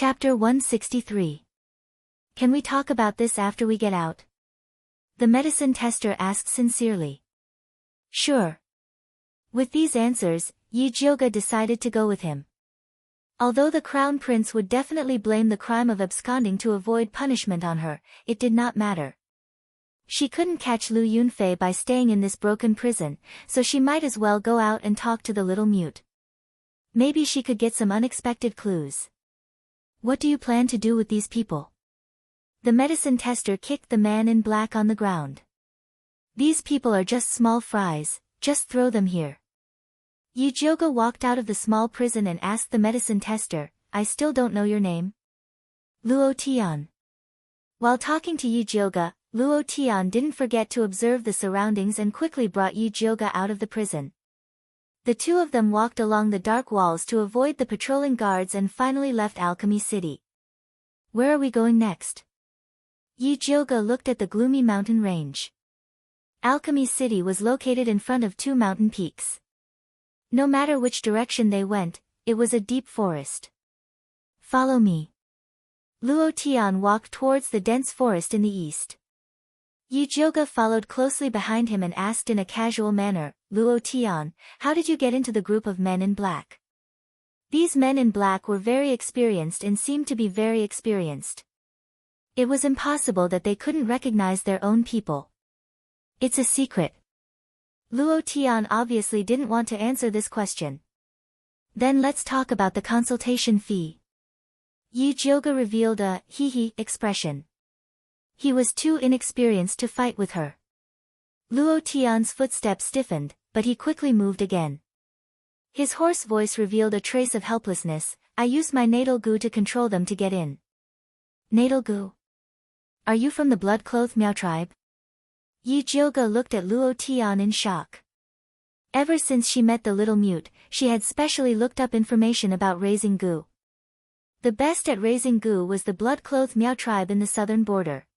Chapter 163. Can we talk about this after we get out? The medicine tester asked sincerely. Sure. With these answers, Yi Jioge decided to go with him. Although the crown prince would definitely blame the crime of absconding to avoid punishment on her, it did not matter. She couldn't catch Lu Yunfei by staying in this broken prison, so she might as well go out and talk to the little mute. Maybe she could get some unexpected clues. What do you plan to do with these people? The medicine tester kicked the man in black on the ground. These people are just small fries, just throw them here. Yi Jioge walked out of the small prison and asked the medicine tester, I still don't know your name. Luo Tian. While talking to Yi Jioge, Luo Tian didn't forget to observe the surroundings and quickly brought Yi Jioge out of the prison. The two of them walked along the dark walls to avoid the patrolling guards and finally left Alchemy City. Where are we going next? Yi Jioge looked at the gloomy mountain range. Alchemy City was located in front of two mountain peaks. No matter which direction they went, it was a deep forest. Follow me. Luo Tian walked towards the dense forest in the east. Yi Jioge followed closely behind him and asked in a casual manner, Luo Tian, how did you get into the group of men in black? These men in black were very experienced and seemed to be very experienced. It was impossible that they couldn't recognize their own people. It's a secret. Luo Tian obviously didn't want to answer this question. Then let's talk about the consultation fee. Yi Jioge revealed a hee-hee expression. He was too inexperienced to fight with her. Luo Tian's footsteps stiffened, but he quickly moved again. His hoarse voice revealed a trace of helplessness. I used my natal goo to control them to get in. Natal goo? Are you from the blood-clothed Miao tribe? Yi Jioge looked at Luo Tian in shock. Ever since she met the little mute, she had specially looked up information about raising goo. The best at raising goo was the blood-clothed Miao tribe in the southern border.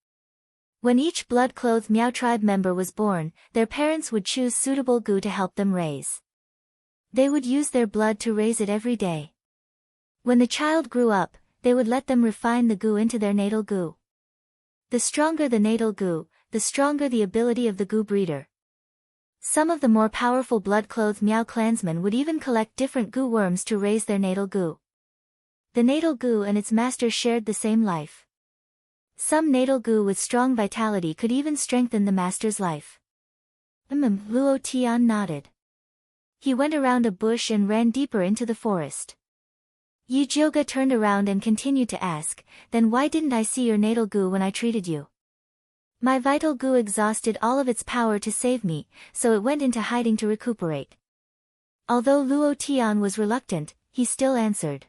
When each blood-clothed Miao tribe member was born, their parents would choose suitable goo to help them raise. They would use their blood to raise it every day. When the child grew up, they would let them refine the goo into their natal goo. The stronger the natal goo, the stronger the ability of the goo breeder. Some of the more powerful blood-clothed Miao clansmen would even collect different goo worms to raise their natal goo. The natal goo and its master shared the same life. Some natal goo with strong vitality could even strengthen the master's life. Luo Tian nodded. He went around a bush and ran deeper into the forest. Yi Jioge turned around and continued to ask, then why didn't I see your natal goo when I treated you? My vital goo exhausted all of its power to save me, so it went into hiding to recuperate. Although Luo Tian was reluctant, he still answered.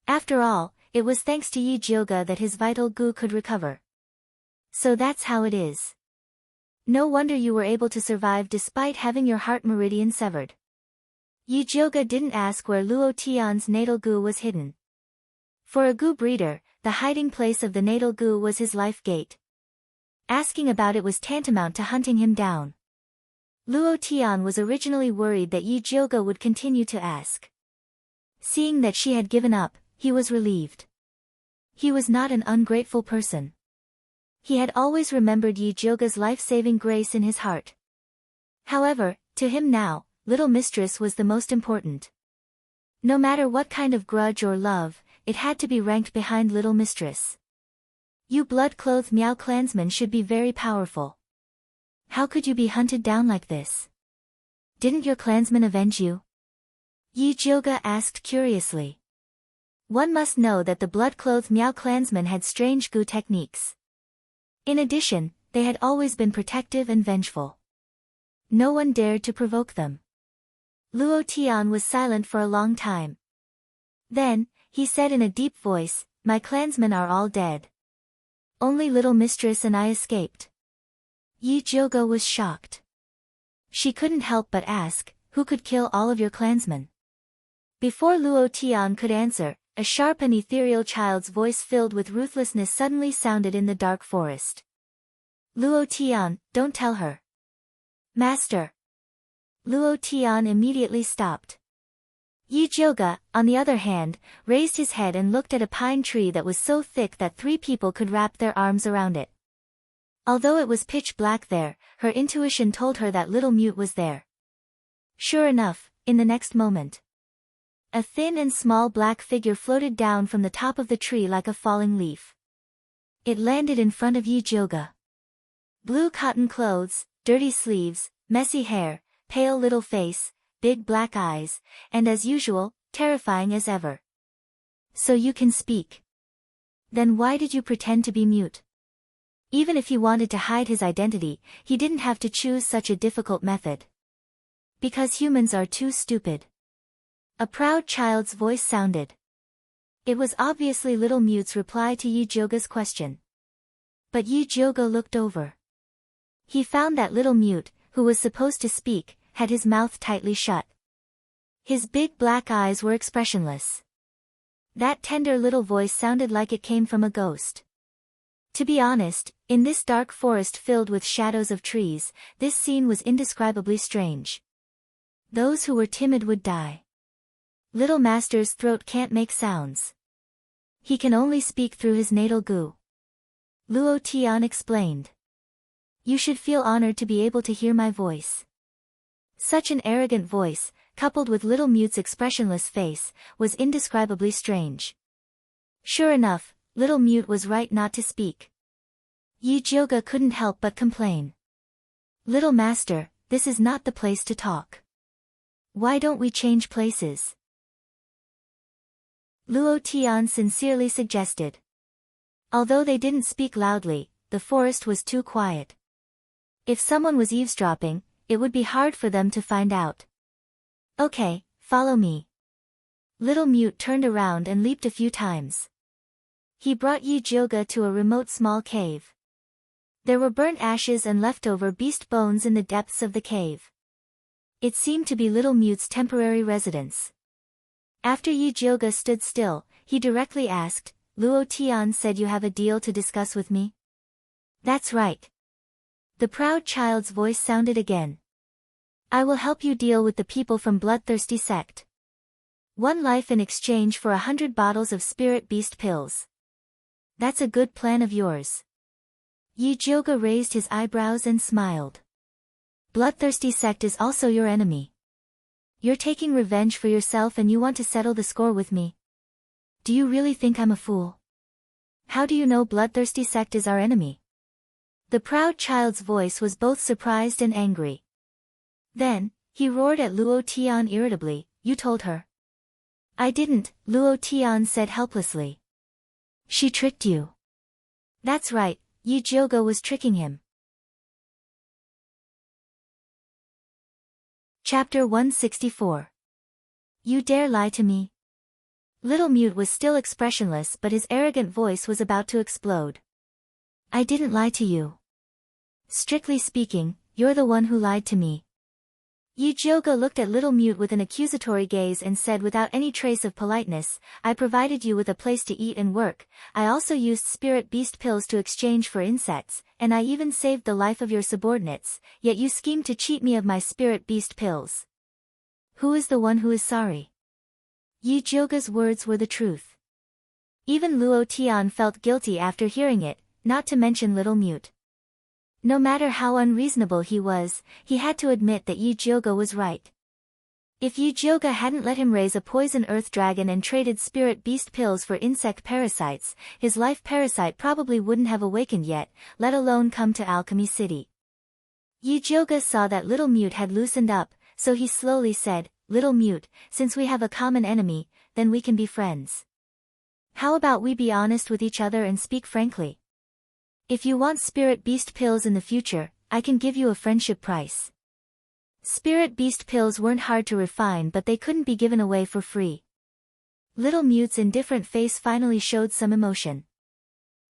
After all, it was thanks to Yi Jioge that his vital goo could recover. So that's how it is. No wonder you were able to survive despite having your heart meridian severed. Yi Jioge didn't ask where Luo Tian's natal goo was hidden. For a goo breeder, the hiding place of the natal goo was his life gate. Asking about it was tantamount to hunting him down. Luo Tian was originally worried that Yi Jioge would continue to ask. Seeing that she had given up, he was relieved. He was not an ungrateful person. He had always remembered Yi Jioge's life-saving grace in his heart. However, to him now, Little Mistress was the most important. No matter what kind of grudge or love, it had to be ranked behind Little Mistress. You blood-clothed Miao clansmen should be very powerful. How could you be hunted down like this? Didn't your clansmen avenge you? Yi Jioge asked curiously. One must know that the blood-clothed Miao clansmen had strange goo techniques. In addition, they had always been protective and vengeful. No one dared to provoke them. Luo Tian was silent for a long time. Then, he said in a deep voice, my clansmen are all dead. Only Little Mistress and I escaped. Yi Jioge was shocked. She couldn't help but ask, who could kill all of your clansmen? Before Luo Tian could answer, a sharp and ethereal child's voice filled with ruthlessness suddenly sounded in the dark forest. Luo Tian, don't tell her. Master. Luo Tian immediately stopped. Yi Jioge, on the other hand, raised his head and looked at a pine tree that was so thick that 3 people could wrap their arms around it. Although it was pitch black there, her intuition told her that little Mute was there. Sure enough, in the next moment, a thin and small black figure floated down from the top of the tree like a falling leaf. It landed in front of Yi Jioge. Blue cotton clothes, dirty sleeves, messy hair, pale little face, big black eyes, and as usual, terrifying as ever. So you can speak. Then why did you pretend to be mute? Even if he wanted to hide his identity, he didn't have to choose such a difficult method. Because humans are too stupid. A proud child's voice sounded. It was obviously little Mute's reply to Yi Jioge's question. But Yi Jioge looked over. He found that little Mute, who was supposed to speak, had his mouth tightly shut. His big black eyes were expressionless. That tender little voice sounded like it came from a ghost. To be honest, in this dark forest filled with shadows of trees, this scene was indescribably strange. Those who were timid would die. Little Master's throat can't make sounds. He can only speak through his natal goo. Luo Tian explained. You should feel honored to be able to hear my voice. Such an arrogant voice, coupled with little Mute's expressionless face, was indescribably strange. Sure enough, little Mute was right not to speak. Yi Jioge couldn't help but complain. Little Master, this is not the place to talk. Why don't we change places? Luo Tian sincerely suggested. Although they didn't speak loudly, the forest was too quiet. If someone was eavesdropping, it would be hard for them to find out. Okay, follow me. Little Mute turned around and leaped a few times. He brought Yi Jioge to a remote small cave. There were burnt ashes and leftover beast bones in the depths of the cave. It seemed to be little Mute's temporary residence. After Yi Jioge stood still, he directly asked, Luo Tian said you have a deal to discuss with me? That's right. The proud child's voice sounded again. I will help you deal with the people from Bloodthirsty sect. 1 life in exchange for 100 bottles of spirit beast pills. That's a good plan of yours. Yi Jioge raised his eyebrows and smiled. Bloodthirsty sect is also your enemy. You're taking revenge for yourself and you want to settle the score with me. Do you really think I'm a fool? How do you know Bloodthirsty sect is our enemy? The proud child's voice was both surprised and angry. Then, he roared at Luo Tian irritably, you told her. I didn't, Luo Tian said helplessly. She tricked you. That's right, Yi Jioge was tricking him. Chapter 164. You dare lie to me? Little Mute was still expressionless but his arrogant voice was about to explode. I didn't lie to you. Strictly speaking, you're the one who lied to me. Yi Jioge looked at little Mute with an accusatory gaze and said without any trace of politeness, I provided you with a place to eat and work, I also used spirit beast pills to exchange for insects, and I even saved the life of your subordinates, yet you schemed to cheat me of my spirit beast pills. Who is the one who is sorry? Yi Jioge's words were the truth. Even Luo Tian felt guilty after hearing it, not to mention little Mute. No matter how unreasonable he was, he had to admit that Yi Jioge was right. If Yi Jioge hadn't let him raise a poison earth dragon and traded spirit beast pills for insect parasites, his life parasite probably wouldn't have awakened yet, let alone come to Alchemy City. Yi Jioge saw that little Mute had loosened up, so he slowly said, Little Mute, since we have a common enemy, then we can be friends. How about we be honest with each other and speak frankly? If you want spirit beast pills in the future, I can give you a friendship price. Spirit beast pills weren't hard to refine but they couldn't be given away for free. Little Mute's indifferent face finally showed some emotion.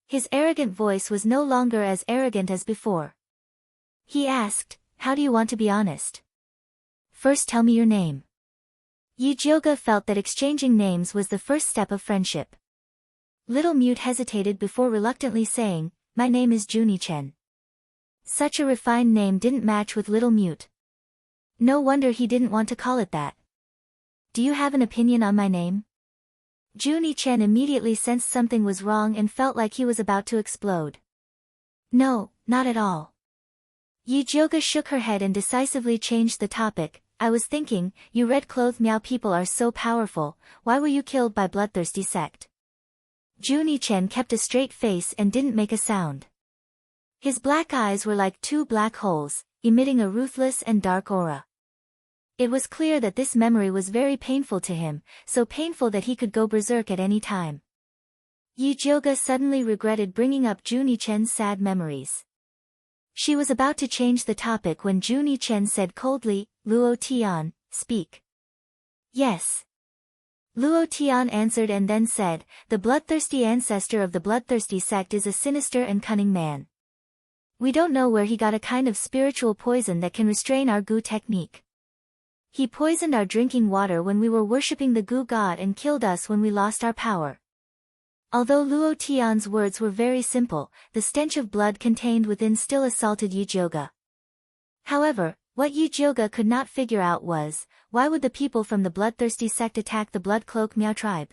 His arrogant voice was no longer as arrogant as before. He asked, how do you want to be honest? First tell me your name. Yi Jioge felt that exchanging names was the first step of friendship. Little Mute hesitated before reluctantly saying, my name is Junichen. Such a refined name didn't match with little Mute. No wonder he didn't want to call it that. do you have an opinion on my name? Junie Chen immediately sensed something was wrong and felt like he was about to explode. No, not at all. Yi Jioge shook her head and decisively changed the topic. I was thinking, you red-clothed Miao people are so powerful, why were you killed by bloodthirsty sect? Junie Chen kept a straight face and didn't make a sound. His black eyes were like two black holes, emitting a ruthless and dark aura. It was clear that this memory was very painful to him, so painful that he could go berserk at any time. Yi Jioge suddenly regretted bringing up Junie Chen's sad memories. She was about to change the topic when Junie Chen said coldly, Luo Tian, speak. Yes. Luo Tian answered and then said, the bloodthirsty ancestor of the bloodthirsty sect is a sinister and cunning man. We don't know where he got a kind of spiritual poison that can restrain our Gu technique. He poisoned our drinking water when we were worshipping the Gu god and killed us when we lost our power. Although Luo Tian's words were very simple, the stench of blood contained within still assaulted Yi Jioge. However, what Yi Jioge could not figure out was, why would the people from the bloodthirsty sect attack the Bloodcloak Miao tribe?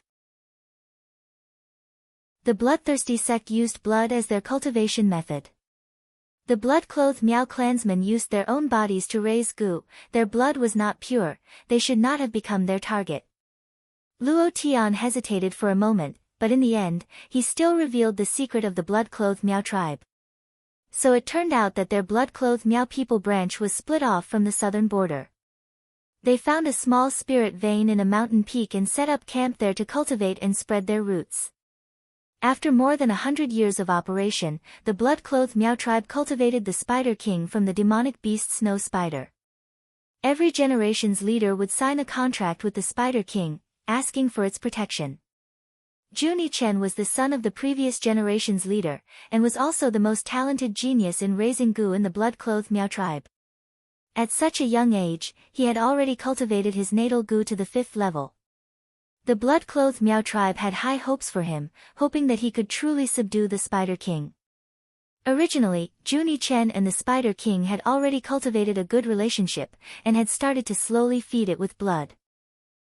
The bloodthirsty sect used blood as their cultivation method. The blood-clothed Miao clansmen used their own bodies to raise Gu, their blood was not pure, they should not have become their target. Luo Tian hesitated for a moment, but in the end, he still revealed the secret of the blood-clothed Miao tribe. So it turned out that their blood-clothed Miao people branch was split off from the southern border. They found a small spirit vein in a mountain peak and set up camp there to cultivate and spread their roots. After more than 100 years of operation, the blood-clothed Miao tribe cultivated the Spider King from the demonic beast Snow Spider. Every generation's leader would sign a contract with the Spider King, asking for its protection. Junie Chen was the son of the previous generation's leader, and was also the most talented genius in raising Gu in the blood-clothed Miao tribe. At such a young age, he had already cultivated his natal Gu to the 5th level. The blood-clothed Miao tribe had high hopes for him, hoping that he could truly subdue the Spider King. Originally, Junie Chen and the Spider King had already cultivated a good relationship, and had started to slowly feed it with blood.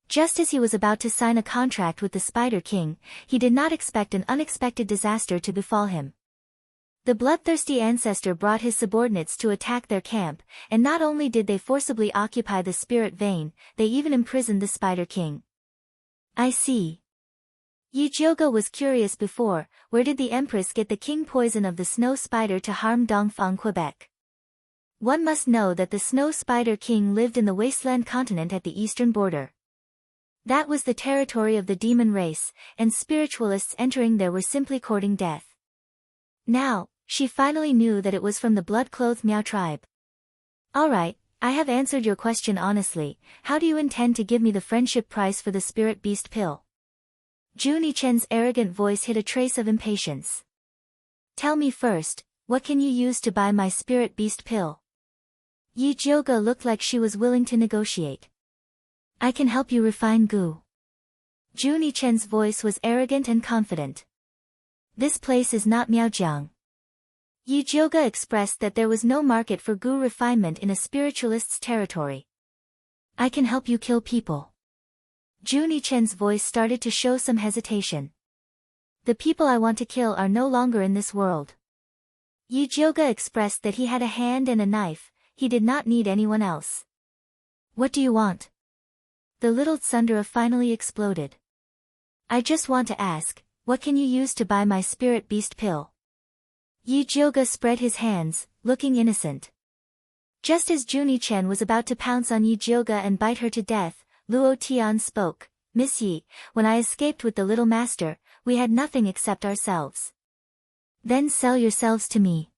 Just as he was about to sign a contract with the Spider King, he did not expect an unexpected disaster to befall him. The bloodthirsty ancestor brought his subordinates to attack their camp, and not only did they forcibly occupy the spirit vein, they even imprisoned the Spider King. I see. Yi Jioge was curious before, where did the Empress get the king poison of the snow spider to harm Dongfang, Quebec? One must know that the Snow Spider King lived in the wasteland continent at the eastern border. That was the territory of the demon race, and spiritualists entering there were simply courting death. Now, she finally knew that it was from the blood-clothed Miao tribe. Alright, I have answered your question honestly, how do you intend to give me the friendship price for the spirit beast pill? Junie Chen's arrogant voice hid a trace of impatience. Tell me first, what can you use to buy my spirit beast pill? Yi Jioge looked like she was willing to negotiate. I can help you refine Gu. Junie Chen's voice was arrogant and confident. This place is not Miaojiang. Yi Jioge expressed that there was no market for Gu refinement in a spiritualist's territory. I can help you kill people. Junie Chen's voice started to show some hesitation. The people I want to kill are no longer in this world. Yi Jioge expressed that he had a hand and a knife, he did not need anyone else. What do you want? The little tsundere finally exploded. I just want to ask, what can you use to buy my spirit beast pill? Yi Jioge spread his hands, looking innocent. Just as Junie Chen was about to pounce on Yi Jioge and bite her to death, Luo Tian spoke, Miss Yi, when I escaped with the little master, we had nothing except ourselves. Then sell yourselves to me.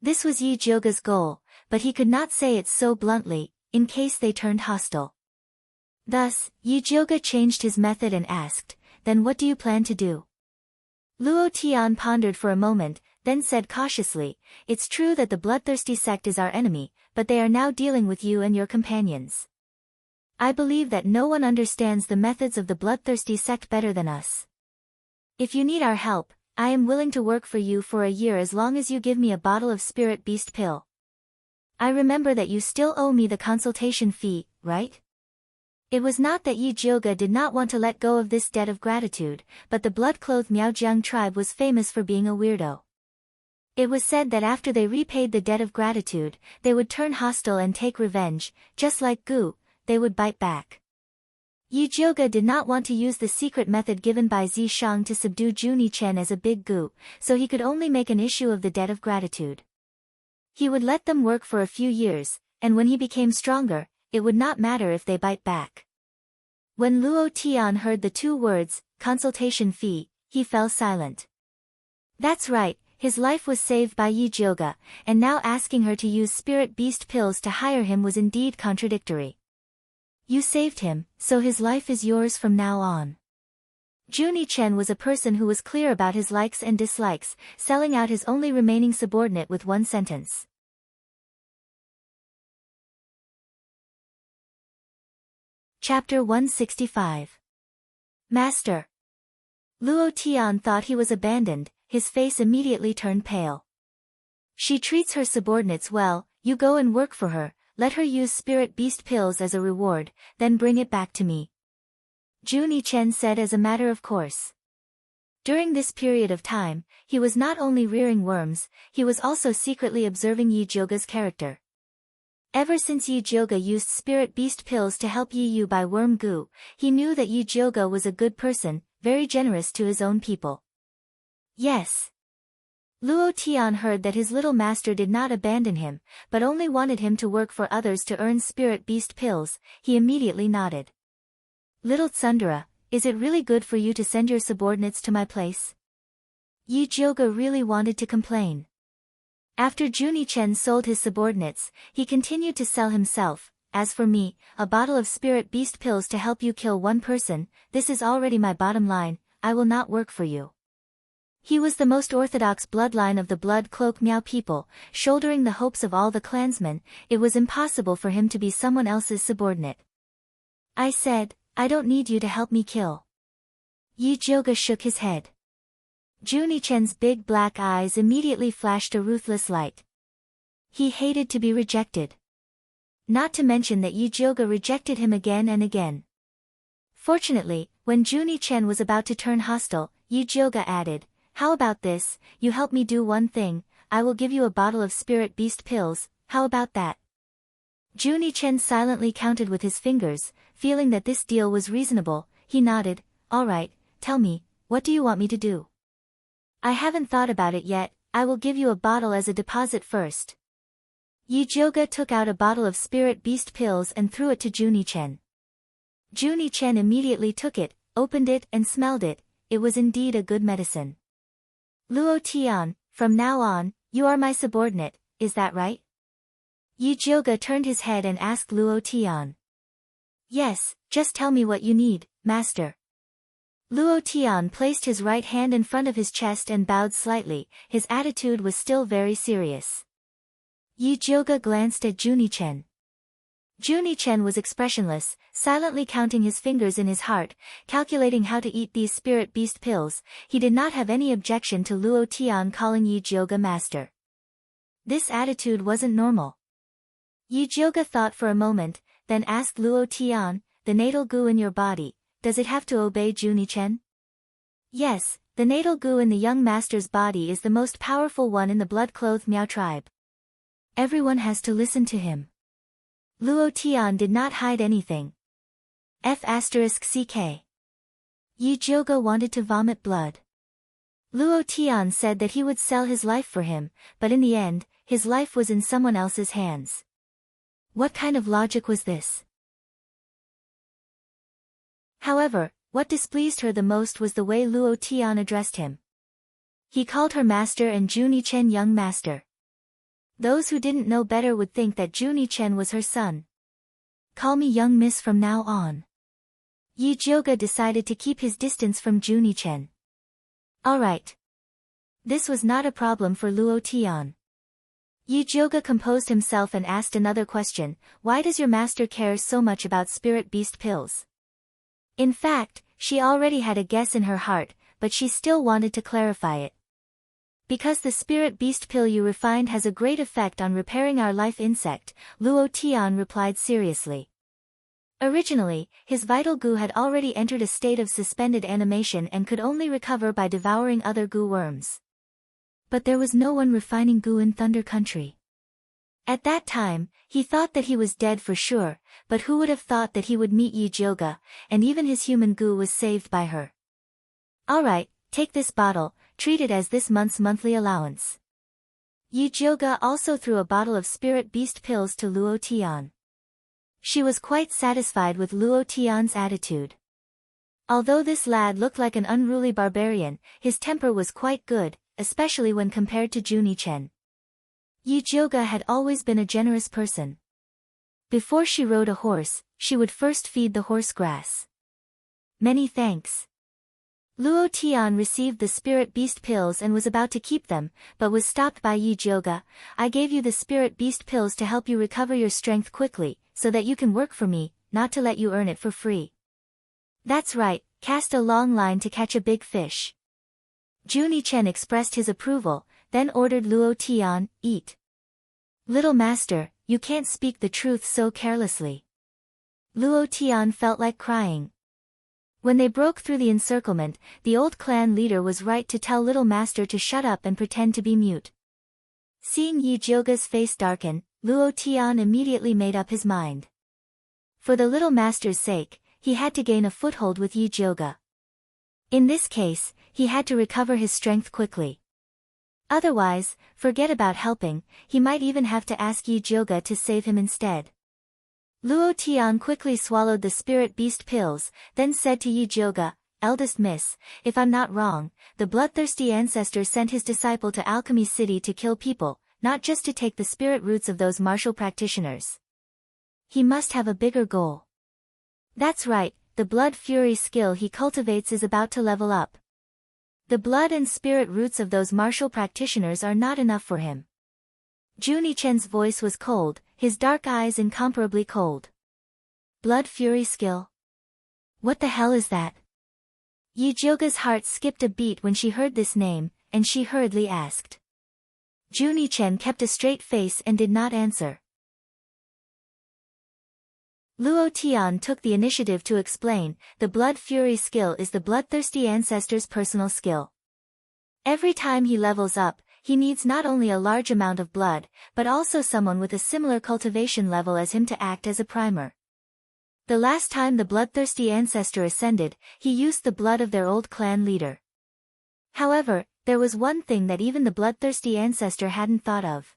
This was Yi Jioge's goal, but he could not say it so bluntly, in case they turned hostile. Thus, Yi Jioge changed his method and asked, then what do you plan to do? Luo Tian pondered for a moment, then said cautiously, it's true that the bloodthirsty sect is our enemy, but they are now dealing with you and your companions. I believe that no one understands the methods of the bloodthirsty sect better than us. If you need our help, I am willing to work for you for a year as long as you give me a bottle of spirit beast pill. I remember that you still owe me the consultation fee, right? It was not that Yi Jioge did not want to let go of this debt of gratitude, but the blood-clothed Miaojiang tribe was famous for being a weirdo. It was said that after they repaid the debt of gratitude, they would turn hostile and take revenge, just like Gu, they would bite back. Yi Jioge did not want to use the secret method given by Zi Shang to subdue Juni Chen as a big Gu, so he could only make an issue of the debt of gratitude. He would let them work for a few years, and when he became stronger, it would not matter if they bite back. When Luo Tian heard the two words, consultation fee, he fell silent. That's right, his life was saved by Yi Jioge, and now asking her to use spirit beast pills to hire him was indeed contradictory. You saved him, so his life is yours from now on. Juni Chen was a person who was clear about his likes and dislikes, selling out his only remaining subordinate with one sentence. Chapter 165. Master. Luo Tian thought he was abandoned, his face immediately turned pale. She treats her subordinates well, you go and work for her, let her use spirit beast pills as a reward, then bring it back to me. Juni Chen said as a matter of course. During this period of time, he was not only rearing worms, he was also secretly observing Yi Jioge's character. Ever since Yi Jioge used spirit beast pills to help Yi Yu buy worm Gu, he knew that Yi Jioge was a good person, very generous to his own people. Yes. Luo Tian heard that his little master did not abandon him, but only wanted him to work for others to earn spirit beast pills. He immediately nodded. Little Tsundere, is it really good for you to send your subordinates to my place? Yi Jioge really wanted to complain. After Juni Chen sold his subordinates, he continued to sell himself. As for me, a bottle of spirit beast pills to help you kill one person, this is already my bottom line, I will not work for you. He was the most orthodox bloodline of the blood cloak Miao people, shouldering the hopes of all the clansmen. It was impossible for him to be someone else's subordinate. I said, I don't need you to help me kill. Yi Jioge shook his head. Juni Chen's big black eyes immediately flashed a ruthless light. He hated to be rejected. Not to mention that Yi Jioge rejected him again and again. Fortunately, when Juni Chen was about to turn hostile, Yi Jioge added, how about this, you help me do one thing, I will give you a bottle of spirit beast pills, how about that? Juni Chen silently counted with his fingers, feeling that this deal was reasonable. He nodded, all right, tell me, what do you want me to do? I haven't thought about it yet, I will give you a bottle as a deposit first. Yi Jioge took out a bottle of spirit beast pills and threw it to Juni Chen. Juni Chen immediately took it, opened it and smelled it. It was indeed a good medicine. Luo Tian, from now on, you are my subordinate, is that right? Yi Jioge turned his head and asked Luo Tian. Yes, just tell me what you need, master. Luo Tian placed his right hand in front of his chest and bowed slightly, his attitude was still very serious. Yi Jioge glanced at Juni Chen. Juni Chen was expressionless, silently counting his fingers in his heart, calculating how to eat these spirit beast pills. He did not have any objection to Luo Tian calling Yi Jioge master. This attitude wasn't normal. Yi Jioge thought for a moment, then asked Luo Tian, the natal Gu in your body, does it have to obey Juni Chen? Yes, the natal Gu in the young master's body is the most powerful one in the blood-clothed Miao tribe. Everyone has to listen to him. Luo Tian did not hide anything. F***ck. Yi Jioge wanted to vomit blood. Luo Tian said that he would sell his life for him, but in the end, his life was in someone else's hands. What kind of logic was this? However, what displeased her the most was the way Luo Tian addressed him. He called her master and Juni Chen young master. Those who didn't know better would think that Juni Chen was her son. Call me young miss from now on. Yi Jioge decided to keep his distance from Juni Chen. Alright. This was not a problem for Luo Tian. Yi Jioge composed himself and asked another question, why does your master care so much about spirit beast pills? In fact, she already had a guess in her heart, but she still wanted to clarify it. Because the spirit beast pill you refined has a great effect on repairing our life insect, Luo Tian replied seriously. Originally, his vital goo had already entered a state of suspended animation and could only recover by devouring other goo worms. But there was no one refining goo in Thunder Country. At that time, he thought that he was dead for sure, but who would have thought that he would meet Yijioga, and even his human goo was saved by her. Alright, take this bottle, treat it as this month's monthly allowance. Yijioga also threw a bottle of spirit beast pills to Luo Tian. She was quite satisfied with Luo Tian's attitude. Although this lad looked like an unruly barbarian, his temper was quite good, especially when compared to Junichen. Yijioga had always been a generous person. Before she rode a horse, she would first feed the horse grass. Many thanks. Luo Tian received the spirit beast pills and was about to keep them, but was stopped by Yijioga. I gave you the spirit beast pills to help you recover your strength quickly, so that you can work for me, not to let you earn it for free. That's right, cast a long line to catch a big fish. Junichen expressed his approval, then ordered Luo Tian, eat. Little master, you can't speak the truth so carelessly. Luo Tian felt like crying. When they broke through the encirclement, the old clan leader was right to tell little master to shut up and pretend to be mute. Seeing Yijioga's face darken, Luo Tian immediately made up his mind. For the little master's sake, he had to gain a foothold with Yijioga. In this case, he had to recover his strength quickly. Otherwise, forget about helping, he might even have to ask Yijioga to save him instead. Luo Tian quickly swallowed the spirit beast pills, then said to Yijioga, "Eldest miss, if I'm not wrong, the bloodthirsty ancestor sent his disciple to Alchemy City to kill people, not just to take the spirit roots of those martial practitioners. He must have a bigger goal." That's right, the blood fury skill he cultivates is about to level up. The blood and spirit roots of those martial practitioners are not enough for him. Junichen's voice was cold, his dark eyes incomparably cold. Blood fury skill? What the hell is that? Yijioga's heart skipped a beat when she heard this name, and she hurriedly asked. Junichen kept a straight face and did not answer. Luo Tian took the initiative to explain, the blood fury skill is the bloodthirsty ancestor's personal skill. Every time he levels up, he needs not only a large amount of blood, but also someone with a similar cultivation level as him to act as a primer. The last time the bloodthirsty ancestor ascended, he used the blood of their old clan leader. However, there was one thing that even the bloodthirsty ancestor hadn't thought of.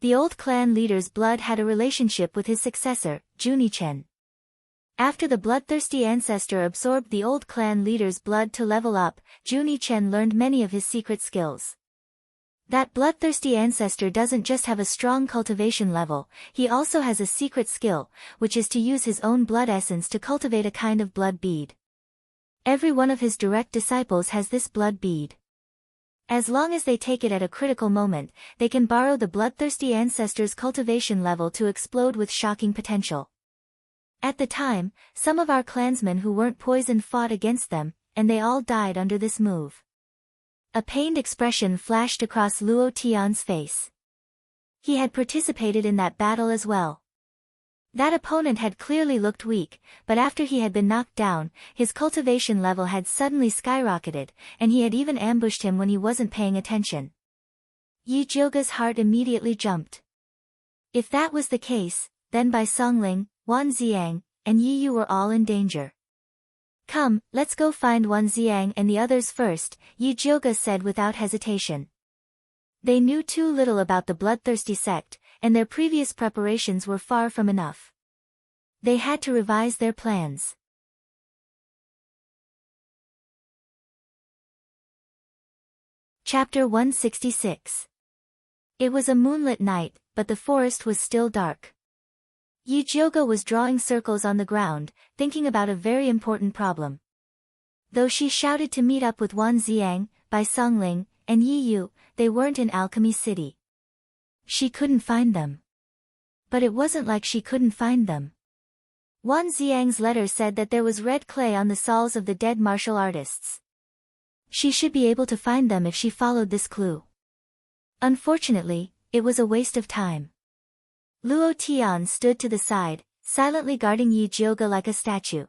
The old clan leader's blood had a relationship with his successor, Junichen. After the bloodthirsty ancestor absorbed the old clan leader's blood to level up, Junichen learned many of his secret skills. That bloodthirsty ancestor doesn't just have a strong cultivation level, he also has a secret skill, which is to use his own blood essence to cultivate a kind of blood bead. Every one of his direct disciples has this blood bead. As long as they take it at a critical moment, they can borrow the bloodthirsty ancestor's cultivation level to explode with shocking potential. At the time, some of our clansmen who weren't poisoned fought against them, and they all died under this move. A pained expression flashed across Luo Tian's face. He had participated in that battle as well. That opponent had clearly looked weak, but after he had been knocked down, his cultivation level had suddenly skyrocketed, and he had even ambushed him when he wasn't paying attention. Yijioga's heart immediately jumped. If that was the case, then Bai Songling, Wan Xiang, and Yi Yu were all in danger. Come, let's go find Wan Xiang and the others first, Yijioga said without hesitation. They knew too little about the bloodthirsty sect, and their previous preparations were far from enough. They had to revise their plans. Chapter 166. It was a moonlit night, but the forest was still dark. Yijioga was drawing circles on the ground, thinking about a very important problem. Though she shouted to meet up with Wan Xiang, Bai Songling, and Yi Yu, they weren't in Alchemy City. She couldn't find them. But it wasn't like she couldn't find them. Wan Xiang's letter said that there was red clay on the souls of the dead martial artists. She should be able to find them if she followed this clue. Unfortunately, it was a waste of time. Luo Tian stood to the side, silently guarding Yi Jioga like a statue.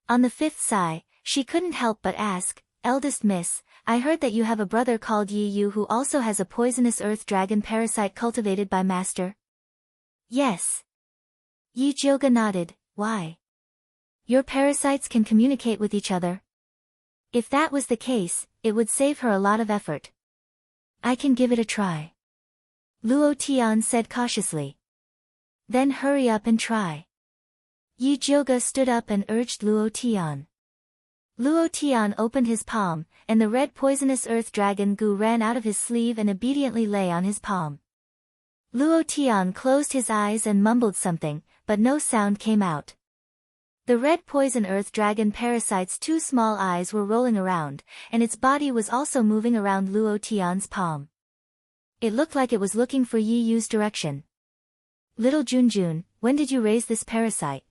On the fifth sigh, she couldn't help but ask, "Eldest miss, I heard that you have a brother called Yi Yu who also has a poisonous earth dragon parasite cultivated by master?" "Yes." Yi Jioga nodded. "Why? Your parasites can communicate with each other?" If that was the case, it would save her a lot of effort. "I can give it a try," Luo Tian said cautiously. "Then hurry up and try." Yi Jioga stood up and urged Luo Tian. Luo Tian opened his palm, and the red poisonous earth dragon goo ran out of his sleeve and obediently lay on his palm. Luo Tian closed his eyes and mumbled something, but no sound came out. The red poison earth dragon parasite's two small eyes were rolling around, and its body was also moving around Luo Tian's palm. It looked like it was looking for Yi Yu's direction. "Little Junjun, when did you raise this parasite?"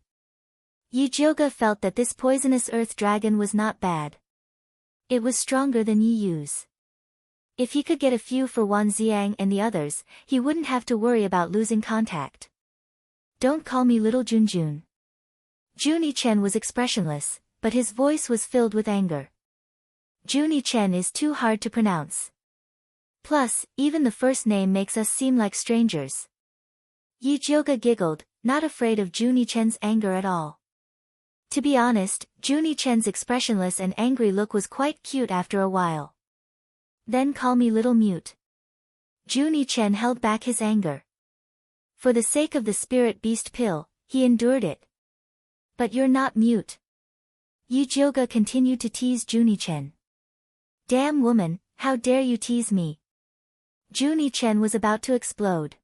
Yi Jioga felt that this poisonous earth dragon was not bad. It was stronger than Yi Yu's. If he could get a few for Wan Xiang and the others, he wouldn't have to worry about losing contact. "Don't call me Little Junjun." Juni Chen was expressionless, but his voice was filled with anger. Juni Chen is too hard to pronounce. Plus, even the first name makes us seem like strangers. Yi Jioga giggled, not afraid of Juni Chen's anger at all. To be honest, Juni Chen's expressionless and angry look was quite cute after a while. "Then call me Little Mute." Juni Chen held back his anger. For the sake of the spirit beast pill, he endured it. "But you're not mute." Yi Jioga continued to tease Juni Chen. "Damn woman, how dare you tease me." Juni Chen was about to explode.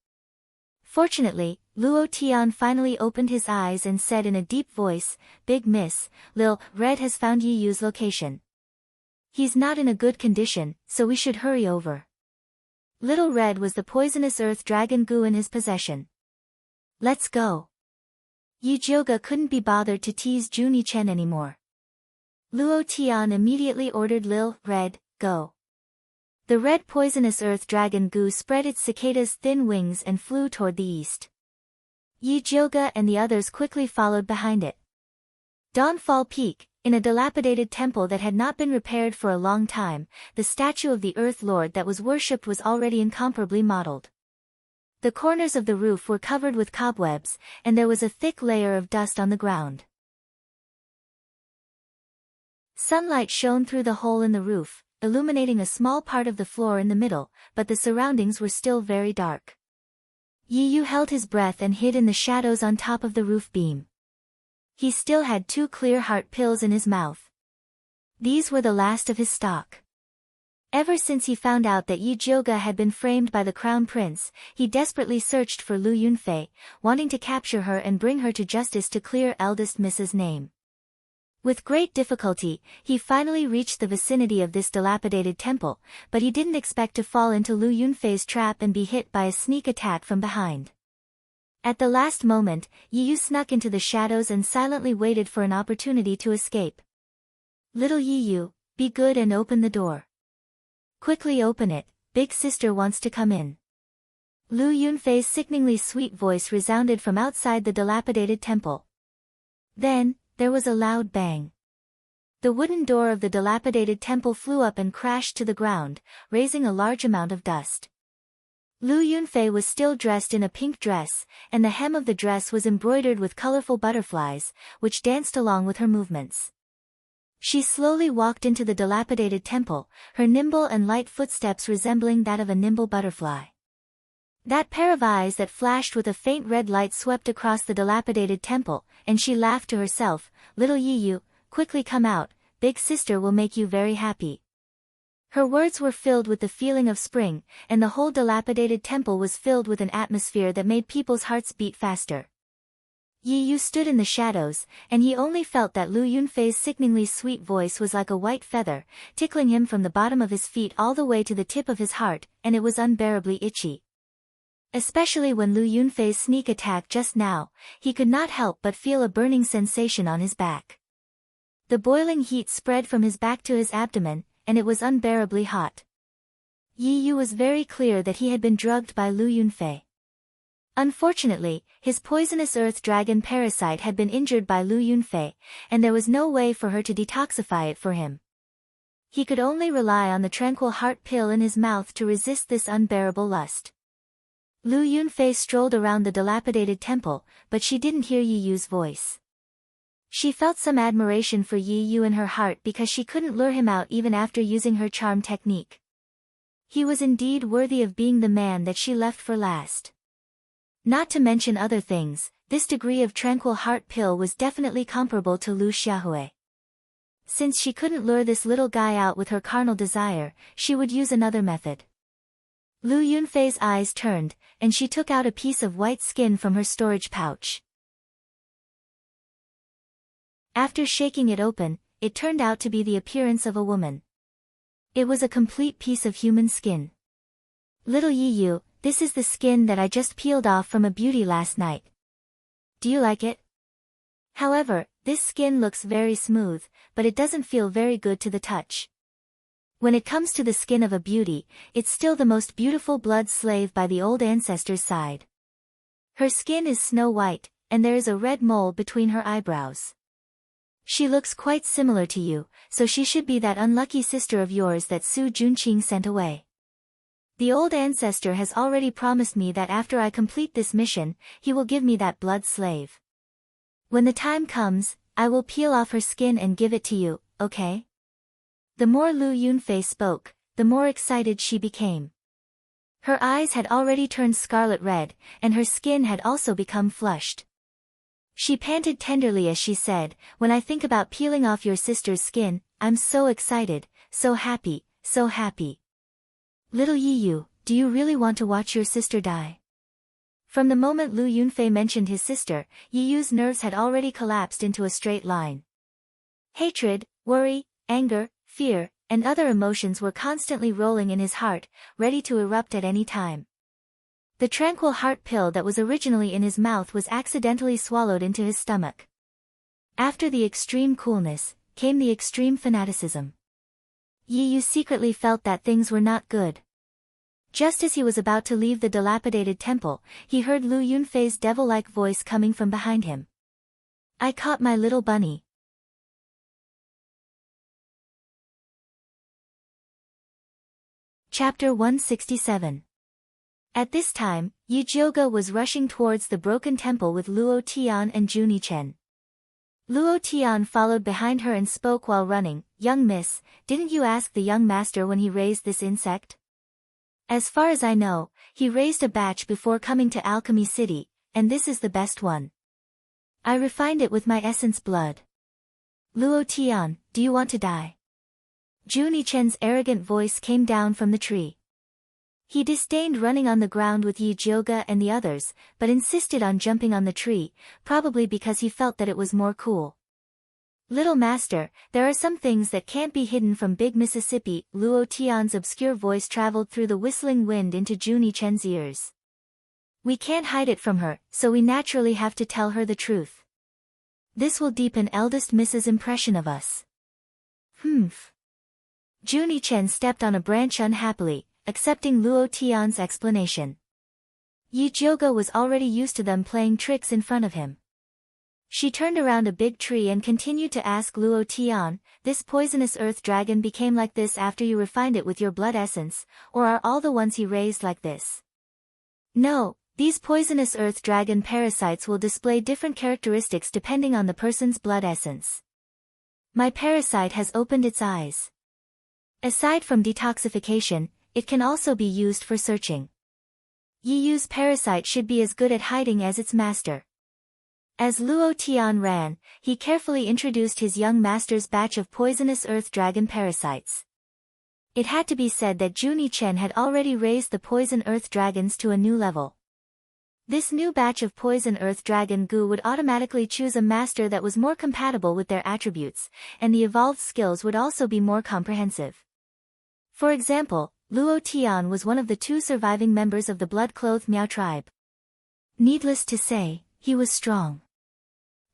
Fortunately, Luo Tian finally opened his eyes and said in a deep voice, "Big Miss, Lil Red has found Yi Yu's location. He's not in a good condition, so we should hurry over." Little Red was the poisonous earth dragon goo in his possession. "Let's go." Yi Jioga couldn't be bothered to tease Juni Chen anymore. Luo Tian immediately ordered Lil Red, "Go." The red poisonous earth dragon goo spread its cicada's thin wings and flew toward the east. Yi Jioga and the others quickly followed behind it. Dawnfall Peak, in a dilapidated temple that had not been repaired for a long time, the statue of the Earth Lord that was worshipped was already incomparably modeled. The corners of the roof were covered with cobwebs, and there was a thick layer of dust on the ground. Sunlight shone through the hole in the roof, illuminating a small part of the floor in the middle, but the surroundings were still very dark. Yi Yu held his breath and hid in the shadows on top of the roof beam. He still had 2 clear heart pills in his mouth. These were the last of his stock. Ever since he found out that Yi Jioga had been framed by the crown prince, he desperately searched for Lu Yunfei, wanting to capture her and bring her to justice to clear eldest Mrs. name. With great difficulty, he finally reached the vicinity of this dilapidated temple, but he didn't expect to fall into Lu Yunfei's trap and be hit by a sneak attack from behind. At the last moment, Yi Yu snuck into the shadows and silently waited for an opportunity to escape. "Little Yi Yu, be good and open the door." "Quickly open it, big sister wants to come in." Lu Yunfei's sickeningly sweet voice resounded from outside the dilapidated temple. Then, there was a loud bang. The wooden door of the dilapidated temple flew up and crashed to the ground, raising a large amount of dust. Lu Yunfei was still dressed in a pink dress, and the hem of the dress was embroidered with colorful butterflies, which danced along with her movements. She slowly walked into the dilapidated temple, her nimble and light footsteps resembling that of a nimble butterfly. That pair of eyes that flashed with a faint red light swept across the dilapidated temple, and she laughed to herself, "Little Yi Yu, quickly come out, big sister will make you very happy." Her words were filled with the feeling of spring, and the whole dilapidated temple was filled with an atmosphere that made people's hearts beat faster. Yi Yu stood in the shadows, and he only felt that Lu Yunfei's sickeningly sweet voice was like a white feather, tickling him from the bottom of his feet all the way to the tip of his heart, and it was unbearably itchy. Especially when Lu Yunfei's sneak attack just now, he could not help but feel a burning sensation on his back. The boiling heat spread from his back to his abdomen, and it was unbearably hot. Yi Yu was very clear that he had been drugged by Lu Yunfei. Unfortunately, his poisonous earth dragon parasite had been injured by Lu Yunfei, and there was no way for her to detoxify it for him. He could only rely on the tranquil heart pill in his mouth to resist this unbearable lust. Lu Yunfei strolled around the dilapidated temple, but she didn't hear Yi Yu's voice. She felt some admiration for Yi Yu in her heart because she couldn't lure him out even after using her charm technique. He was indeed worthy of being the man that she left for last. Not to mention other things, this degree of tranquil heart pill was definitely comparable to Lu Xiaohui. Since she couldn't lure this little guy out with her carnal desire, she would use another method. Lu Yunfei's eyes turned, and she took out a piece of white skin from her storage pouch. After shaking it open, it turned out to be the appearance of a woman. It was a complete piece of human skin. Little Yi Yu, this is the skin that I just peeled off from a beauty last night. Do you like it? However, this skin looks very smooth, but it doesn't feel very good to the touch. When it comes to the skin of a beauty, it's still the most beautiful blood slave by the old ancestors' side. Her skin is snow white, and there is a red mole between her eyebrows. She looks quite similar to you, so she should be that unlucky sister of yours that Su Junqing sent away. The old ancestor has already promised me that after I complete this mission, he will give me that blood slave. When the time comes, I will peel off her skin and give it to you, okay? The more Lu Yunfei spoke, the more excited she became. Her eyes had already turned scarlet red, and her skin had also become flushed. She panted tenderly as she said, "When I think about peeling off your sister's skin, I'm so excited, so happy, so happy." Little Yi Yu, do you really want to watch your sister die? From the moment Lu Yunfei mentioned his sister, Yi Yu's nerves had already collapsed into a straight line. Hatred, worry, anger, fear, and other emotions were constantly rolling in his heart, ready to erupt at any time. The tranquil heart pill that was originally in his mouth was accidentally swallowed into his stomach. After the extreme coolness, came the extreme fanaticism. Yi Yu secretly felt that things were not good. Just as he was about to leave the dilapidated temple, he heard Lu Yunfei's devil-like voice coming from behind him. "I caught my little bunny." Chapter 167. At this time, Yi Jiuge was rushing towards the broken temple with Luo Tian and Juni Chen. Luo Tian followed behind her and spoke while running, "Young miss, didn't you ask the young master when he raised this insect? As far as I know, he raised a batch before coming to Alchemy City, and this is the best one. I refined it with my essence blood. Luo Tian, do you want to die?" Juni Chen's arrogant voice came down from the tree. He disdained running on the ground with Yi Jiuge and the others, but insisted on jumping on the tree, probably because he felt that it was more cool. "Little master, there are some things that can't be hidden from Big Mississippi." Luo Tian's obscure voice traveled through the whistling wind into Juni Chen's ears. "We can't hide it from her, so we naturally have to tell her the truth. This will deepen eldest Miss's impression of us." Humph. Juni Chen stepped on a branch unhappily, accepting Luo Tian's explanation. Yi Jiuge was already used to them playing tricks in front of him. She turned around a big tree and continued to ask Luo Tian, "This poisonous earth dragon became like this after you refined it with your blood essence, or are all the ones he raised like this?" "No, these poisonous earth dragon parasites will display different characteristics depending on the person's blood essence. My parasite has opened its eyes. Aside from detoxification, it can also be used for searching. Yi Yu's parasite should be as good at hiding as its master." As Luo Tian ran, he carefully introduced his young master's batch of poisonous earth dragon parasites. It had to be said that Juni Chen had already raised the poison earth dragons to a new level. This new batch of poison earth dragon goo would automatically choose a master that was more compatible with their attributes, and the evolved skills would also be more comprehensive. For example, Luo Tian was one of the 2 surviving members of the blood-clothed Miao tribe. Needless to say, he was strong.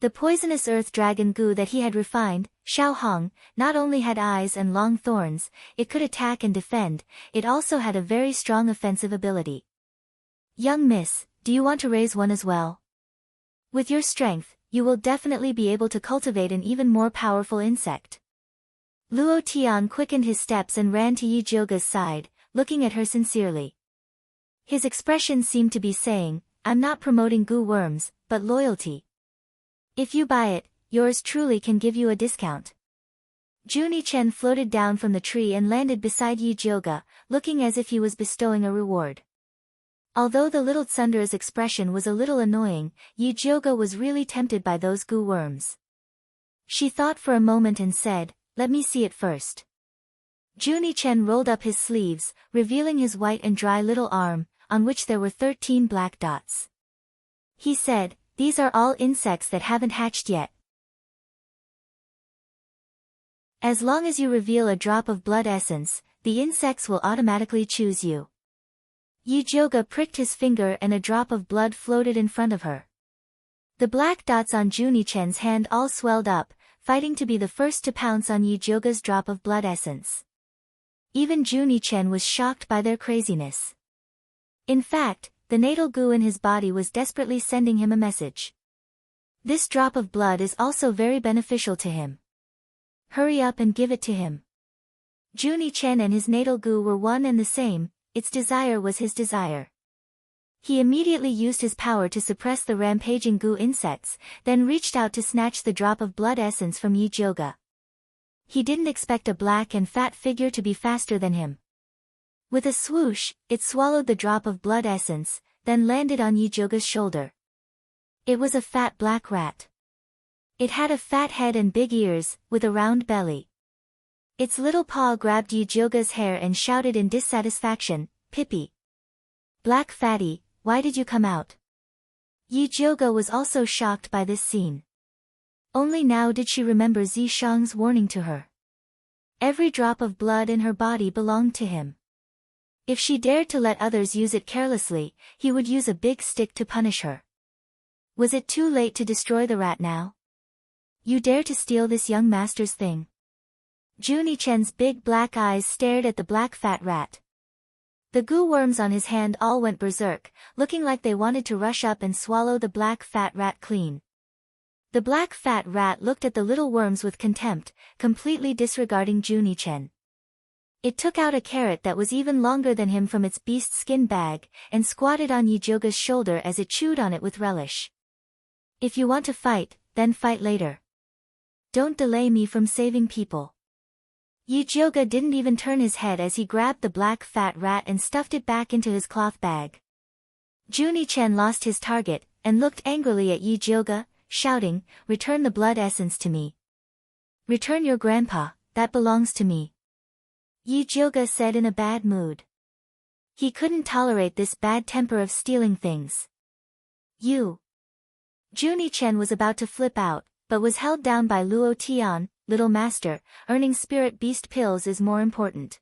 The poisonous earth dragon goo that he had refined, Xiao Hong, not only had eyes and long thorns, it could attack and defend, it also had a very strong offensive ability. "Young miss, do you want to raise one as well? With your strength, you will definitely be able to cultivate an even more powerful insect. Luo Tian quickened his steps and ran to Yi Jioga's side, looking at her sincerely. His expression seemed to be saying, I'm not promoting goo worms, but loyalty. If you buy it, yours truly can give you a discount. Juni Chen floated down from the tree and landed beside Yi Jioga, looking as if he was bestowing a reward. Although the little tsunder's expression was a little annoying, Yi Jioga was really tempted by those goo worms. She thought for a moment and said, let me see it first. Juni Chen rolled up his sleeves, revealing his white and dry little arm, on which there were 13 black dots. He said, these are all insects that haven't hatched yet. As long as you reveal a drop of blood essence, the insects will automatically choose you. Yi Jioga pricked his finger and a drop of blood floated in front of her. The black dots on Juni Chen's hand all swelled up, fighting to be the first to pounce on Yi Jioga's drop of blood essence. Even Juni Chen was shocked by their craziness. In fact, the natal goo in his body was desperately sending him a message. This drop of blood is also very beneficial to him. Hurry up and give it to him. Juni Chen and his natal goo were one and the same, its desire was his desire. He immediately used his power to suppress the rampaging goo insects, then reached out to snatch the drop of blood essence from Yi Jioga. He didn't expect a black and fat figure to be faster than him. With a swoosh, it swallowed the drop of blood essence, then landed on Yi Jioga's shoulder. It was a fat black rat. It had a fat head and big ears, with a round belly. Its little paw grabbed Yi Jioga's hair and shouted in dissatisfaction, Pippi. Black fatty, why did you come out? Yi Jioga was also shocked by this scene. Only now did she remember Zi Shang's warning to her. Every drop of blood in her body belonged to him. If she dared to let others use it carelessly, he would use a big stick to punish her. Was it too late to destroy the rat now? You dare to steal this young master's thing? Juni Chen's big black eyes stared at the black fat rat. The goo worms on his hand all went berserk, looking like they wanted to rush up and swallow the black fat rat clean. The black fat rat looked at the little worms with contempt, completely disregarding Juni Chen. It took out a carrot that was even longer than him from its beast skin bag, and squatted on Yi Jioga's shoulder as it chewed on it with relish. If you want to fight, then fight later. Don't delay me from saving people. Yi Jioga didn't even turn his head as he grabbed the black fat rat and stuffed it back into his cloth bag. Juni Chen lost his target, and looked angrily at Yi Jioga, shouting, return the blood essence to me. Return your grandpa, that belongs to me. Yi Jioga said in a bad mood. He couldn't tolerate this bad temper of stealing things. You. Juni Chen was about to flip out, but was held down by Luo Tian, little master, earning spirit beast pills is more important.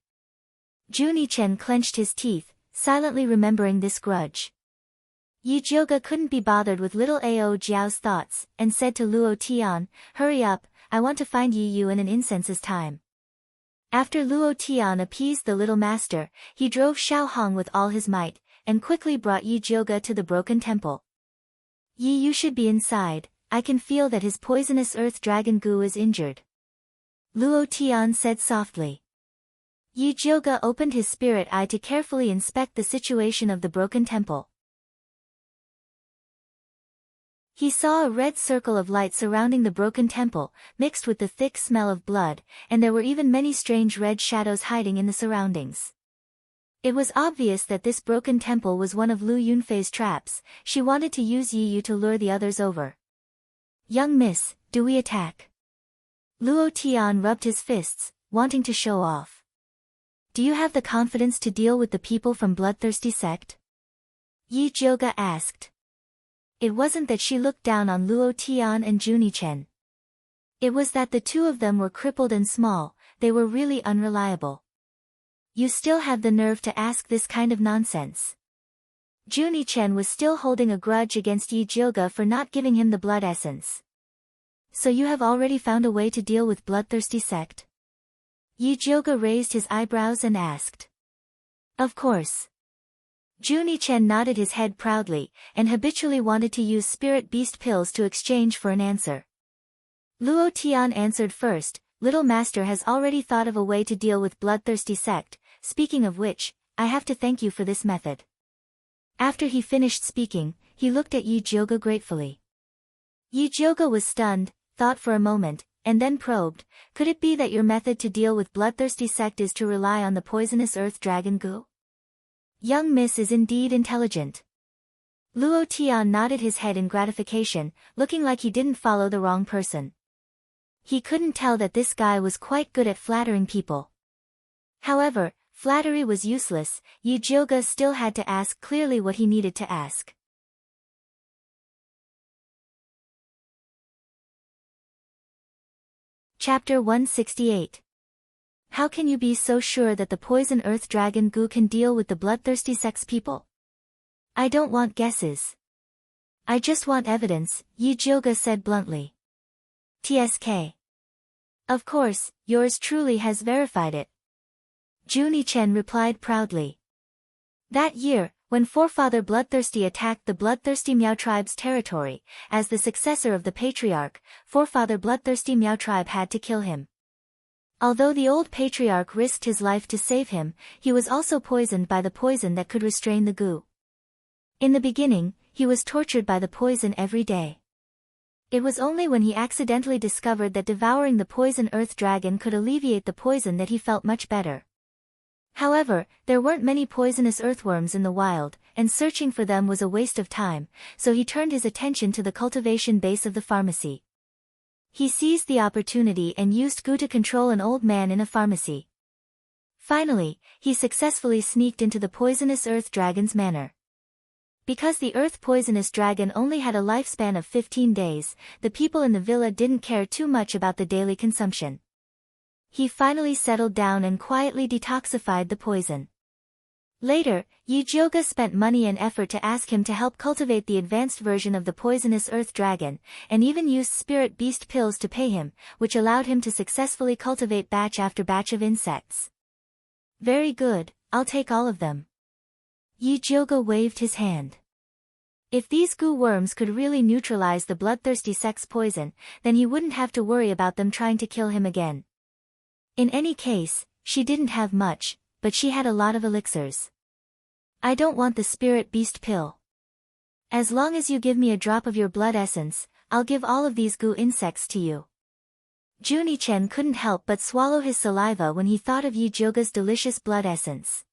Juni Chen clenched his teeth, silently remembering this grudge. Yi Jioga couldn't be bothered with little Ao Jiao's thoughts, and said to Luo Tian, hurry up, I want to find Yi Yu in an incense's time. After Luo Tian appeased the little master, he drove Xiao Hong with all his might, and quickly brought Yi Jioga to the broken temple. Yi Yu should be inside, I can feel that his poisonous earth dragon goo is injured. Luo Tian said softly. Yi Jioga opened his spirit eye to carefully inspect the situation of the broken temple. He saw a red circle of light surrounding the broken temple, mixed with the thick smell of blood, and there were even many strange red shadows hiding in the surroundings. It was obvious that this broken temple was one of Lu Yunfei's traps. She wanted to use Yi Yu to lure the others over. Young miss, do we attack? Luo Tian rubbed his fists, wanting to show off. Do you have the confidence to deal with the people from Bloodthirsty sect? Yi Jioga asked. It wasn't that she looked down on Luo Tian and Juni Chen. It was that the two of them were crippled and small, they were really unreliable. You still have the nerve to ask this kind of nonsense. Juni Chen was still holding a grudge against Yi Jioga for not giving him the blood essence. So you have already found a way to deal with Bloodthirsty sect? Yi Jioga raised his eyebrows and asked. Of course. Juni Chen nodded his head proudly, and habitually wanted to use spirit beast pills to exchange for an answer. Luo Tian answered first. Little master has already thought of a way to deal with bloodthirsty sect, speaking of which, I have to thank you for this method. After he finished speaking, he looked at Yi Jioga gratefully. Yi Jioga was stunned, thought for a moment, and then probed, could it be that your method to deal with bloodthirsty sect is to rely on the poisonous earth dragon goo? Young miss is indeed intelligent. Luo Tian nodded his head in gratification, looking like he didn't follow the wrong person. He couldn't tell that this guy was quite good at flattering people. However, flattery was useless. Yi Jioga still had to ask clearly what he needed to ask. Chapter 168. How can you be so sure that the poison earth dragon goo can deal with the bloodthirsty sex people? I don't want guesses. I just want evidence, Yi Jioga said bluntly. TSK. Of course, yours truly has verified it. Juni Chen replied proudly. That year, when forefather Bloodthirsty attacked the Bloodthirsty Miao tribe's territory, as the successor of the patriarch, forefather Bloodthirsty Miao tribe had to kill him. Although the old patriarch risked his life to save him, he was also poisoned by the poison that could restrain the goo. In the beginning, he was tortured by the poison every day. It was only when he accidentally discovered that devouring the poison earth dragon could alleviate the poison that he felt much better. However, there weren't many poisonous earthworms in the wild, and searching for them was a waste of time, so he turned his attention to the cultivation base of the pharmacy. He seized the opportunity and used goo to control an old man in a pharmacy. Finally, he successfully sneaked into the poisonous earth dragon's manor. Because the earth poisonous dragon only had a lifespan of 15 days, the people in the villa didn't care too much about the daily consumption. He finally settled down and quietly detoxified the poison. Later, Yi Jioga spent money and effort to ask him to help cultivate the advanced version of the poisonous earth dragon, and even used spirit beast pills to pay him, which allowed him to successfully cultivate batch after batch of insects. Very good, I'll take all of them. Yi Jioga waved his hand. If these goo worms could really neutralize the bloodthirsty sex poison, then he wouldn't have to worry about them trying to kill him again. In any case, she didn't have much, but she had a lot of elixirs. I don't want the spirit beast pill. As long as you give me a drop of your blood essence, I'll give all of these goo insects to you. Juni Chen couldn't help but swallow his saliva when he thought of Yi Jioga's delicious blood essence.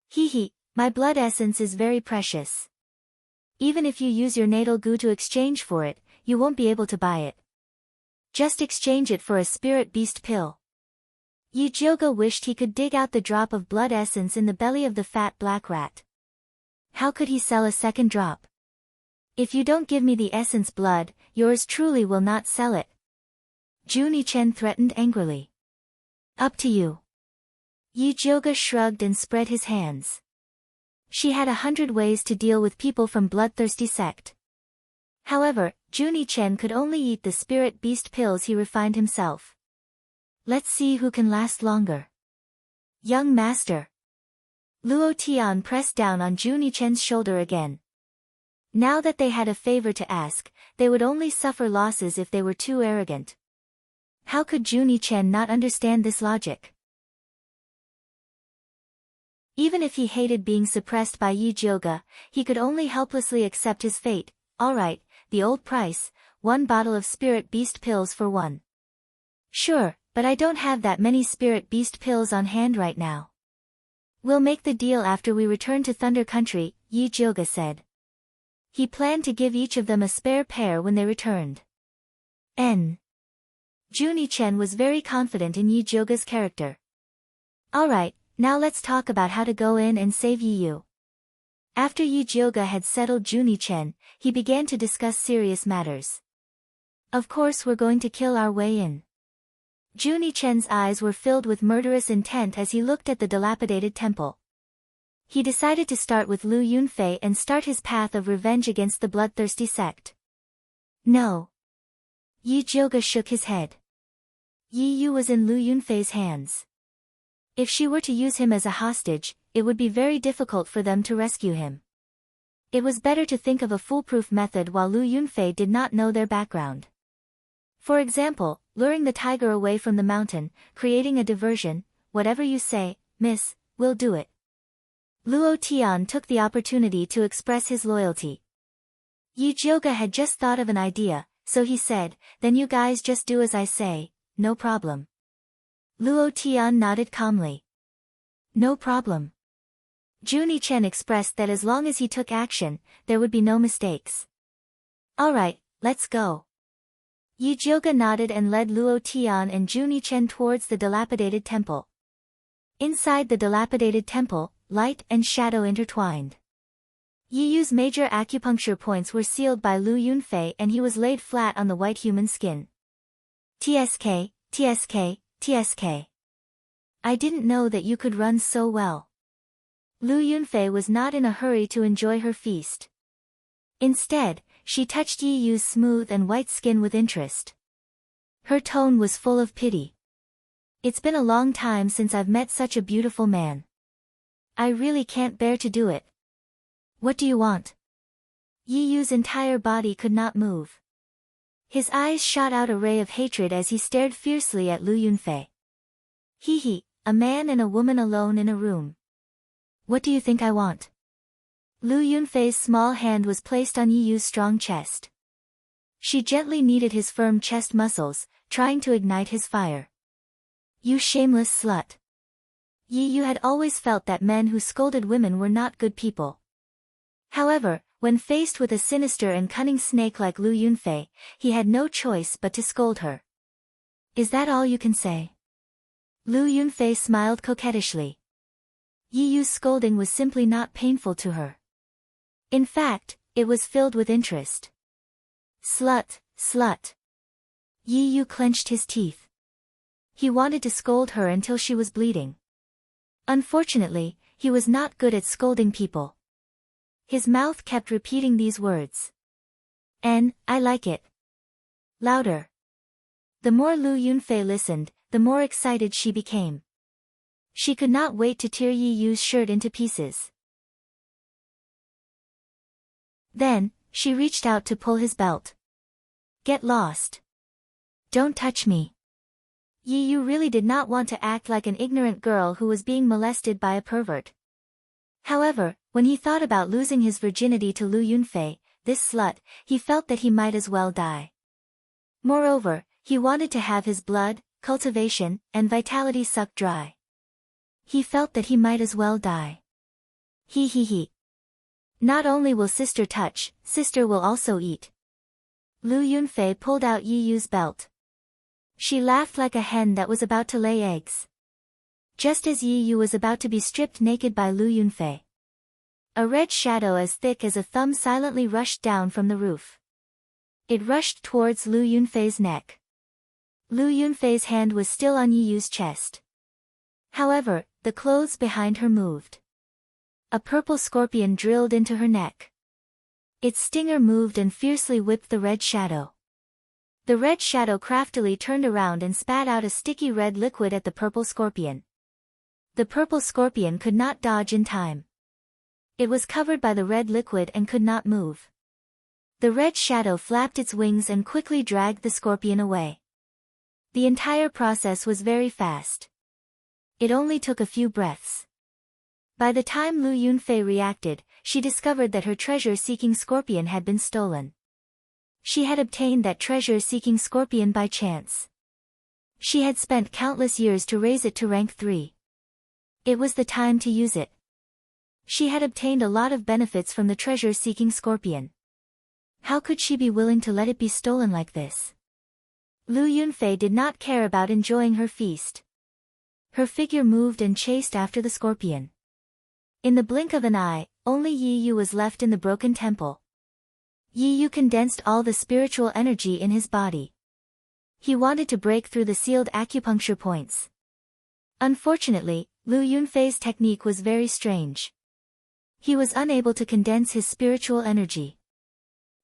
Hee, my blood essence is very precious. Even if you use your natal goo to exchange for it, you won't be able to buy it. Just exchange it for a spirit beast pill. Yi Jioga wished he could dig out the drop of blood essence in the belly of the fat black rat. How could he sell a second drop? If you don't give me the essence blood, yours truly will not sell it. Juni Chen threatened angrily. Up to you. Yi Jioga shrugged and spread his hands. She had 100 ways to deal with people from bloodthirsty sect. However, Juni Chen could only eat the spirit beast pills he refined himself. Let's see who can last longer. Young master. Luo Tian pressed down on Juni Chen's shoulder again. Now that they had a favor to ask, they would only suffer losses if they were too arrogant. How could Juni Chen not understand this logic? Even if he hated being suppressed by Yi Jioga, he could only helplessly accept his fate. Alright, the old price, 1 bottle of spirit beast pills for 1. Sure, but I don't have that many spirit beast pills on hand right now. We'll make the deal after we return to Thunder Country, Yi Jioga said. He planned to give each of them a spare pair when they returned. Juni Chen was very confident in Yi Jioga's character. Alright, now let's talk about how to go in and save Yi Yu. After Yi Jioga had settled Juni Chen, he began to discuss serious matters. Of course we're going to kill our way in. Juni Chen's eyes were filled with murderous intent as he looked at the dilapidated temple. He decided to start with Lu Yunfei and start his path of revenge against the bloodthirsty sect. No. Yi Jioga shook his head. Yi Yu was in Lu Yunfei's hands. If she were to use him as a hostage, it would be very difficult for them to rescue him. It was better to think of a foolproof method while Lu Yunfei did not know their background. For example, luring the tiger away from the mountain, creating a diversion. Whatever you say, miss, we'll do it. Luo Tian took the opportunity to express his loyalty. Yi Jiuge had just thought of an idea, so he said, then you guys just do as I say, no problem. Luo Tian nodded calmly. No problem. Juni Chen expressed that as long as he took action, there would be no mistakes. Alright, let's go. Yi Jiuge nodded and led Luo Tian and Juni Chen towards the dilapidated temple. Inside the dilapidated temple, light and shadow intertwined. Yi Yu's major acupuncture points were sealed by Lu Yunfei and he was laid flat on the white human skin. TSK, TSK, TSK. I didn't know that you could run so well. Lu Yunfei was not in a hurry to enjoy her feast. Instead, she touched Yi Yu's smooth and white skin with interest. Her tone was full of pity. It's been a long time since I've met such a beautiful man. I really can't bear to do it. What do you want? Yi Yu's entire body could not move. His eyes shot out a ray of hatred as he stared fiercely at Lu Yunfei. He, a man and a woman alone in a room. What do you think I want? Lu Yunfei's small hand was placed on Yi Yu's strong chest. She gently kneaded his firm chest muscles, trying to ignite his fire. You shameless slut. Yi Yu had always felt that men who scolded women were not good people. However, when faced with a sinister and cunning snake like Lu Yunfei, he had no choice but to scold her. Is that all you can say? Lu Yunfei smiled coquettishly. Yi Yu's scolding was simply not painful to her. In fact, it was filled with interest. Slut, slut. Yi Yu clenched his teeth. He wanted to scold her until she was bleeding. Unfortunately, he was not good at scolding people. His mouth kept repeating these words. I like it. Louder. The more Lu Yunfei listened, the more excited she became. She could not wait to tear Yi Yu's shirt into pieces. Then, she reached out to pull his belt. Get lost. Don't touch me. Yi Yu really did not want to act like an ignorant girl who was being molested by a pervert. However, when he thought about losing his virginity to Lu Yunfei, this slut, he felt that he might as well die. Moreover, he wanted to have his blood, cultivation, and vitality sucked dry. He felt that he might as well die. He. Not only will sister touch, sister will also eat. Lu Yunfei pulled out Yi Yu's belt. She laughed like a hen that was about to lay eggs. Just as Yi Yu was about to be stripped naked by Lu Yunfei, a red shadow as thick as a thumb silently rushed down from the roof. It rushed towards Lu Yunfei's neck. Lu Yunfei's hand was still on Yi Yu's chest. However, the clothes behind her moved. A purple scorpion drilled into her neck. Its stinger moved and fiercely whipped the red shadow. The red shadow craftily turned around and spat out a sticky red liquid at the purple scorpion. The purple scorpion could not dodge in time. It was covered by the red liquid and could not move. The red shadow flapped its wings and quickly dragged the scorpion away. The entire process was very fast. It only took a few breaths. By the time Lu Yunfei reacted, she discovered that her treasure-seeking scorpion had been stolen. She had obtained that treasure-seeking scorpion by chance. She had spent countless years to raise it to rank 3. It was the time to use it. She had obtained a lot of benefits from the treasure-seeking scorpion. How could she be willing to let it be stolen like this? Lu Yunfei did not care about enjoying her feast. Her figure moved and chased after the scorpion. In the blink of an eye, only Yi Yu was left in the broken temple. Yi Yu condensed all the spiritual energy in his body. He wanted to break through the sealed acupuncture points. Unfortunately, Lu Yunfei's technique was very strange. He was unable to condense his spiritual energy.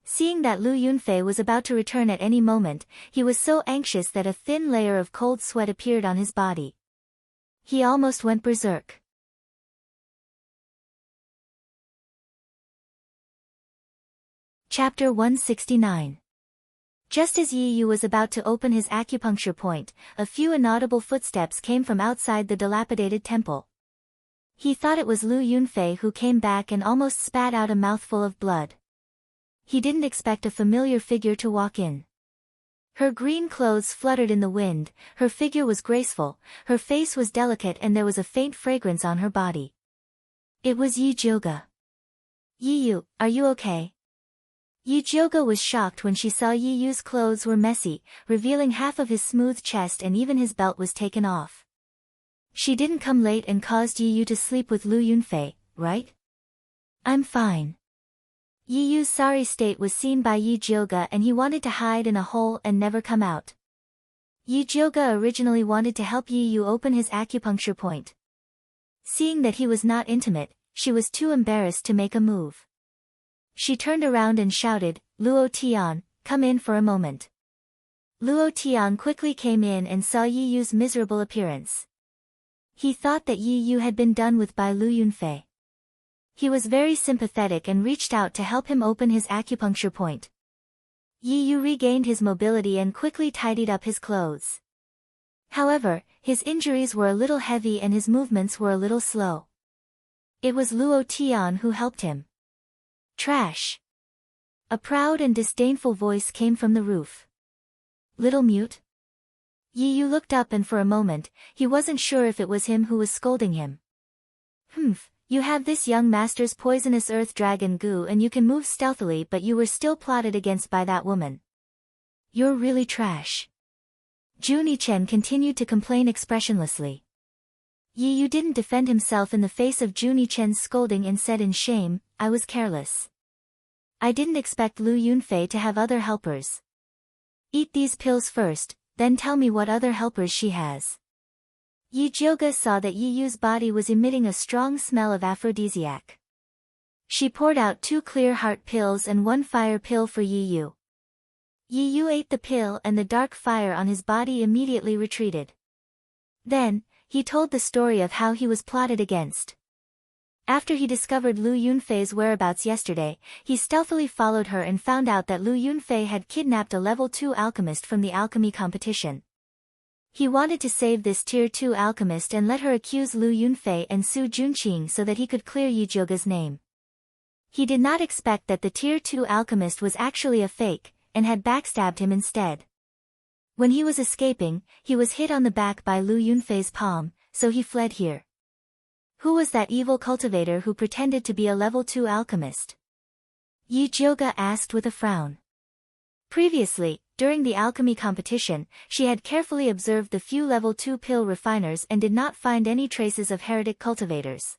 Seeing that Lu Yunfei was about to return at any moment, he was so anxious that a thin layer of cold sweat appeared on his body. He almost went berserk. Chapter 169. Just as Yi Yu was about to open his acupuncture point, a few inaudible footsteps came from outside the dilapidated temple. He thought it was Lu Yunfei who came back and almost spat out a mouthful of blood. He didn't expect a familiar figure to walk in. Her green clothes fluttered in the wind, her figure was graceful, her face was delicate and there was a faint fragrance on her body. It was Yi Jioge. "Yi Yu, are you okay?" Yi Jioge was shocked when she saw Yi Yu's clothes were messy, revealing half of his smooth chest and even his belt was taken off. "She didn't come late and caused Yi Yu to sleep with Lu Yunfei, right?" "I'm fine." Yi Yu's sorry state was seen by Yi Jioge and he wanted to hide in a hole and never come out. Yi Jioge originally wanted to help Yi Yu open his acupuncture point. Seeing that he was not intimate, she was too embarrassed to make a move. She turned around and shouted, "Luo Tian, come in for a moment." Luo Tian quickly came in and saw Yi Yu's miserable appearance. He thought that Yi Yu had been done with by Lu Yunfei. He was very sympathetic and reached out to help him open his acupuncture point. Yi Yu regained his mobility and quickly tidied up his clothes. However, his injuries were a little heavy and his movements were a little slow. It was Luo Tian who helped him. "Trash." A proud and disdainful voice came from the roof. "Little mute?" Yi Yu looked up and for a moment, he wasn't sure if it was him who was scolding him. "Humph, you have this young master's poisonous earth dragon goo and you can move stealthily but you were still plotted against by that woman. You're really trash." Junichen continued to complain expressionlessly. Yi Yu didn't defend himself in the face of Junichen's scolding and said in shame, "I was careless. I didn't expect Lu Yunfei to have other helpers. Eat these pills first, then tell me what other helpers she has." Yi Jioge saw that Yi Yu's body was emitting a strong smell of aphrodisiac. She poured out 2 clear heart pills and 1 fire pill for Yi Yu. Yi Yu ate the pill and the dark fire on his body immediately retreated. Then, he told the story of how he was plotted against. After he discovered Lu Yunfei's whereabouts yesterday, he stealthily followed her and found out that Lu Yunfei had kidnapped a level 2 alchemist from the alchemy competition. He wanted to save this tier 2 alchemist and let her accuse Lu Yunfei and Su Junqing so that he could clear Yi Jioge's name. He did not expect that the tier 2 alchemist was actually a fake, and had backstabbed him instead. When he was escaping, he was hit on the back by Lu Yunfei's palm, so he fled here. Who was that evil cultivator who pretended to be a level 2 alchemist? Yi Jioge asked with a frown. Previously, during the alchemy competition, she had carefully observed the few level 2 pill refiners and did not find any traces of heretic cultivators.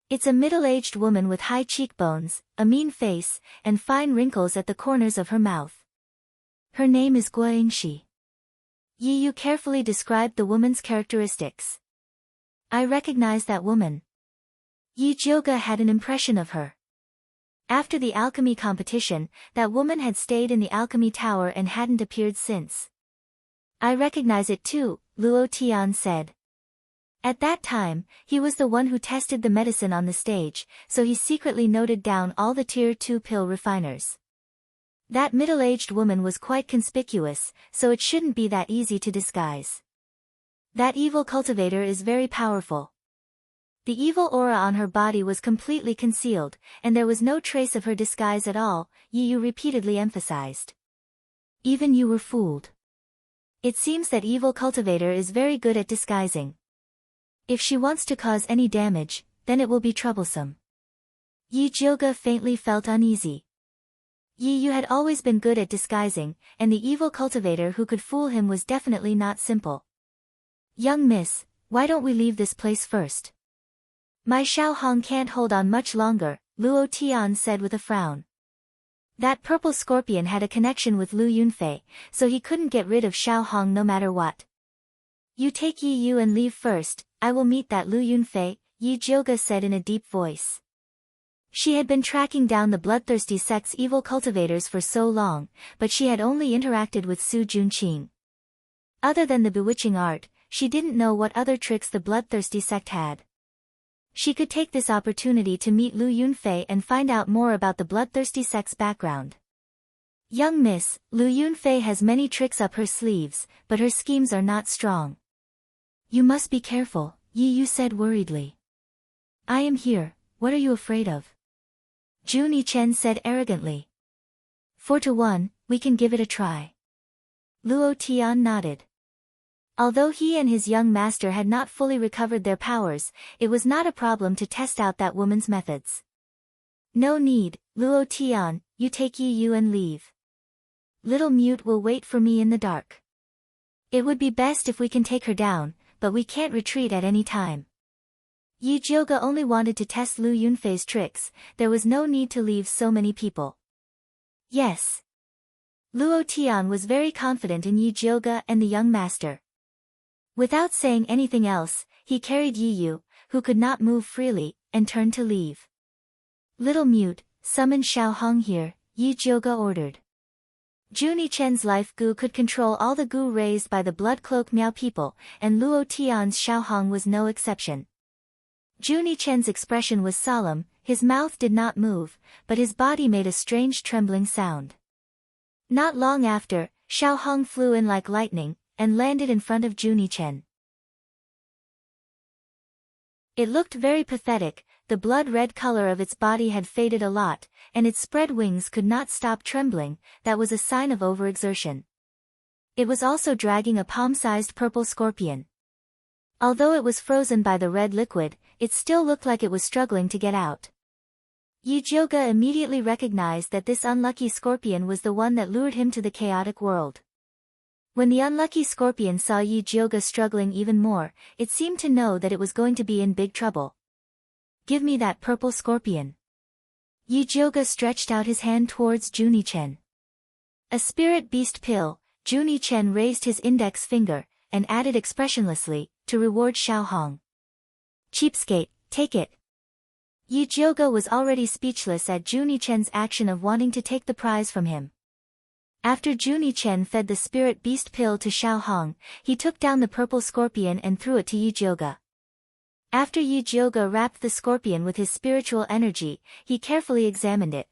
It's a middle-aged woman with high cheekbones, a mean face, and fine wrinkles at the corners of her mouth. Her name is Guoyingshi. Yi Yu carefully described the woman's characteristics. "I recognize that woman." Yi Jioge had an impression of her. After the alchemy competition, that woman had stayed in the alchemy tower and hadn't appeared since. "I recognize it too," Luo Tian said. At that time, he was the one who tested the medicine on the stage, so he secretly noted down all the tier 2 pill refiners. That middle-aged woman was quite conspicuous, so it shouldn't be that easy to disguise. That evil cultivator is very powerful. The evil aura on her body was completely concealed, and there was no trace of her disguise at all, Yi Yu repeatedly emphasized. "Even you were fooled. It seems that evil cultivator is very good at disguising. If she wants to cause any damage, then it will be troublesome." Yi Jioge faintly felt uneasy. Yi Yu had always been good at disguising, and the evil cultivator who could fool him was definitely not simple. "Young miss, why don't we leave this place first?" "My Xiaohong can't hold on much longer," Luo Tian said with a frown. That purple scorpion had a connection with Lu Yunfei, so he couldn't get rid of Xiaohong no matter what. "You take Yi Yu and leave first, I will meet that Lu Yunfei," Yi Jioge said in a deep voice. She had been tracking down the bloodthirsty sect's evil cultivators for so long, but she had only interacted with Su Junqing. Other than the bewitching art, she didn't know what other tricks the bloodthirsty sect had. She could take this opportunity to meet Lu Yunfei and find out more about the bloodthirsty sect's background. Young miss, Lu Yunfei has many tricks up her sleeves, but her schemes are not strong. You must be careful, Yi Yu said worriedly. I am here, what are you afraid of? Jun Yichen said arrogantly. 4-1, we can give it a try. Luo Tian nodded. Although he and his young master had not fully recovered their powers, it was not a problem to test out that woman's methods. No need, Luo Tian, you take Yi Yu and leave. Little Mute will wait for me in the dark. It would be best if we can take her down, but we can't retreat at any time. Yi Jioga only wanted to test Lu Yunfei's tricks, there was no need to leave so many people. Yes. Luo Tian was very confident in Yi Jioga and the young master. Without saying anything else, he carried Yi Yu, who could not move freely, and turned to leave. Little Mute, summon Xiao Hong here, Yi Jioga ordered. Jun Yichen's life gu could control all the gu raised by the blood cloak Miao people, and Luo Tian's Xiao Hong was no exception. Jun Yichen's expression was solemn, his mouth did not move, but his body made a strange trembling sound. Not long after, Xiao Hong flew in like lightning, and landed in front of Jun Yichen. It looked very pathetic, the blood-red color of its body had faded a lot, and its spread wings could not stop trembling, that was a sign of overexertion. It was also dragging a palm-sized purple scorpion. Although it was frozen by the red liquid, it still looked like it was struggling to get out. Yi Jioga immediately recognized that this unlucky scorpion was the one that lured him to the chaotic world. When the unlucky scorpion saw Yi Jioga struggling even more, it seemed to know that it was going to be in big trouble. Give me that purple scorpion. Yi Jioga stretched out his hand towards Jun Yichen. A spirit beast pill, Jun Yichen raised his index finger, and added expressionlessly, to reward Xiao Hong. Cheapskate, take it. Yi Jioga was already speechless at Jun Yichen's action of wanting to take the prize from him. After Jun Yichen fed the spirit beast pill to Xiao Hong, he took down the purple scorpion and threw it to Yi Jioga. After Yi Jioga wrapped the scorpion with his spiritual energy, he carefully examined it.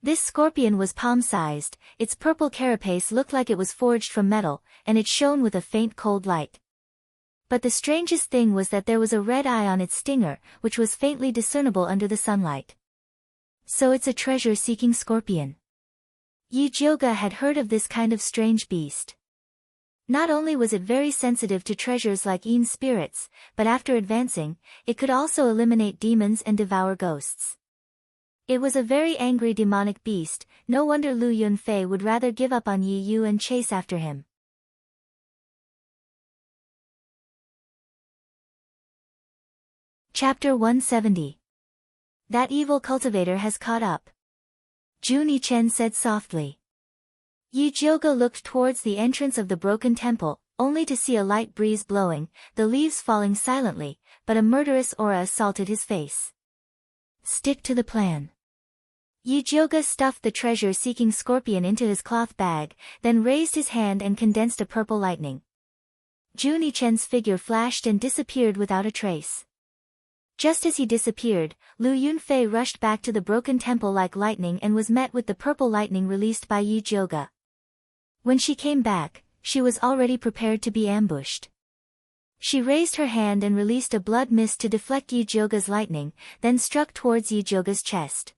This scorpion was palm-sized, its purple carapace looked like it was forged from metal, and it shone with a faint cold light. But the strangest thing was that there was a red eye on its stinger, which was faintly discernible under the sunlight. So it's a treasure-seeking scorpion. Yi Jioga had heard of this kind of strange beast. Not only was it very sensitive to treasures like Yin spirits, but after advancing, it could also eliminate demons and devour ghosts. It was a very angry demonic beast, no wonder Lu Yunfei would rather give up on Yi Yu and chase after him. Chapter 170. That evil cultivator has caught up. Jun Yichen said softly. Yi Jioga looked towards the entrance of the broken temple, only to see a light breeze blowing, the leaves falling silently, but a murderous aura assaulted his face. Stick to the plan. Yi Jioga stuffed the treasure-seeking scorpion into his cloth bag, then raised his hand and condensed a purple lightning. Jun Yichen's figure flashed and disappeared without a trace. Just as he disappeared, Lu Yunfei rushed back to the broken temple like lightning and was met with the purple lightning released by Yi Jioga. When she came back, she was already prepared to be ambushed. She raised her hand and released a blood mist to deflect Yi Jioga's lightning, then struck towards Yi Jioga's chest.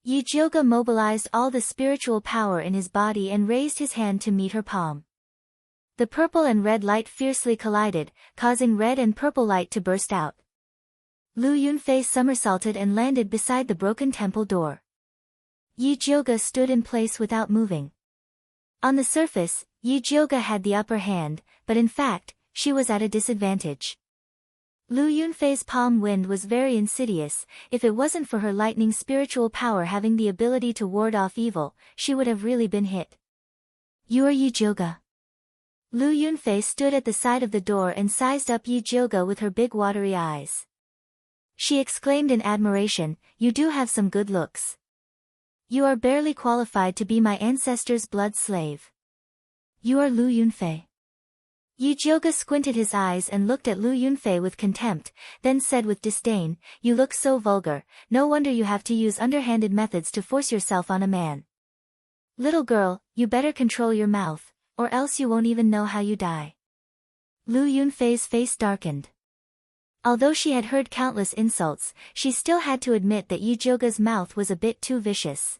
Yi Jioga mobilized all the spiritual power in his body and raised his hand to meet her palm. The purple and red light fiercely collided, causing red and purple light to burst out. Lu Yunfei somersaulted and landed beside the broken temple door. Yi Jioga stood in place without moving. On the surface, Yi Jioga had the upper hand, but in fact, she was at a disadvantage. Lu Yunfei's palm wind was very insidious, if it wasn't for her lightning spiritual power having the ability to ward off evil, she would have really been hit. You are Yi Jioga. Lu Yunfei stood at the side of the door and sized up Yi Jioga with her big watery eyes. She exclaimed in admiration, you do have some good looks. You are barely qualified to be my ancestor's blood slave. You are Lu Yunfei. Yi Jioga squinted his eyes and looked at Lu Yunfei with contempt, then said with disdain, "You look so vulgar, no wonder you have to use underhanded methods to force yourself on a man. Little girl, you better control your mouth, or else you won't even know how you die." Lu Yunfei's face darkened. Although she had heard countless insults, she still had to admit that Yi Jioga's mouth was a bit too vicious.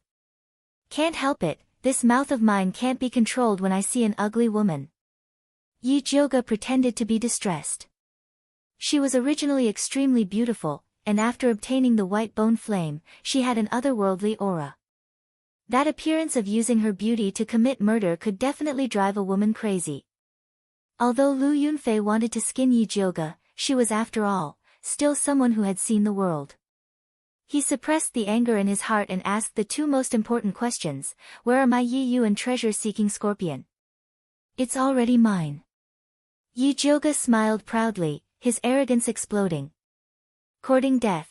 "Can't help it, this mouth of mine can't be controlled when I see an ugly woman." Yi Jioga pretended to be distressed. She was originally extremely beautiful, and after obtaining the white bone flame, she had an otherworldly aura. That appearance of using her beauty to commit murder could definitely drive a woman crazy. Although Lu Yunfei wanted to skin Yi Jioga, she was after all, still someone who had seen the world. He suppressed the anger in his heart and asked the two most important questions: "Where are my Yi Yuan treasure-seeking scorpion?" "It's already mine." Yi Jioga smiled proudly, his arrogance exploding. "Courting death."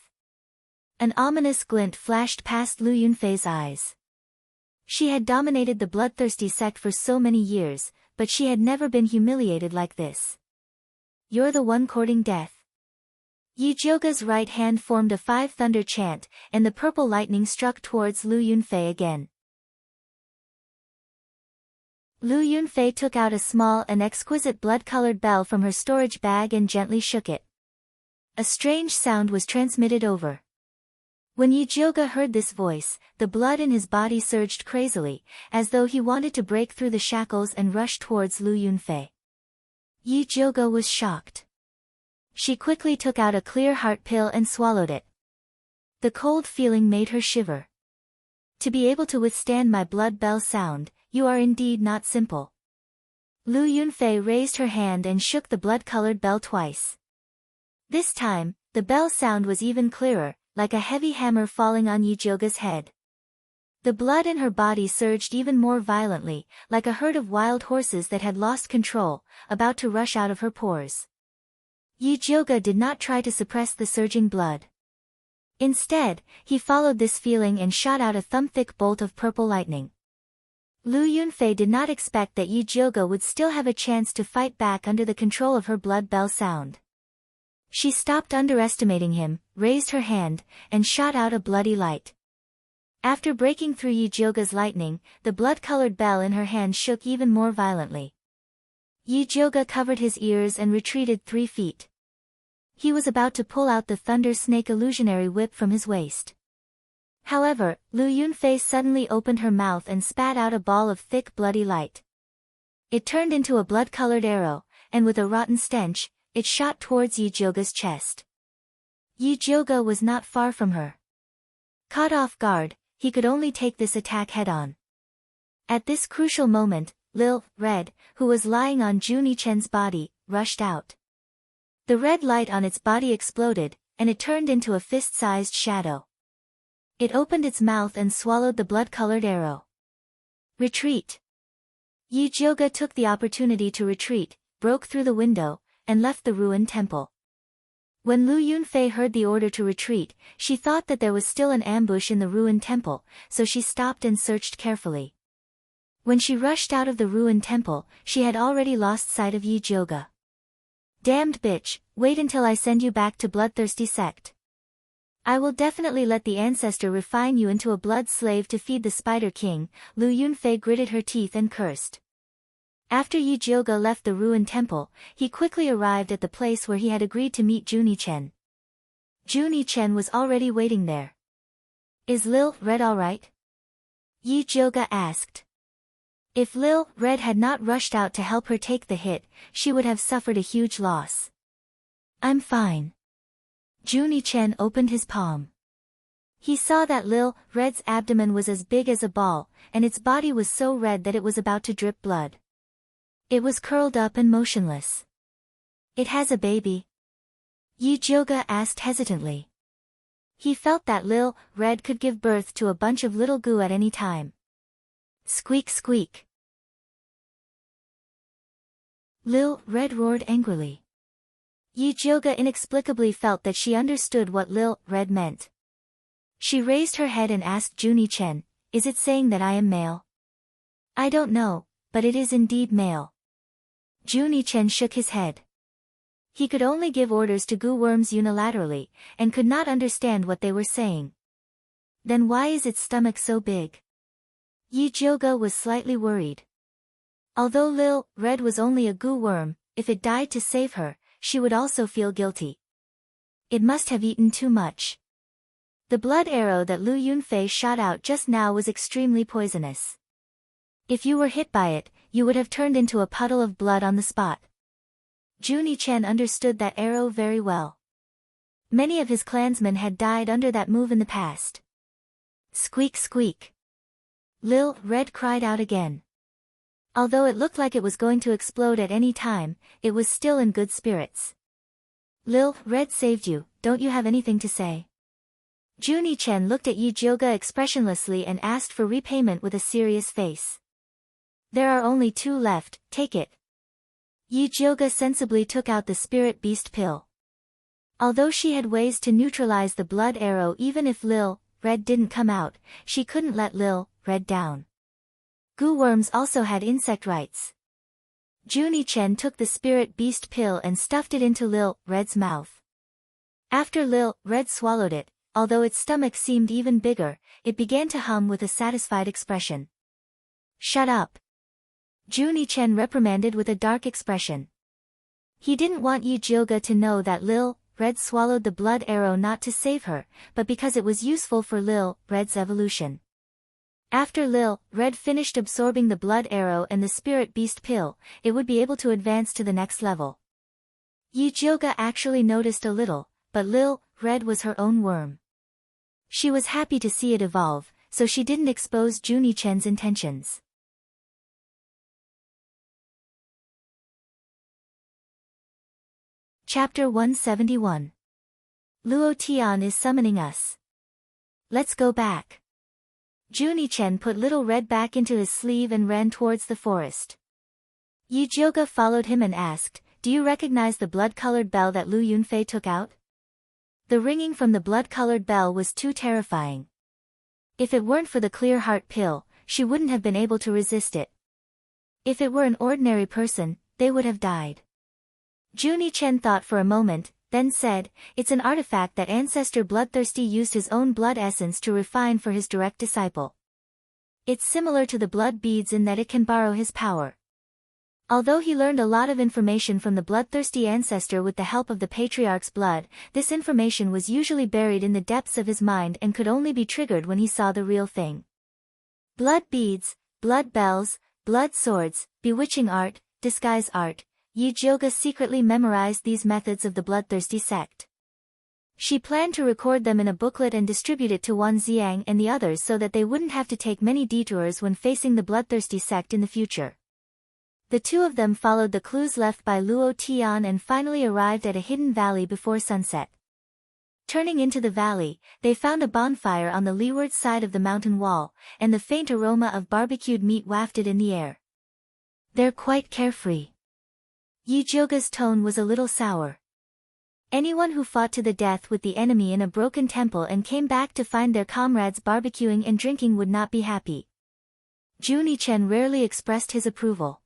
An ominous glint flashed past Lu Yunfei's eyes. She had dominated the bloodthirsty sect for so many years, but she had never been humiliated like this. "You're the one courting death." Yi Jioga's right hand formed a 5-thunder chant, and the purple lightning struck towards Lu Yunfei again. Lu Yunfei took out a small and exquisite blood-colored bell from her storage bag and gently shook it. A strange sound was transmitted over. When Yi Jioga heard this voice, the blood in his body surged crazily, as though he wanted to break through the shackles and rush towards Lu Yunfei. Yi Jioga was shocked. She quickly took out a clear heart pill and swallowed it. The cold feeling made her shiver. "To be able to withstand my blood bell sound, you are indeed not simple." Lu Yunfei raised her hand and shook the blood-colored bell twice. This time, the bell sound was even clearer, like a heavy hammer falling on Yi Jioga's head. The blood in her body surged even more violently, like a herd of wild horses that had lost control, about to rush out of her pores. Yi Jioga did not try to suppress the surging blood. Instead, he followed this feeling and shot out a thumb-thick bolt of purple lightning. Lu Yunfei did not expect that Yi Jioga would still have a chance to fight back under the control of her blood bell sound. She stopped underestimating him, raised her hand, and shot out a bloody light. After breaking through Yi Jioga's lightning, the blood-colored bell in her hand shook even more violently. Yi Jioga covered his ears and retreated 3 feet. He was about to pull out the Thunder Snake illusionary whip from his waist. However, Lu Yunfei suddenly opened her mouth and spat out a ball of thick bloody light. It turned into a blood-colored arrow, and with a rotten stench, it shot towards Yi Jioga's chest. Yi Jioga was not far from her. Caught off guard, he could only take this attack head-on. At this crucial moment, Lil Red, who was lying on Junie Chen's body, rushed out. The red light on its body exploded, and it turned into a fist-sized shadow. It opened its mouth and swallowed the blood-colored arrow. "Retreat!" Yi Jioga took the opportunity to retreat, broke through the window, and left the ruined temple. When Lu Yunfei heard the order to retreat, she thought that there was still an ambush in the ruined temple, so she stopped and searched carefully. When she rushed out of the ruined temple, she had already lost sight of Yi Jioga. "Damned bitch, wait until I send you back to bloodthirsty sect. I will definitely let the ancestor refine you into a blood slave to feed the Spider King." Lu Yunfei gritted her teeth and cursed. After Yi Jioga left the ruined temple, he quickly arrived at the place where he had agreed to meet Junie Chen. Junie Chen was already waiting there. "Is Lil Red alright?" Yi Jioga asked. If Lil Red had not rushed out to help her take the hit, she would have suffered a huge loss. "I'm fine." Junie Chen opened his palm. He saw that Lil Red's abdomen was as big as a ball, and its body was so red that it was about to drip blood. It was curled up and motionless. "It has a baby?" Yi Jioga asked hesitantly. He felt that Lil Red could give birth to a bunch of little goo at any time. Squeak squeak. Lil Red roared angrily. Yi Jioga inexplicably felt that she understood what Lil Red meant. She raised her head and asked Junie Chen, "Is it saying that I am male?" "I don't know, but it is indeed male." Juni-chen shook his head. He could only give orders to goo worms unilaterally, and could not understand what they were saying. Then why is its stomach so big? Yi Jioga was slightly worried. Although Lil Red was only a goo worm, if it died to save her, she would also feel guilty. It must have eaten too much. The blood arrow that Lu Yunfei shot out just now was extremely poisonous. If you were hit by it, you would have turned into a puddle of blood on the spot. Juni-chen understood that arrow very well. Many of his clansmen had died under that move in the past. Squeak squeak. Lil Red cried out again. Although it looked like it was going to explode at any time, it was still in good spirits. Lil Red saved you, don't you have anything to say? Juni-chen looked at Yi Jioga expressionlessly and asked for repayment with a serious face. There are only 2 left, take it. Yi Jioga sensibly took out the spirit beast pill. Although she had ways to neutralize the blood arrow even if Lil Red didn't come out, she couldn't let Lil Red down. Goo worms also had insect rights. Juni-chen took the spirit beast pill and stuffed it into Lil Red's mouth. After Lil Red swallowed it, although its stomach seemed even bigger, it began to hum with a satisfied expression. Shut up. Juni-chen reprimanded with a dark expression. He didn't want Yi Jioga to know that Lil Red swallowed the blood arrow not to save her, but because it was useful for Lil Red's evolution. After Lil Red finished absorbing the blood arrow and the spirit beast pill, it would be able to advance to the next level. Yi Jioga actually noticed a little, but Lil Red was her own worm. She was happy to see it evolve, so she didn't expose Juni-chen's intentions. Chapter 171. Luo Tian is summoning us. Let's go back. Juni-chen put Little Red back into his sleeve and ran towards the forest. Yi Jioga followed him and asked, do you recognize the blood-colored bell that Lu Yunfei took out? The ringing from the blood-colored bell was too terrifying. If it weren't for the clear heart pill, she wouldn't have been able to resist it. If it were an ordinary person, they would have died. Juni-chen thought for a moment, then said, it's an artifact that Ancestor Bloodthirsty used his own blood essence to refine for his direct disciple. It's similar to the blood beads in that it can borrow his power. Although he learned a lot of information from the bloodthirsty ancestor with the help of the patriarch's blood, this information was usually buried in the depths of his mind and could only be triggered when he saw the real thing. Blood beads, blood bells, blood swords, bewitching art, disguise art. Yi Jioga secretly memorized these methods of the bloodthirsty sect. She planned to record them in a booklet and distribute it to Wan Xiang and the others so that they wouldn't have to take many detours when facing the bloodthirsty sect in the future. The 2 of them followed the clues left by Luo Tian and finally arrived at a hidden valley before sunset. Turning into the valley, they found a bonfire on the leeward side of the mountain wall, and the faint aroma of barbecued meat wafted in the air. They're quite carefree. Yi Jioga's tone was a little sour. Anyone who fought to the death with the enemy in a broken temple and came back to find their comrades barbecuing and drinking would not be happy. Juni-chen rarely expressed his approval.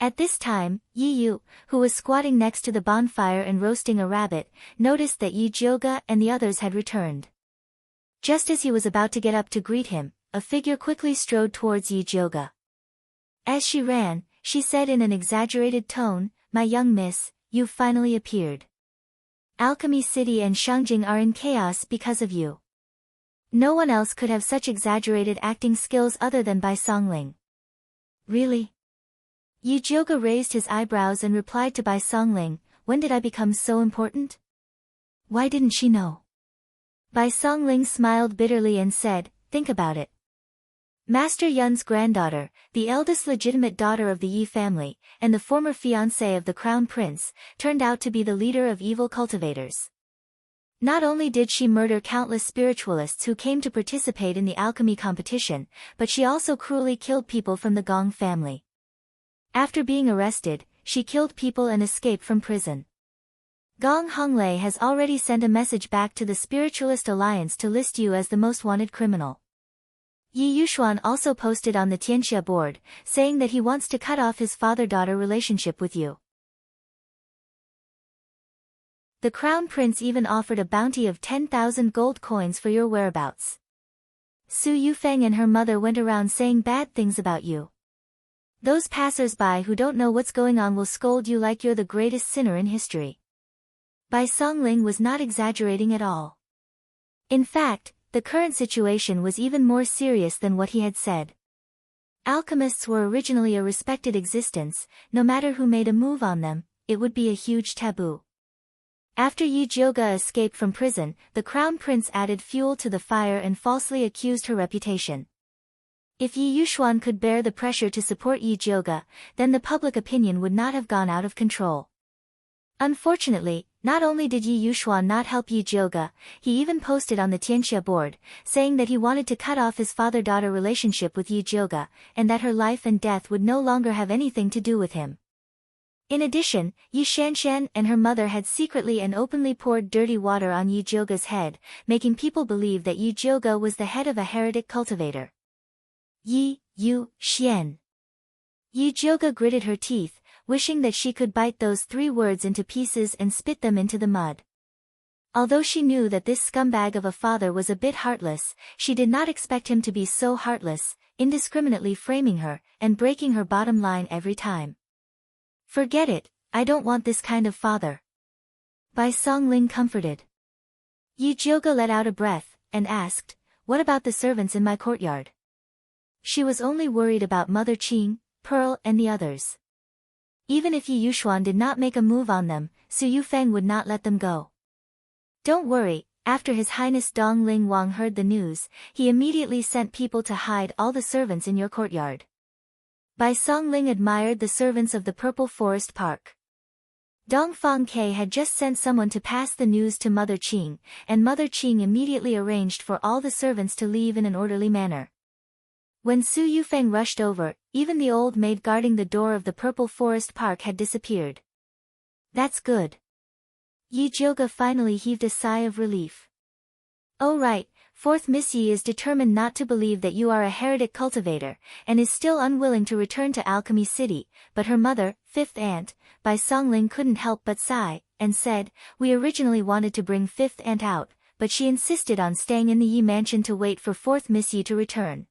At this time, Yi Yu, who was squatting next to the bonfire and roasting a rabbit, noticed that Yi Jioga and the others had returned. Just as he was about to get up to greet him, a figure quickly strode towards Yi Jioga. As she ran, she said in an exaggerated tone, my young miss, you've finally appeared. Alchemy City and Shangjing are in chaos because of you. No one else could have such exaggerated acting skills other than Bai Songling. Really? Yi Jioga raised his eyebrows and replied to Bai Songling, when did I become so important? Why didn't she know? Bai Songling smiled bitterly and said, think about it. Master Yun's granddaughter, the eldest legitimate daughter of the Yi family, and the former fiancée of the crown prince, turned out to be the leader of evil cultivators. Not only did she murder countless spiritualists who came to participate in the alchemy competition, but she also cruelly killed people from the Gong family. After being arrested, she killed people and escaped from prison. Gong Honglei has already sent a message back to the Spiritualist Alliance to list you as the most wanted criminal. Yi Yuxuan also posted on the Tianxia board, saying that he wants to cut off his father-daughter relationship with you. The crown prince even offered a bounty of 10,000 gold coins for your whereabouts. Su Yufeng and her mother went around saying bad things about you. Those passers-by who don't know what's going on will scold you like you're the greatest sinner in history. Bai Songling was not exaggerating at all. In fact, the current situation was even more serious than what he had said. Alchemists were originally a respected existence, no matter who made a move on them, it would be a huge taboo. After Yi Jioga escaped from prison, the crown prince added fuel to the fire and falsely accused her reputation. If Yi Yuxuan could bear the pressure to support Yi Jioga, then the public opinion would not have gone out of control. Unfortunately, not only did Yi Yuxuan not help Yi Jioga, he even posted on the Tianxia board, saying that he wanted to cut off his father-daughter relationship with Yi Jioga, and that her life and death would no longer have anything to do with him. In addition, Yi Shanshan and her mother had secretly and openly poured dirty water on Yi Jioga's head, making people believe that Yi Jioga was the head of a heretic cultivator. Yi Xian. Yi Jioga gritted her teeth, wishing that she could bite those 3 words into pieces and spit them into the mud. Although she knew that this scumbag of a father was a bit heartless, she did not expect him to be so heartless, indiscriminately framing her, and breaking her bottom line every time. Forget it, I don't want this kind of father. Bai Songling comforted. Yi Jioga let out a breath, and asked, what about the servants in my courtyard? She was only worried about Mother Qing, Pearl and the others. Even if Yi Yuxuan did not make a move on them, Su Yufeng would not let them go. Don't worry, after His Highness Dong Ling Wang heard the news, he immediately sent people to hide all the servants in your courtyard. Bai Songling admired the servants of the Purple Forest Park. Dong Fangke had just sent someone to pass the news to Mother Qing, and Mother Qing immediately arranged for all the servants to leave in an orderly manner. When Su Yufeng rushed over, even the old maid guarding the door of the Purple Forest Park had disappeared. That's good. Yi Jioga finally heaved a sigh of relief. Oh right, 4th Miss Yi is determined not to believe that you are a heretic cultivator, and is still unwilling to return to Alchemy City, but her mother, 5th aunt, Bai Songling couldn't help but sigh, and said, we originally wanted to bring 5th aunt out, but she insisted on staying in the Yi mansion to wait for 4th Miss Yi to return.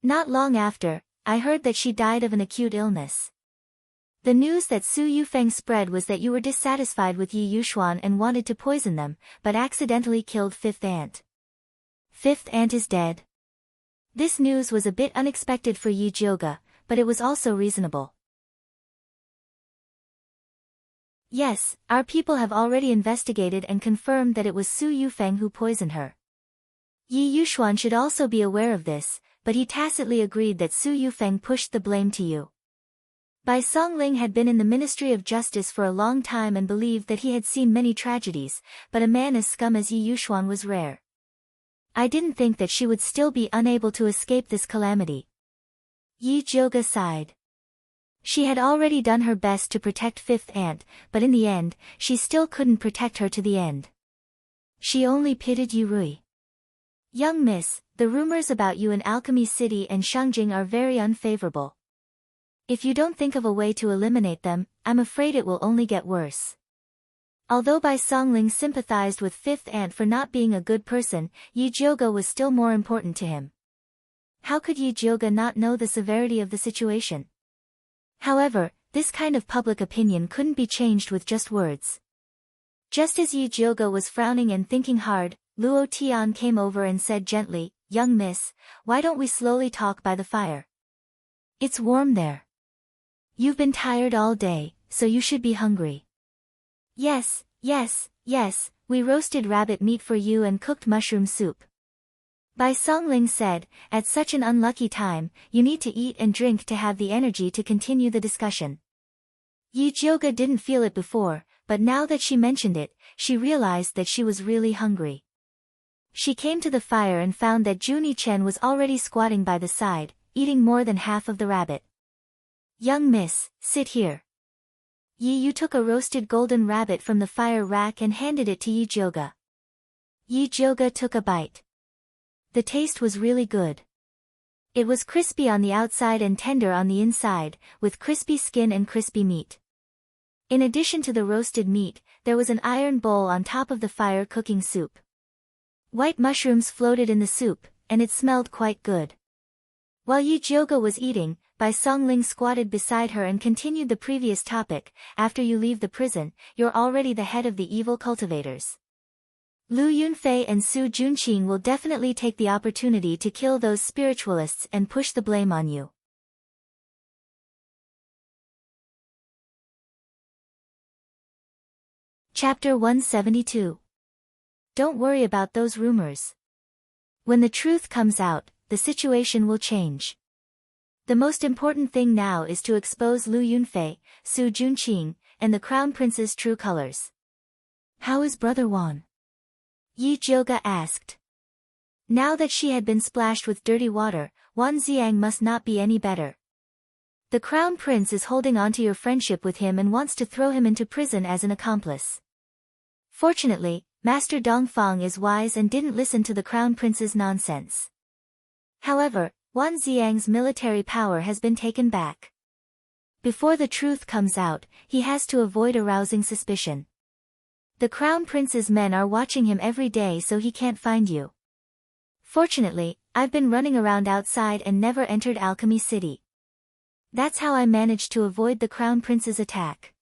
Not long after, I heard that she died of an acute illness. The news that Su Yufeng spread was that you were dissatisfied with Yi Yuxuan and wanted to poison them, but accidentally killed 5th aunt. 5th aunt is dead. This news was a bit unexpected for Yi Jioga, but it was also reasonable. Yes, our people have already investigated and confirmed that it was Su Yufeng who poisoned her. Yi Yuxuan should also be aware of this, but he tacitly agreed that Su Yufeng pushed the blame to you. Bai Songling had been in the Ministry of Justice for a long time and believed that he had seen many tragedies, but a man as scum as Yi Yuxuan was rare. I didn't think that she would still be unable to escape this calamity. Yi Jioga sighed. She had already done her best to protect 5th aunt, but in the end, she still couldn't protect her to the end. She only pitied Yi Rui. Young miss, the rumors about you in Alchemy City and Shangjing are very unfavorable. If you don't think of a way to eliminate them, I'm afraid it will only get worse. Although Bai Songling sympathized with 5th aunt for not being a good person, Yi Jioga was still more important to him. How could Yi Jioga not know the severity of the situation? However, this kind of public opinion couldn't be changed with just words. Just as Yi Jioga was frowning and thinking hard, Luo Tian came over and said gently, young miss, why don't we slowly talk by the fire? It's warm there. You've been tired all day, so you should be hungry. Yes, we roasted rabbit meat for you and cooked mushroom soup. Bai Songling said, at such an unlucky time, you need to eat and drink to have the energy to continue the discussion. Yi Jioga didn't feel it before, but now that she mentioned it, she realized that she was really hungry. She came to the fire and found that Junie Chen was already squatting by the side, eating more than half of the rabbit. Young miss, sit here. Yi Yu took a roasted golden rabbit from the fire rack and handed it to Yi Jioga. Yi Jioga took a bite. The taste was really good. It was crispy on the outside and tender on the inside, with crispy skin and crispy meat. In addition to the roasted meat, there was an iron bowl on top of the fire cooking soup. White mushrooms floated in the soup, and it smelled quite good. While Yi Jioge was eating, Bai Songling squatted beside her and continued the previous topic. After you leave the prison, you're already the head of the evil cultivators. Lu Yunfei and Su Junqing will definitely take the opportunity to kill those spiritualists and push the blame on you. Chapter 172. Don't worry about those rumors. When the truth comes out, the situation will change. The most important thing now is to expose Lu Yunfei, Su Junqing, and the Crown Prince's true colors. How is Brother Wan? Yi Jioge asked. Now that she had been splashed with dirty water, Wan Xiang must not be any better. The Crown Prince is holding on to your friendship with him and wants to throw him into prison as an accomplice. Fortunately, Master Dongfang is wise and didn't listen to the Crown Prince's nonsense. However, Wan Xiang's military power has been taken back. Before the truth comes out, he has to avoid arousing suspicion. The Crown Prince's men are watching him every day so he can't find you. Fortunately, I've been running around outside and never entered Alchemy City. That's how I managed to avoid the Crown Prince's attack.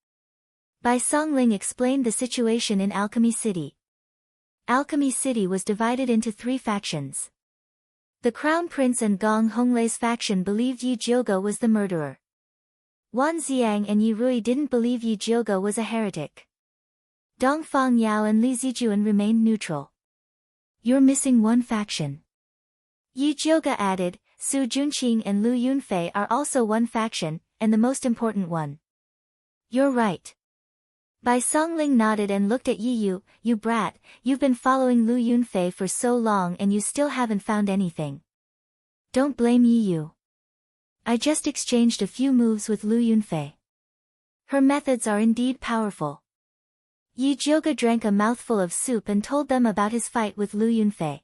Bai Songling explained the situation in Alchemy City. Alchemy City was divided into 3 factions. The Crown Prince and Gong Honglei's faction believed Yi Jioge was the murderer. Wan Xiang and Yi Rui didn't believe Yi Jioge was a heretic. Dongfang Yao and Li Zijuan remained neutral. You're missing one faction. Yi Jioge added, Su Junqing and Lu Yunfei are also one faction, and the most important one. You're right. Bai Songling nodded and looked at Yi Yu. You brat, you've been following Lu Yunfei for so long and you still haven't found anything. Don't blame Yi Yu. I just exchanged a few moves with Lu Yunfei. Her methods are indeed powerful. Yi Jioge drank a mouthful of soup and told them about his fight with Lu Yunfei.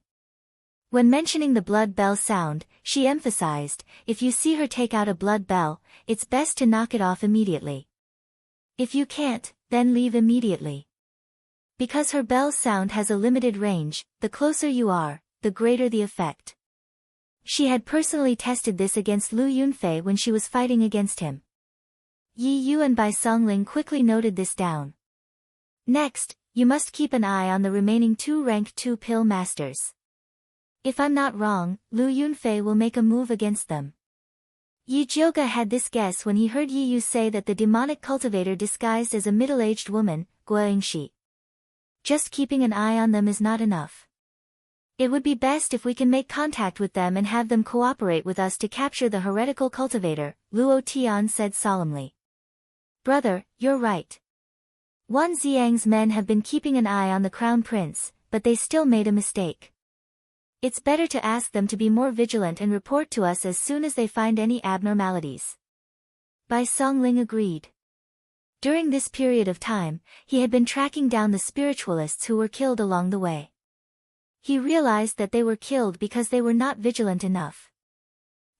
When mentioning the blood bell sound, she emphasized, if you see her take out a blood bell, it's best to knock it off immediately. If you can't, then leave immediately. Because her bell sound has a limited range, the closer you are, the greater the effect. She had personally tested this against Lu Yunfei when she was fighting against him. Yi Yu and Bai Songling quickly noted this down. Next, you must keep an eye on the remaining 2 rank 2 pill masters. If I'm not wrong, Lu Yunfei will make a move against them. Yi Jioge had this guess when he heard Yi Yu say that the demonic cultivator disguised as a middle-aged woman, Guangxi. Just keeping an eye on them is not enough. It would be best if we can make contact with them and have them cooperate with us to capture the heretical cultivator, Luo Tian said solemnly. Brother, you're right. Wan Xiang's men have been keeping an eye on the Crown Prince, but they still made a mistake. It's better to ask them to be more vigilant and report to us as soon as they find any abnormalities. Bai Songling agreed. During this period of time, he had been tracking down the spiritualists who were killed along the way. He realized that they were killed because they were not vigilant enough.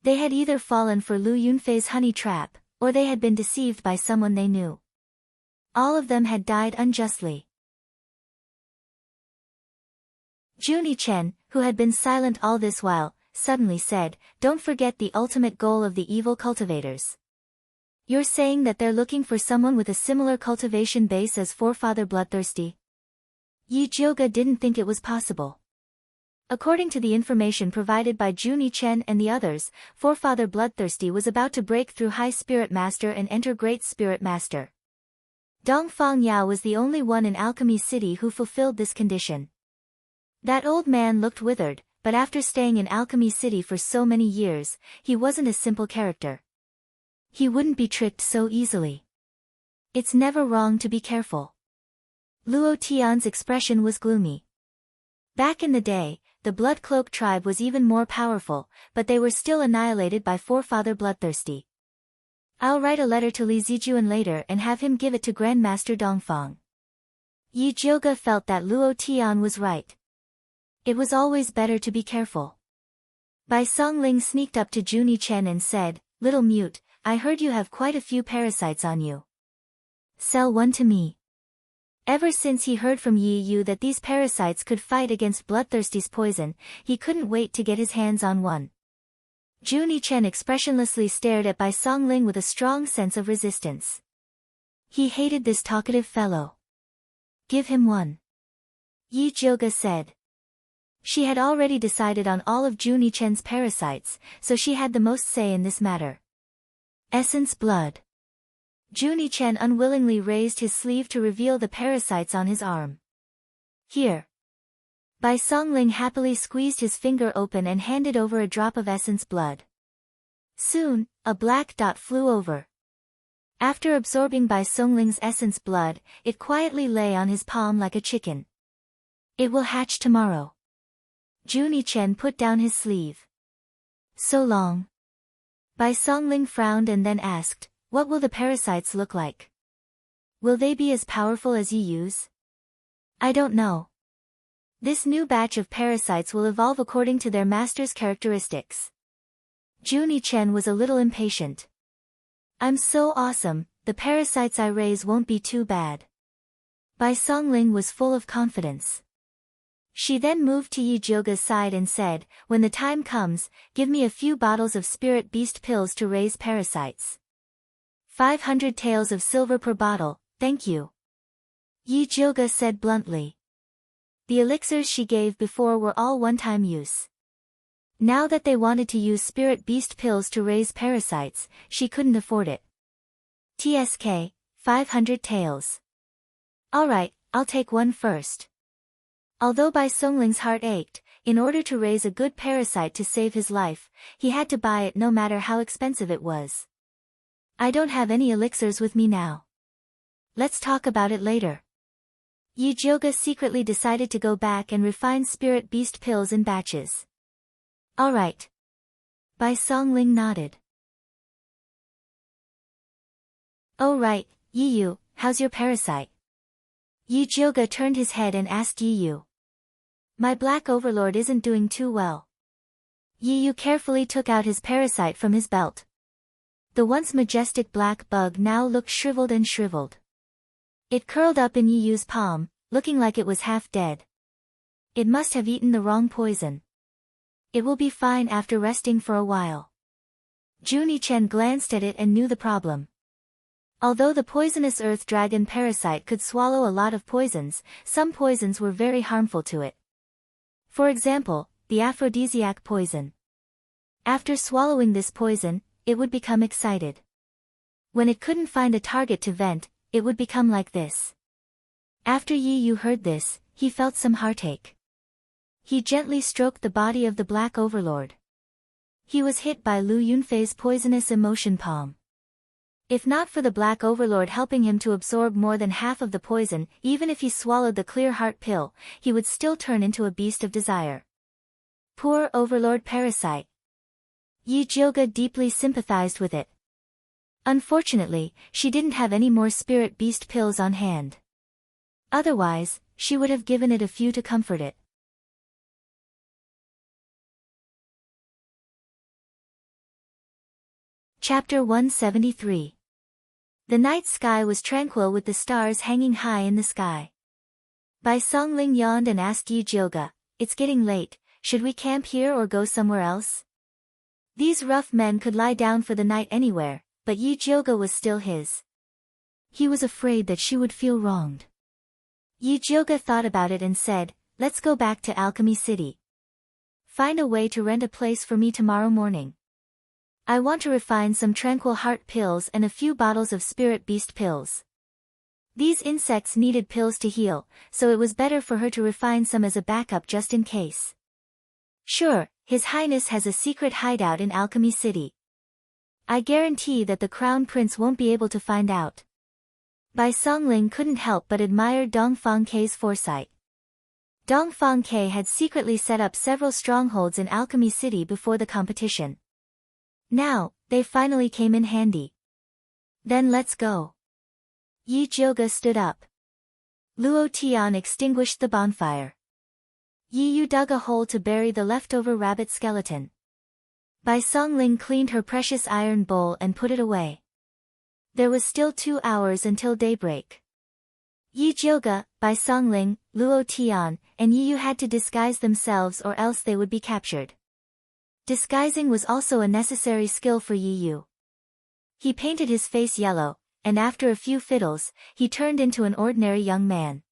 They had either fallen for Lu Yunfei's honey trap, or they had been deceived by someone they knew. All of them had died unjustly. Juni Chen, who had been silent all this while, suddenly said, "Don't forget the ultimate goal of the evil cultivators. You're saying that they're looking for someone with a similar cultivation base as Forefather Bloodthirsty?" Yi Jioge didn't think it was possible. According to the information provided by Juni Chen and the others, Forefather Bloodthirsty was about to break through High Spirit Master and enter Great Spirit Master. Dongfang Yao was the only one in Alchemy City who fulfilled this condition. That old man looked withered, but after staying in Alchemy City for so many years, he wasn't a simple character. He wouldn't be tricked so easily. It's never wrong to be careful. Luo Tian's expression was gloomy. Back in the day, the Blood Cloak tribe was even more powerful, but they were still annihilated by Forefather Bloodthirsty. I'll write a letter to Li Zijuan later and have him give it to Grandmaster Dongfang. Yi Jioge felt that Luo Tian was right. It was always better to be careful. Bai Songling sneaked up to Junie Chen and said, "Little mute, I heard you have quite a few parasites on you. Sell one to me." Ever since he heard from Yi Yu that these parasites could fight against Bloodthirsty's poison, he couldn't wait to get his hands on one. Junie Chen expressionlessly stared at Bai Songling with a strong sense of resistance. He hated this talkative fellow. "Give him one," Yi Jioga said. She had already decided on all of Junie Chen's parasites, so she had the most say in this matter. Essence blood. Junie Chen unwillingly raised his sleeve to reveal the parasites on his arm. "Here." Bai Songling happily squeezed his finger open and handed over a drop of essence blood. Soon, a black dot flew over. After absorbing Bai Songling's essence blood, it quietly lay on his palm like a chicken. "It will hatch tomorrow." Junie Chen put down his sleeve. "So long." Bai Songling frowned and then asked, "What will the parasites look like? Will they be as powerful as you use?" "I don't know. This new batch of parasites will evolve according to their master's characteristics." Junie Chen was a little impatient. "I'm so awesome, the parasites I raise won't be too bad." Bai Songling was full of confidence. She then moved to Yi Jioga's side and said, "When the time comes, give me a few bottles of spirit beast pills to raise parasites. 500 taels of silver per bottle, thank you." Yi Jioga said bluntly. The elixirs she gave before were all one-time use. Now that they wanted to use spirit beast pills to raise parasites, she couldn't afford it. "TSK, 500 taels. Alright, I'll take one first." Although Bai Songling's heart ached, in order to raise a good parasite to save his life, he had to buy it no matter how expensive it was. "I don't have any elixirs with me now. Let's talk about it later." Yi Jioga secretly decided to go back and refine spirit beast pills in batches. "Alright." Bai Songling nodded. "Oh right, Yi Yu, how's your parasite?" Yi Jioga turned his head and asked Yi Yu. "My black overlord isn't doing too well." Yi Yu carefully took out his parasite from his belt. The once majestic black bug now looked shriveled and shriveled. It curled up in Yi Yu's palm, looking like it was half dead. It must have eaten the wrong poison. It will be fine after resting for a while. Junie Chen glanced at it and knew the problem. Although the poisonous earth dragon parasite could swallow a lot of poisons, some poisons were very harmful to it. For example, the aphrodisiac poison. After swallowing this poison, it would become excited. When it couldn't find a target to vent, it would become like this. After Yi Yu heard this, he felt some heartache. He gently stroked the body of the Black Overlord. He was hit by Lu Yunfei's poisonous emotion palm. If not for the Black Overlord helping him to absorb more than half of the poison, even if he swallowed the clear heart pill, he would still turn into a beast of desire. Poor Overlord Parasite. Yi Jioga deeply sympathized with it. Unfortunately, she didn't have any more spirit beast pills on hand. Otherwise, she would have given it a few to comfort it. Chapter 173. The night sky was tranquil with the stars hanging high in the sky. Bai Songling yawned and asked Yi Jioga, "It's getting late, should we camp here or go somewhere else?" These rough men could lie down for the night anywhere, but Yi Jioga was still his. He was afraid that she would feel wronged. Yi Jioga thought about it and said, "Let's go back to Alchemy City. Find a way to rent a place for me tomorrow morning. I want to refine some tranquil heart pills and a few bottles of spirit beast pills." These insects needed pills to heal, so it was better for her to refine some as a backup just in case. "Sure, His Highness has a secret hideout in Alchemy City. I guarantee that the Crown Prince won't be able to find out." Bai Songling couldn't help but admire Dongfang Kei's foresight. Dongfang Kei had secretly set up several strongholds in Alchemy City before the competition. Now, they finally came in handy. "Then let's go." Yi Jioga stood up. Luo Tian extinguished the bonfire. Yi Yu dug a hole to bury the leftover rabbit skeleton. Bai Songling cleaned her precious iron bowl and put it away. There was still 2 hours until daybreak. Yi Jioge, Bai Songling, Luo Tian, and Yi Yu had to disguise themselves or else they would be captured. Disguising was also a necessary skill for Yi Yu. He painted his face yellow, and after a few fiddles, he turned into an ordinary young man.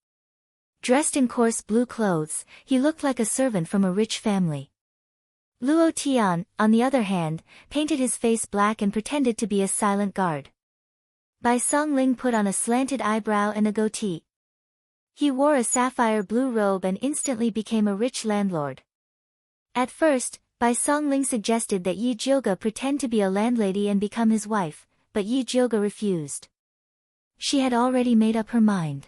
Dressed in coarse blue clothes, he looked like a servant from a rich family. Luo Tian, on the other hand, painted his face black and pretended to be a silent guard. Bai Songling put on a slanted eyebrow and a goatee. He wore a sapphire blue robe and instantly became a rich landlord. At first, Bai Songling suggested that Yi Jioge pretend to be a landlady and become his wife, but Yi Jioge refused. She had already made up her mind.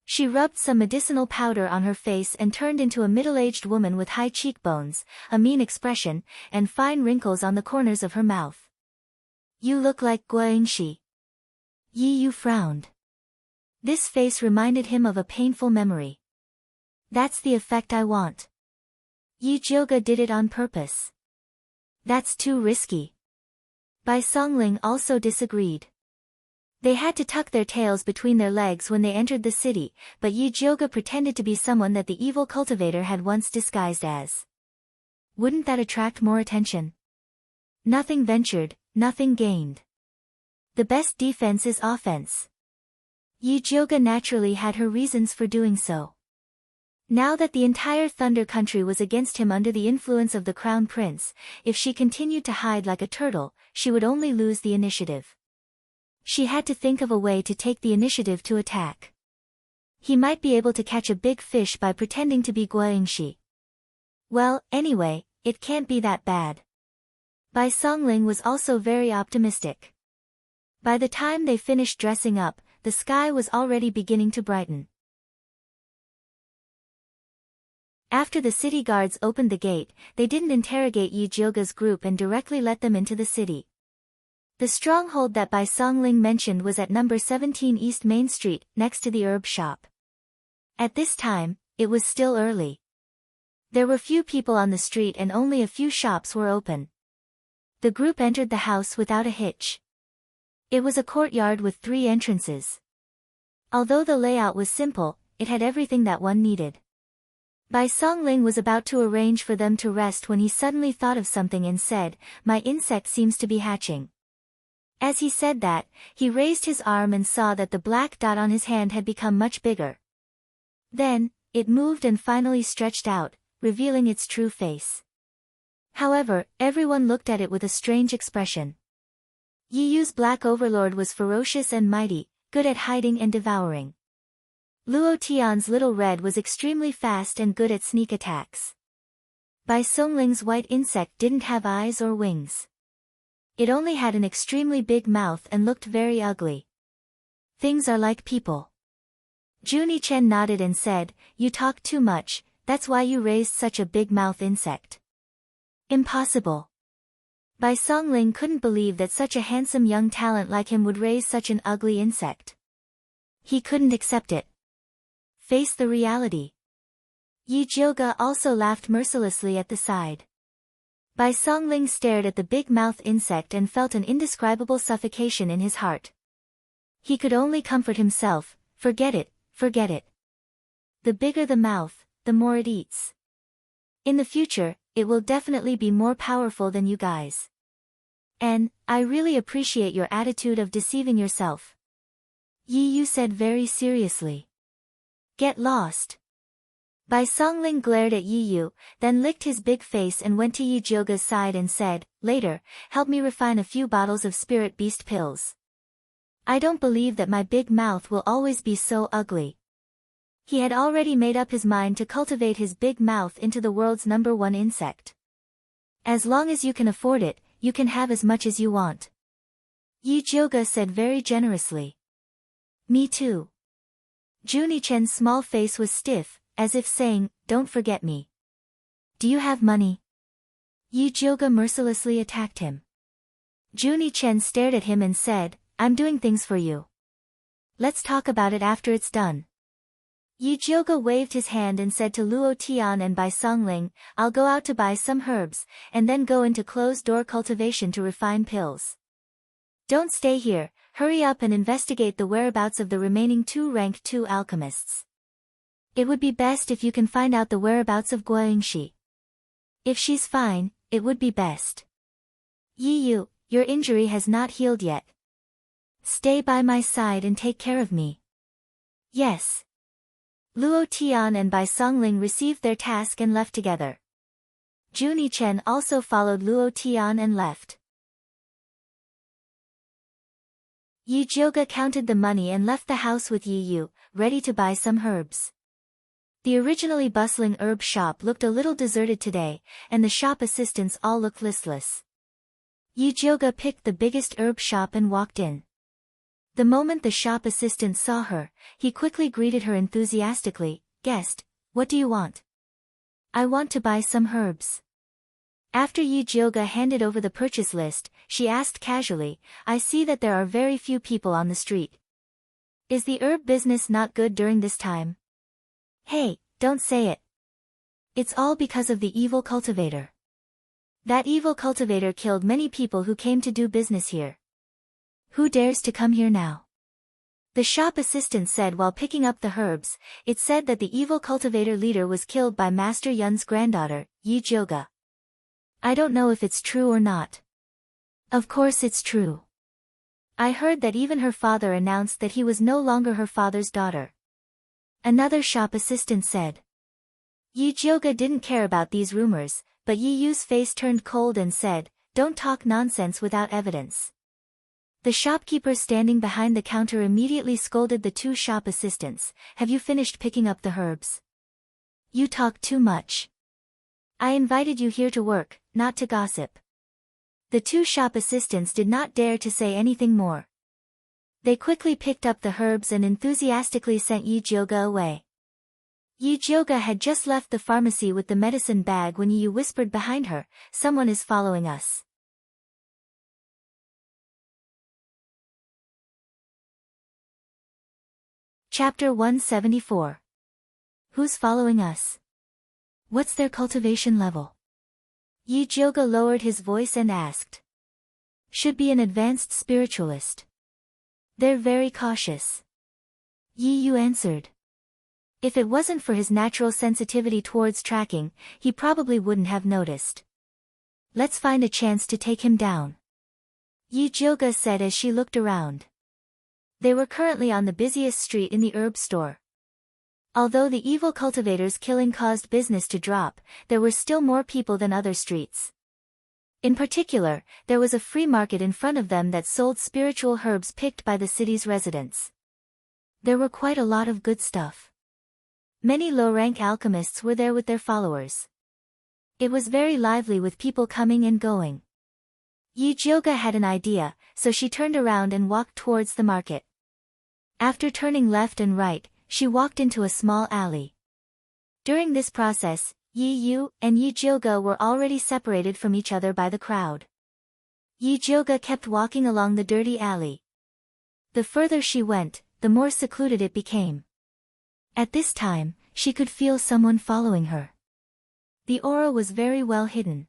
She rubbed some medicinal powder on her face and turned into a middle-aged woman with high cheekbones, a mean expression, and fine wrinkles on the corners of her mouth. "You look like Guangxi." Yi Yu frowned. This face reminded him of a painful memory. "That's the effect I want." Yi Jioge did it on purpose. "That's too risky." Bai Songling also disagreed. They had to tuck their tails between their legs when they entered the city, but Yi Jioge pretended to be someone that the evil cultivator had once disguised as. Wouldn't that attract more attention? Nothing ventured, nothing gained. The best defense is offense. Yi Jioge naturally had her reasons for doing so. Now that the entire Thunder Country was against him under the influence of the Crown Prince, if she continued to hide like a turtle, she would only lose the initiative. She had to think of a way to take the initiative to attack. He might be able to catch a big fish by pretending to be Guangxi. Well, anyway, it can't be that bad. Bai Songling was also very optimistic. By the time they finished dressing up, the sky was already beginning to brighten. After the city guards opened the gate, they didn't interrogate Yi Jioge's group and directly let them into the city. The stronghold that Bai Songling mentioned was at number 17 East Main Street, next to the herb shop. At this time, it was still early. There were few people on the street and only a few shops were open. The group entered the house without a hitch. It was a courtyard with 3 entrances. Although the layout was simple, it had everything that one needed. Bai Songling was about to arrange for them to rest when he suddenly thought of something and said, "My insect seems to be hatching." As he said that, he raised his arm and saw that the black dot on his hand had become much bigger. Then, it moved and finally stretched out, revealing its true face. However, everyone looked at it with a strange expression. Yi Yu's black overlord was ferocious and mighty, good at hiding and devouring. Luo Tian's little red was extremely fast and good at sneak attacks. Bai Songling's white insect didn't have eyes or wings. It only had an extremely big mouth and looked very ugly. Things are like people. Juni Chen nodded and said, "You talk too much, that's why you raised such a big mouth insect." Impossible. Bai Songling couldn't believe that such a handsome young talent like him would raise such an ugly insect. He couldn't accept it. Face the reality. Yi Jioge also laughed mercilessly at the side. Bai Songling stared at the big-mouthed insect and felt an indescribable suffocation in his heart. He could only comfort himself, forget it, forget it. The bigger the mouth, the more it eats. In the future, it will definitely be more powerful than you guys. And, I really appreciate your attitude of deceiving yourself. Yi Yu said very seriously. Get lost. Bai Songling glared at Yi Yu, then licked his big face and went to Yi Jioge's side and said, "Later, help me refine a few bottles of spirit beast pills. I don't believe that my big mouth will always be so ugly." He had already made up his mind to cultivate his big mouth into the world's #1 insect. As long as you can afford it, you can have as much as you want. Yi Jioge said very generously. Me too. Juni Chen's small face was stiff, as if saying, "Don't forget me." Do you have money? Yi Jioge mercilessly attacked him. Juni Chen stared at him and said, "I'm doing things for you. Let's talk about it after it's done." Yi Jioge waved his hand and said to Luo Tian and Bai Songling, "I'll go out to buy some herbs, and then go into closed-door cultivation to refine pills. Don't stay here, hurry up and investigate the whereabouts of the remaining 2 rank 2 alchemists. It would be best if you can find out the whereabouts of Guoyingxi. If she's fine, it would be best. Yi Yu, your injury has not healed yet. Stay by my side and take care of me." "Yes." Luo Tian and Bai Songling received their task and left together. Jun Yichen also followed Luo Tian and left. Yi Jioge counted the money and left the house with Yi Yu, ready to buy some herbs. The originally bustling herb shop looked a little deserted today, and the shop assistants all looked listless. Yi Jioge picked the biggest herb shop and walked in. The moment the shop assistant saw her, he quickly greeted her enthusiastically. "Guest, what do you want?" "I want to buy some herbs." After Yi Jioge handed over the purchase list, she asked casually, "I see that there are very few people on the street. Is the herb business not good during this time?" "Hey, don't say it. It's all because of the evil cultivator. That evil cultivator killed many people who came to do business here. Who dares to come here now?" The shop assistant said while picking up the herbs. It said that the evil cultivator leader was killed by Master Yun's granddaughter, Yi Jioge. I don't know if it's true or not. Of course it's true. I heard that even her father announced that he was no longer her father's daughter. Another shop assistant said. Yi Jioge didn't care about these rumors, but Yi Yu's face turned cold and said, "Don't talk nonsense without evidence." The shopkeeper standing behind the counter immediately scolded the 2 shop assistants. "Have you finished picking up the herbs? You talk too much. I invited you here to work, not to gossip." The 2 shop assistants did not dare to say anything more. They quickly picked up the herbs and enthusiastically sent Yi Jioge away. Yi Jioge had just left the pharmacy with the medicine bag when Yi Yu whispered behind her, "Someone is following us." Chapter 174. Who's following us? What's their cultivation level? Yi Jioge lowered his voice and asked. Should be an advanced spiritualist. They're very cautious. Yi Yu answered. If it wasn't for his natural sensitivity towards tracking, he probably wouldn't have noticed. Let's find a chance to take him down. Yi Jioge said as she looked around. They were currently on the busiest street in the herb store. Although the evil cultivator's killing caused business to drop, there were still more people than other streets. In particular, there was a free market in front of them that sold spiritual herbs picked by the city's residents. There were quite a lot of good stuff. Many low-rank alchemists were there with their followers. It was very lively with people coming and going. Yi Jioge had an idea, so she turned around and walked towards the market. After turning left and right, she walked into a small alley. During this process, Yi Yu and Yi Jioge were already separated from each other by the crowd. Yi Jioge kept walking along the dirty alley. The further she went, the more secluded it became. At this time, she could feel someone following her. The aura was very well hidden.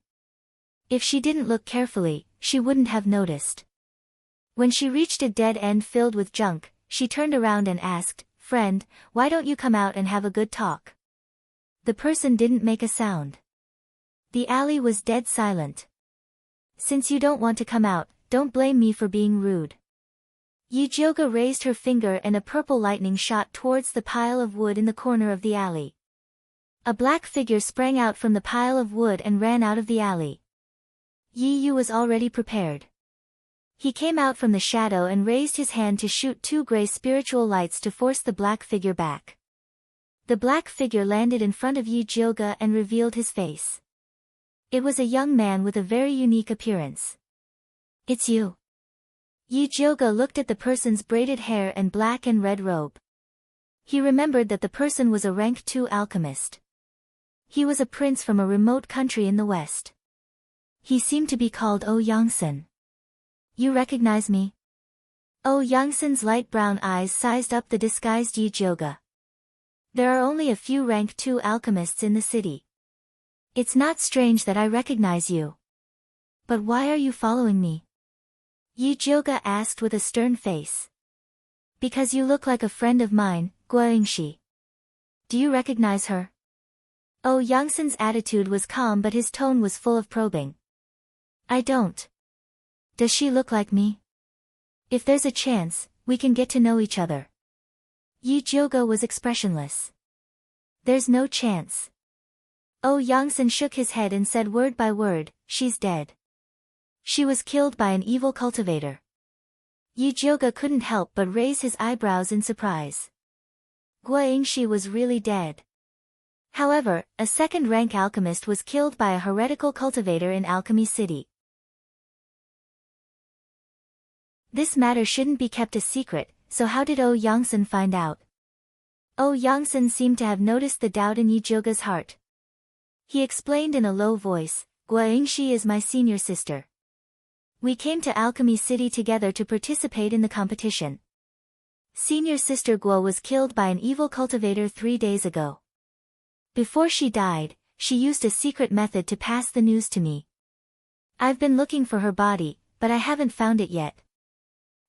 If she didn't look carefully, she wouldn't have noticed. When she reached a dead end filled with junk, she turned around and asked, "Friend, why don't you come out and have a good talk?" The person didn't make a sound. The alley was dead silent. Since you don't want to come out, don't blame me for being rude. Yi Jioge raised her finger and a purple lightning shot towards the pile of wood in the corner of the alley. A black figure sprang out from the pile of wood and ran out of the alley. Yi Yu was already prepared. He came out from the shadow and raised his hand to shoot 2 gray spiritual lights to force the black figure back. The black figure landed in front of Yi Jioge and revealed his face. It was a young man with a very unique appearance. It's you. Yi Jioge looked at the person's braided hair and black and red robe. He remembered that the person was a rank 2 alchemist. He was a prince from a remote country in the west. He seemed to be called Oh Yongsan. You recognize me? Oh Yongsan's light brown eyes sized up the disguised Yi Jioge. There are only a few rank 2 alchemists in the city. It's not strange that I recognize you. But why are you following me? Yi Jioge asked with a stern face. Because you look like a friend of mine, Guoyingshi. Do you recognize her? Oh Yangsen's attitude was calm but his tone was full of probing. I don't. Does she look like me? If there's a chance, we can get to know each other. Yi Jioge was expressionless. There's no chance. Oh Yangsen shook his head and said word by word, she's dead. She was killed by an evil cultivator. Yi Jioge couldn't help but raise his eyebrows in surprise. Guoyingshi was really dead. However, a second-rank alchemist was killed by a heretical cultivator in Alchemy City. This matter shouldn't be kept a secret, so how did Oh Yangsen find out? Oh Yangsen seemed to have noticed the doubt in Yi Jioge's heart. He explained in a low voice, Guoyingshi is my senior sister. We came to Alchemy City together to participate in the competition. Senior sister Guo was killed by an evil cultivator 3 days ago. Before she died, she used a secret method to pass the news to me. I've been looking for her body, but I haven't found it yet.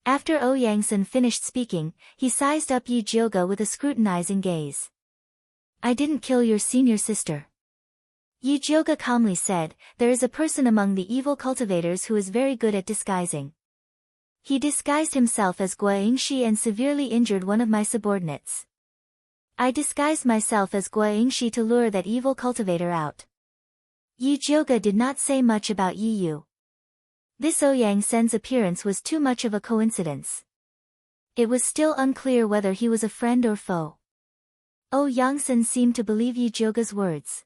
After Oh Yangsen finished speaking, he sized up Yi Jioge with a scrutinizing gaze. I didn't kill your senior sister. Yi Jioge calmly said, there is a person among the evil cultivators who is very good at disguising. He disguised himself as Guoyingshi and severely injured one of my subordinates. I disguised myself as Guoyingshi to lure that evil cultivator out. Yi Jioge did not say much about Yi Yu. This Oh Yangsen's appearance was too much of a coincidence. It was still unclear whether he was a friend or foe. Oh Yangsen seemed to believe Yi Jioge's words.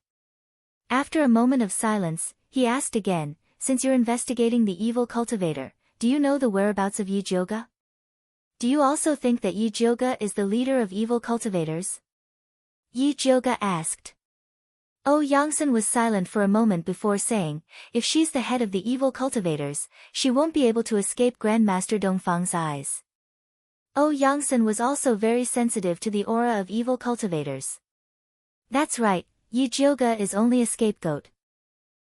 After a moment of silence, he asked again, since you're investigating the evil cultivator, do you know the whereabouts of Yi Jioge? Do you also think that Yi Jioge is the leader of evil cultivators? Yi Jioge asked. Oh Yangsen was silent for a moment before saying, if she's the head of the evil cultivators, she won't be able to escape Grandmaster Dongfang's eyes. Oh Yangsen was also very sensitive to the aura of evil cultivators. That's right, Yi Jioge is only a scapegoat.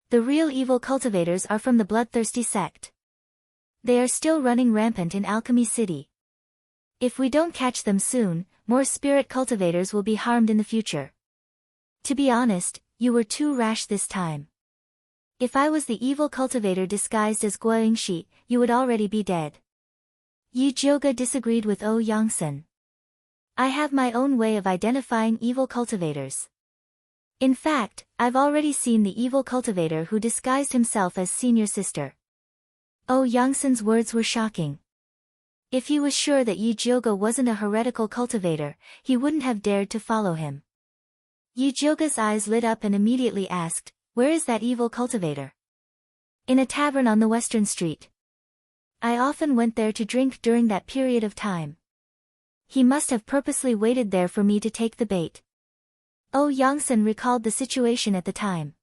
The real evil cultivators are from the bloodthirsty sect. They are still running rampant in Alchemy City. If we don't catch them soon, more spirit cultivators will be harmed in the future. To be honest, you were too rash this time. If I was the evil cultivator disguised as Guoyingshi, you would already be dead. Yi Jioge disagreed with Oh Yangsen. I have my own way of identifying evil cultivators. In fact, I've already seen the evil cultivator who disguised himself as senior sister. Oh Yangsen's words were shocking. If he was sure that Yi Jioge wasn't a heretical cultivator, he wouldn't have dared to follow him. Yi Jioge's eyes lit up and immediately asked, where is that evil cultivator? In a tavern on the Western Street. I often went there to drink during that period of time. He must have purposely waited there for me to take the bait. Oh Yangsen recalled the situation at the time.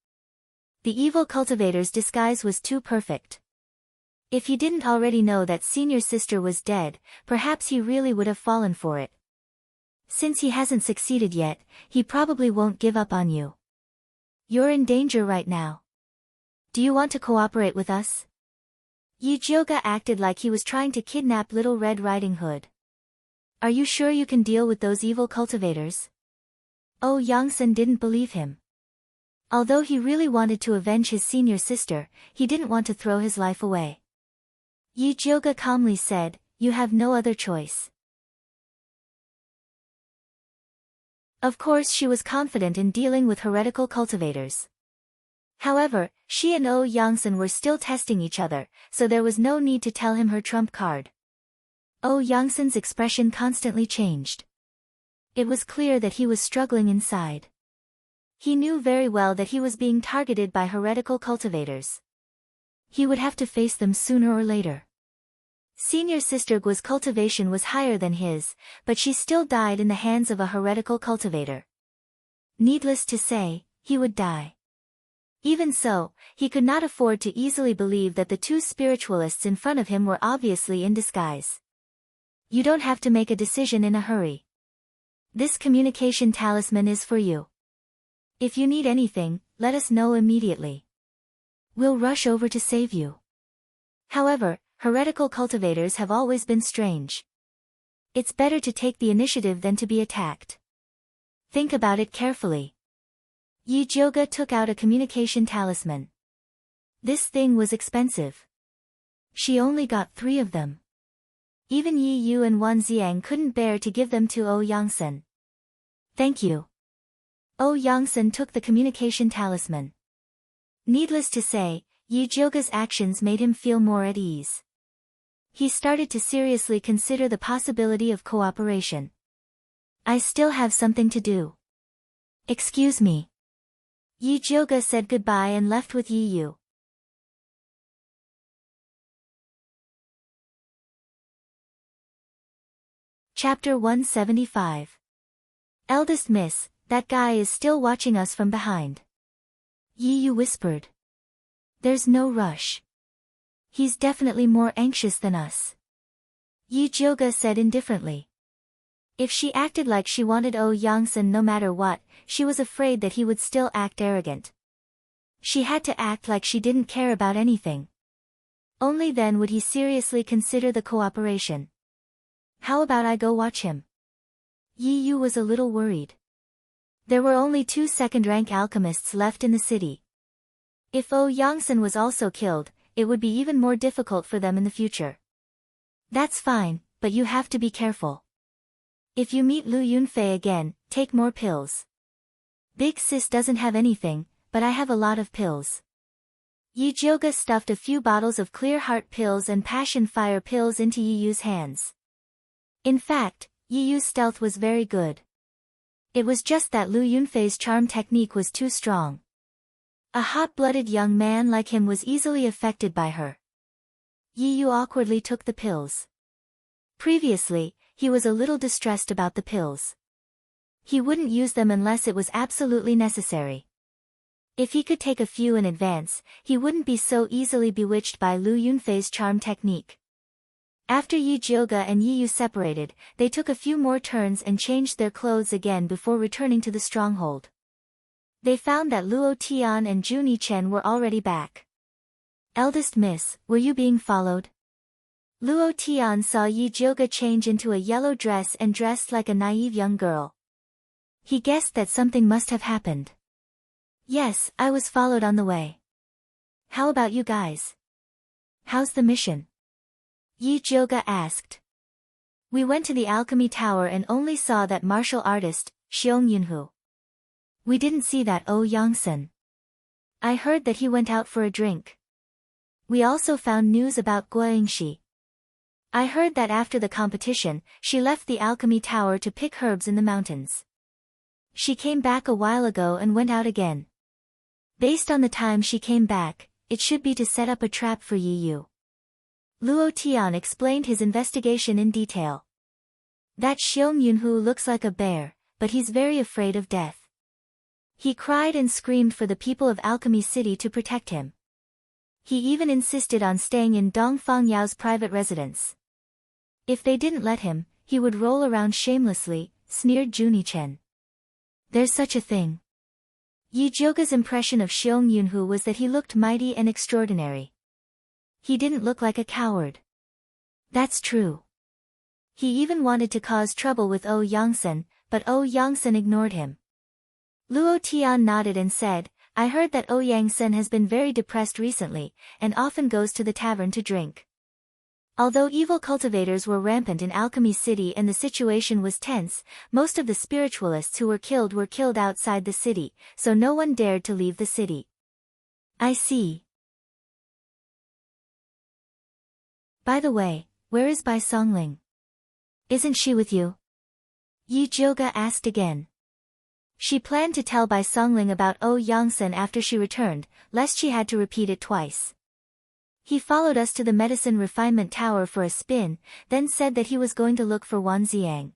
The evil cultivator's disguise was too perfect. If he didn't already know that senior sister was dead, perhaps he really would have fallen for it. Since he hasn't succeeded yet, he probably won't give up on you. You're in danger right now. Do you want to cooperate with us? Yi Jioge acted like he was trying to kidnap Little Red Riding Hood. Are you sure you can deal with those evil cultivators? Oh Yangsen didn't believe him. Although he really wanted to avenge his senior sister, he didn't want to throw his life away. Yi Jioge calmly said, you have no other choice. Of course she was confident in dealing with heretical cultivators. However, she and Oh Yangsen were still testing each other, so there was no need to tell him her trump card. Oh Yangsen's expression constantly changed. It was clear that he was struggling inside. He knew very well that he was being targeted by heretical cultivators. He would have to face them sooner or later. Senior sister Guo's cultivation was higher than his, but she still died in the hands of a heretical cultivator. Needless to say, he would die. Even so, he could not afford to easily believe that the two spiritualists in front of him were obviously in disguise. You don't have to make a decision in a hurry. This communication talisman is for you. If you need anything, let us know immediately. We'll rush over to save you. However, heretical cultivators have always been strange. It's better to take the initiative than to be attacked. Think about it carefully. Yi Jioge took out a communication talisman. This thing was expensive. She only got 3 of them. Even Yi Yu and Wan Xiang couldn't bear to give them to Yangsen. Thank you. Yangsen took the communication talisman. Needless to say, Yi Jioge's actions made him feel more at ease. He started to seriously consider the possibility of cooperation. I still have something to do. Excuse me. Yi Jioge said goodbye and left with Yi Yu. Chapter 175. Eldest Miss, that guy is still watching us from behind. Yi Yu whispered. There's no rush. He's definitely more anxious than us. Yi Jioge said indifferently. If she acted like she wanted Yangsen no matter what, she was afraid that he would still act arrogant. She had to act like she didn't care about anything. Only then would he seriously consider the cooperation. How about I go watch him? Yi Yu was a little worried. There were only 2 second-rank alchemists left in the city. If Yangsen was also killed, it would be even more difficult for them in the future. That's fine, but you have to be careful. If you meet Lu Yunfei again, take more pills. Big Sis doesn't have anything, but I have a lot of pills. Yi Jioge stuffed a few bottles of Clear Heart pills and Passion Fire pills into Yi Yu's hands. In fact, Yi Yu's stealth was very good. It was just that Lu Yunfei's charm technique was too strong. A hot-blooded young man like him was easily affected by her. Yi Yu awkwardly took the pills. Previously, he was a little distressed about the pills. He wouldn't use them unless it was absolutely necessary. If he could take a few in advance, he wouldn't be so easily bewitched by Lu Yunfei's charm technique. After Yi Jioge and Yi Yu separated, they took a few more turns and changed their clothes again before returning to the stronghold. They found that Luo Tian and Juni Chen were already back. Eldest Miss, were you being followed? Luo Tian saw Yi Jioge change into a yellow dress and dressed like a naive young girl. He guessed that something must have happened. Yes, I was followed on the way. How about you guys? How's the mission? Yi Jioge asked. We went to the alchemy tower and only saw that martial artist, Xiong Yunhu. We didn't see that Yangsen. I heard that he went out for a drink. We also found news about Guoyingxi. I heard that after the competition, she left the alchemy tower to pick herbs in the mountains. She came back a while ago and went out again. Based on the time she came back, it should be to set up a trap for Yi Yu. Luo Tian explained his investigation in detail. That Xiong Yunhu looks like a bear, but he's very afraid of death. He cried and screamed for the people of Alchemy City to protect him. He even insisted on staying in Dongfang Yao's private residence. If they didn't let him, he would roll around shamelessly, sneered Juni Chen. There's such a thing. Yi Jioge's impression of Xiong Yunhu was that he looked mighty and extraordinary. He didn't look like a coward. That's true. He even wanted to cause trouble with Yangsen, but Yangsen ignored him. Luo Tian nodded and said, I heard that Yangsen has been very depressed recently, and often goes to the tavern to drink. Although evil cultivators were rampant in Alchemy City and the situation was tense, most of the spiritualists who were killed outside the city, so no one dared to leave the city. I see. By the way, where is Bai Songling? Isn't she with you? Yi Jioge asked again. She planned to tell Bai Songling about Yangsen after she returned, lest she had to repeat it twice. He followed us to the medicine refinement tower for a spin, then said that he was going to look for Wan Xiang.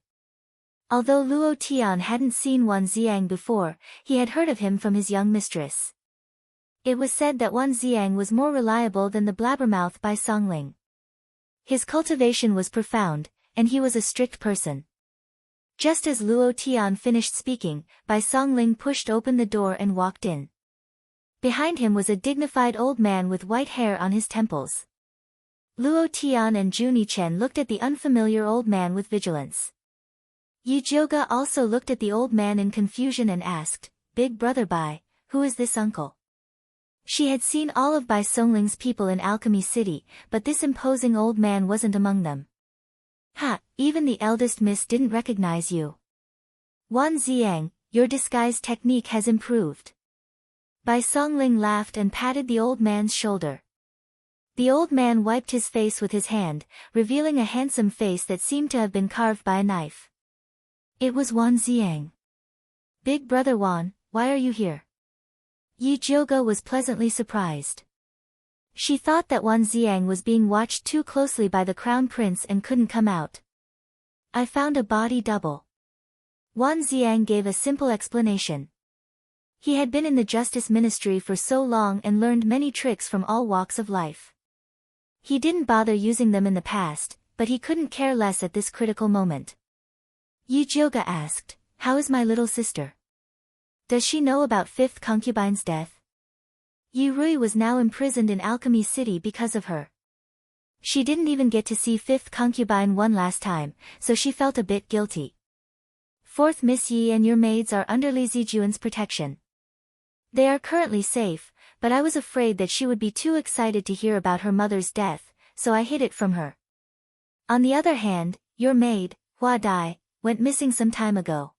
Although Luo Tian hadn't seen Wan Xiang before, he had heard of him from his young mistress. It was said that Wan Xiang was more reliable than the blabbermouth Bai Songling. His cultivation was profound, and he was a strict person. Just as Luo Tian finished speaking, Bai Songling pushed open the door and walked in. Behind him was a dignified old man with white hair on his temples. Luo Tian and Jun Yichen looked at the unfamiliar old man with vigilance. Yi Jioge also looked at the old man in confusion and asked, "Big brother Bai, who is this uncle?" She had seen all of Bai Songling's people in Alchemy City, but this imposing old man wasn't among them. "Ha, even the eldest miss didn't recognize you. Wan Ziang, your disguise technique has improved." Bai Songling laughed and patted the old man's shoulder. The old man wiped his face with his hand, revealing a handsome face that seemed to have been carved by a knife. It was Wan Ziang. "Big brother Wan, why are you here?" Yi Jioge was pleasantly surprised. She thought that Wan Ziang was being watched too closely by the crown prince and couldn't come out. "I found a body double." Wan Ziang gave a simple explanation. He had been in the justice ministry for so long and learned many tricks from all walks of life. He didn't bother using them in the past, but he couldn't care less at this critical moment. Yi Jioge asked, "How is my little sister? Does she know about fifth concubine's death?" Yi Rui was now imprisoned in Alchemy City because of her. She didn't even get to see fifth concubine one last time, so she felt a bit guilty. "Fourth Miss Yi and your maids are under Li Zijuan's protection. They are currently safe, but I was afraid that she would be too excited to hear about her mother's death, so I hid it from her. On the other hand, your maid, Hua Dai, went missing some time ago.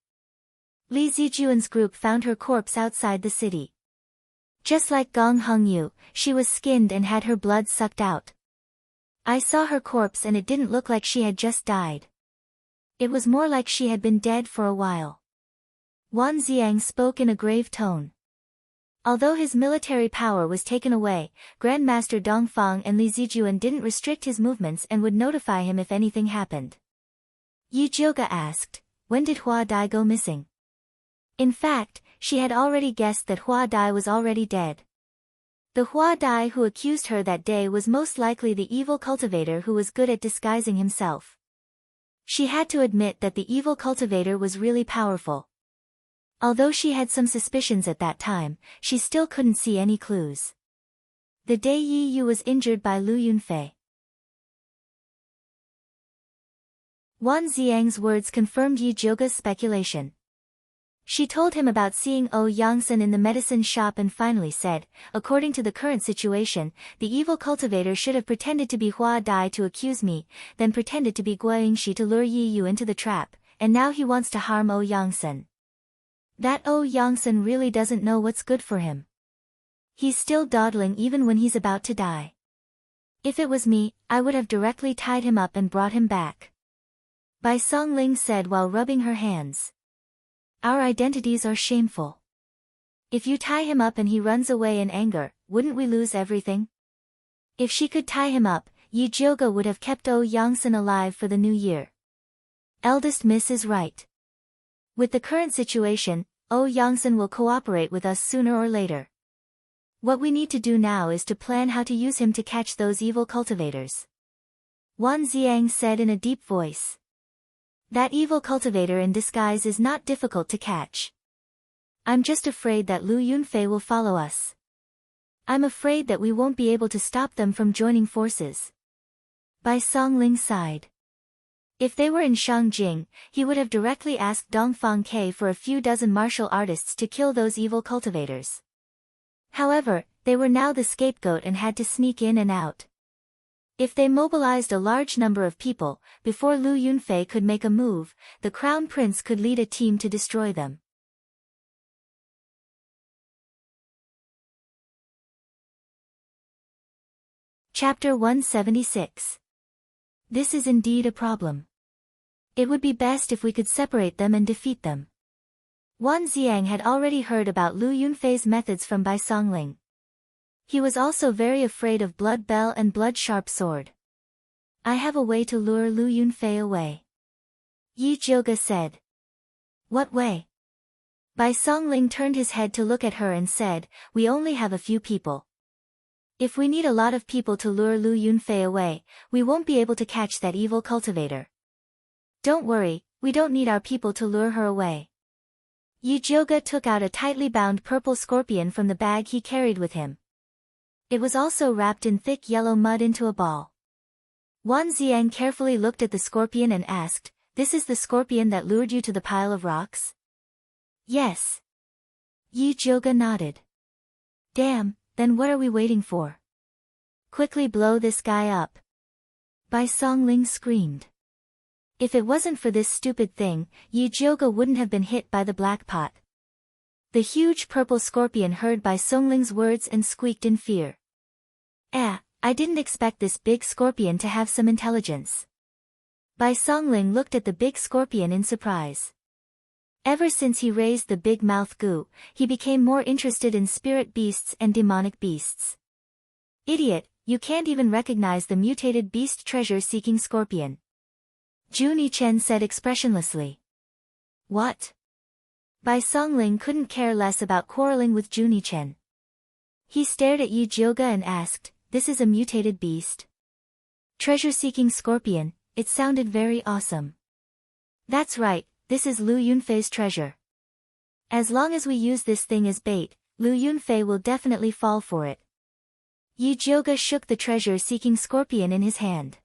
Li Zijuan's group found her corpse outside the city. Just like Gong Hengyu, she was skinned and had her blood sucked out. I saw her corpse and it didn't look like she had just died. It was more like she had been dead for a while." Wan Ziang spoke in a grave tone. Although his military power was taken away, Grandmaster Dongfang and Li Zijuan didn't restrict his movements and would notify him if anything happened. Yi Jioge asked, "When did Hua Dai go missing?" In fact, she had already guessed that Hua Dai was already dead. The Hua Dai who accused her that day was most likely the evil cultivator who was good at disguising himself. She had to admit that the evil cultivator was really powerful. Although she had some suspicions at that time, she still couldn't see any clues. The day Yi Yu was injured by Lu Yunfei. Wan Ziang's words confirmed Yi Jioge's speculation. She told him about seeing O Yangsan in the medicine shop and finally said, "According to the current situation, the evil cultivator should have pretended to be Hua Dai to accuse me, then pretended to be Guo Yingxi to lure Yi Yu into the trap, and now he wants to harm O Yangsan. That O Yangsan really doesn't know what's good for him. He's still dawdling even when he's about to die. If it was me, I would have directly tied him up and brought him back." Bai Songling said while rubbing her hands. "Our identities are shameful. If you tie him up and he runs away in anger, wouldn't we lose everything?" If she could tie him up, Yi Jioge would have kept O Yangsan alive for the new year. Eldest Miss is right. With the current situation, O Yangsan will cooperate with us sooner or later. What we need to do now is to plan how to use him to catch those evil cultivators. Wan Ziang said in a deep voice. That evil cultivator in disguise is not difficult to catch. I'm just afraid that Lu Yunfei will follow us. I'm afraid that we won't be able to stop them from joining forces. Bai Songling sighed. If they were in Shangjing, he would have directly asked Dongfang Ke for a few dozen martial artists to kill those evil cultivators. However, they were now the scapegoat and had to sneak in and out. If they mobilized a large number of people, before Lu Yunfei could make a move, the Crown Prince could lead a team to destroy them. Chapter 176. This is indeed a problem. It would be best if we could separate them and defeat them. Wan Ziang had already heard about Lu Yunfei's methods from Bai Songling. He was also very afraid of Blood Bell and Blood Sharp Sword. I have a way to lure Lu Yunfei away. Yi Jioge said. What way? Bai Songling turned his head to look at her and said, we only have a few people. If we need a lot of people to lure Lu Yunfei away, we won't be able to catch that evil cultivator. Don't worry, We don't need our people to lure her away. Yujioga took out a tightly bound purple scorpion from the bag he carried with him. It was also wrapped in thick yellow mud into a ball. Wan Xiang carefully looked at the scorpion and asked, "This is the scorpion that lured you to the pile of rocks?" "Yes." Yujioga nodded. "Damn, then what are we waiting for? Quickly blow this guy up." Bai Songling screamed. If it wasn't for this stupid thing, Yujioga wouldn't have been hit by the black pot. The huge purple scorpion heard Bai Songling's words and squeaked in fear. I didn't expect this big scorpion to have some intelligence." Bai Songling looked at the big scorpion in surprise. Ever since he raised the big mouth Gu, he became more interested in spirit beasts and demonic beasts. "Idiot, you can't even recognize the mutated beast treasure-seeking scorpion," Juni Chen said expressionlessly. "What?" Bai Songling couldn't care less about quarreling with Juni Chen. He stared at Yujioga and asked, "This is a mutated beast?" "Treasure-seeking scorpion," it sounded very awesome. "That's right, this is Lu Yunfei's treasure. As long as we use this thing as bait, Lu Yunfei will definitely fall for it." Yujioga shook the treasure-seeking scorpion in his hand.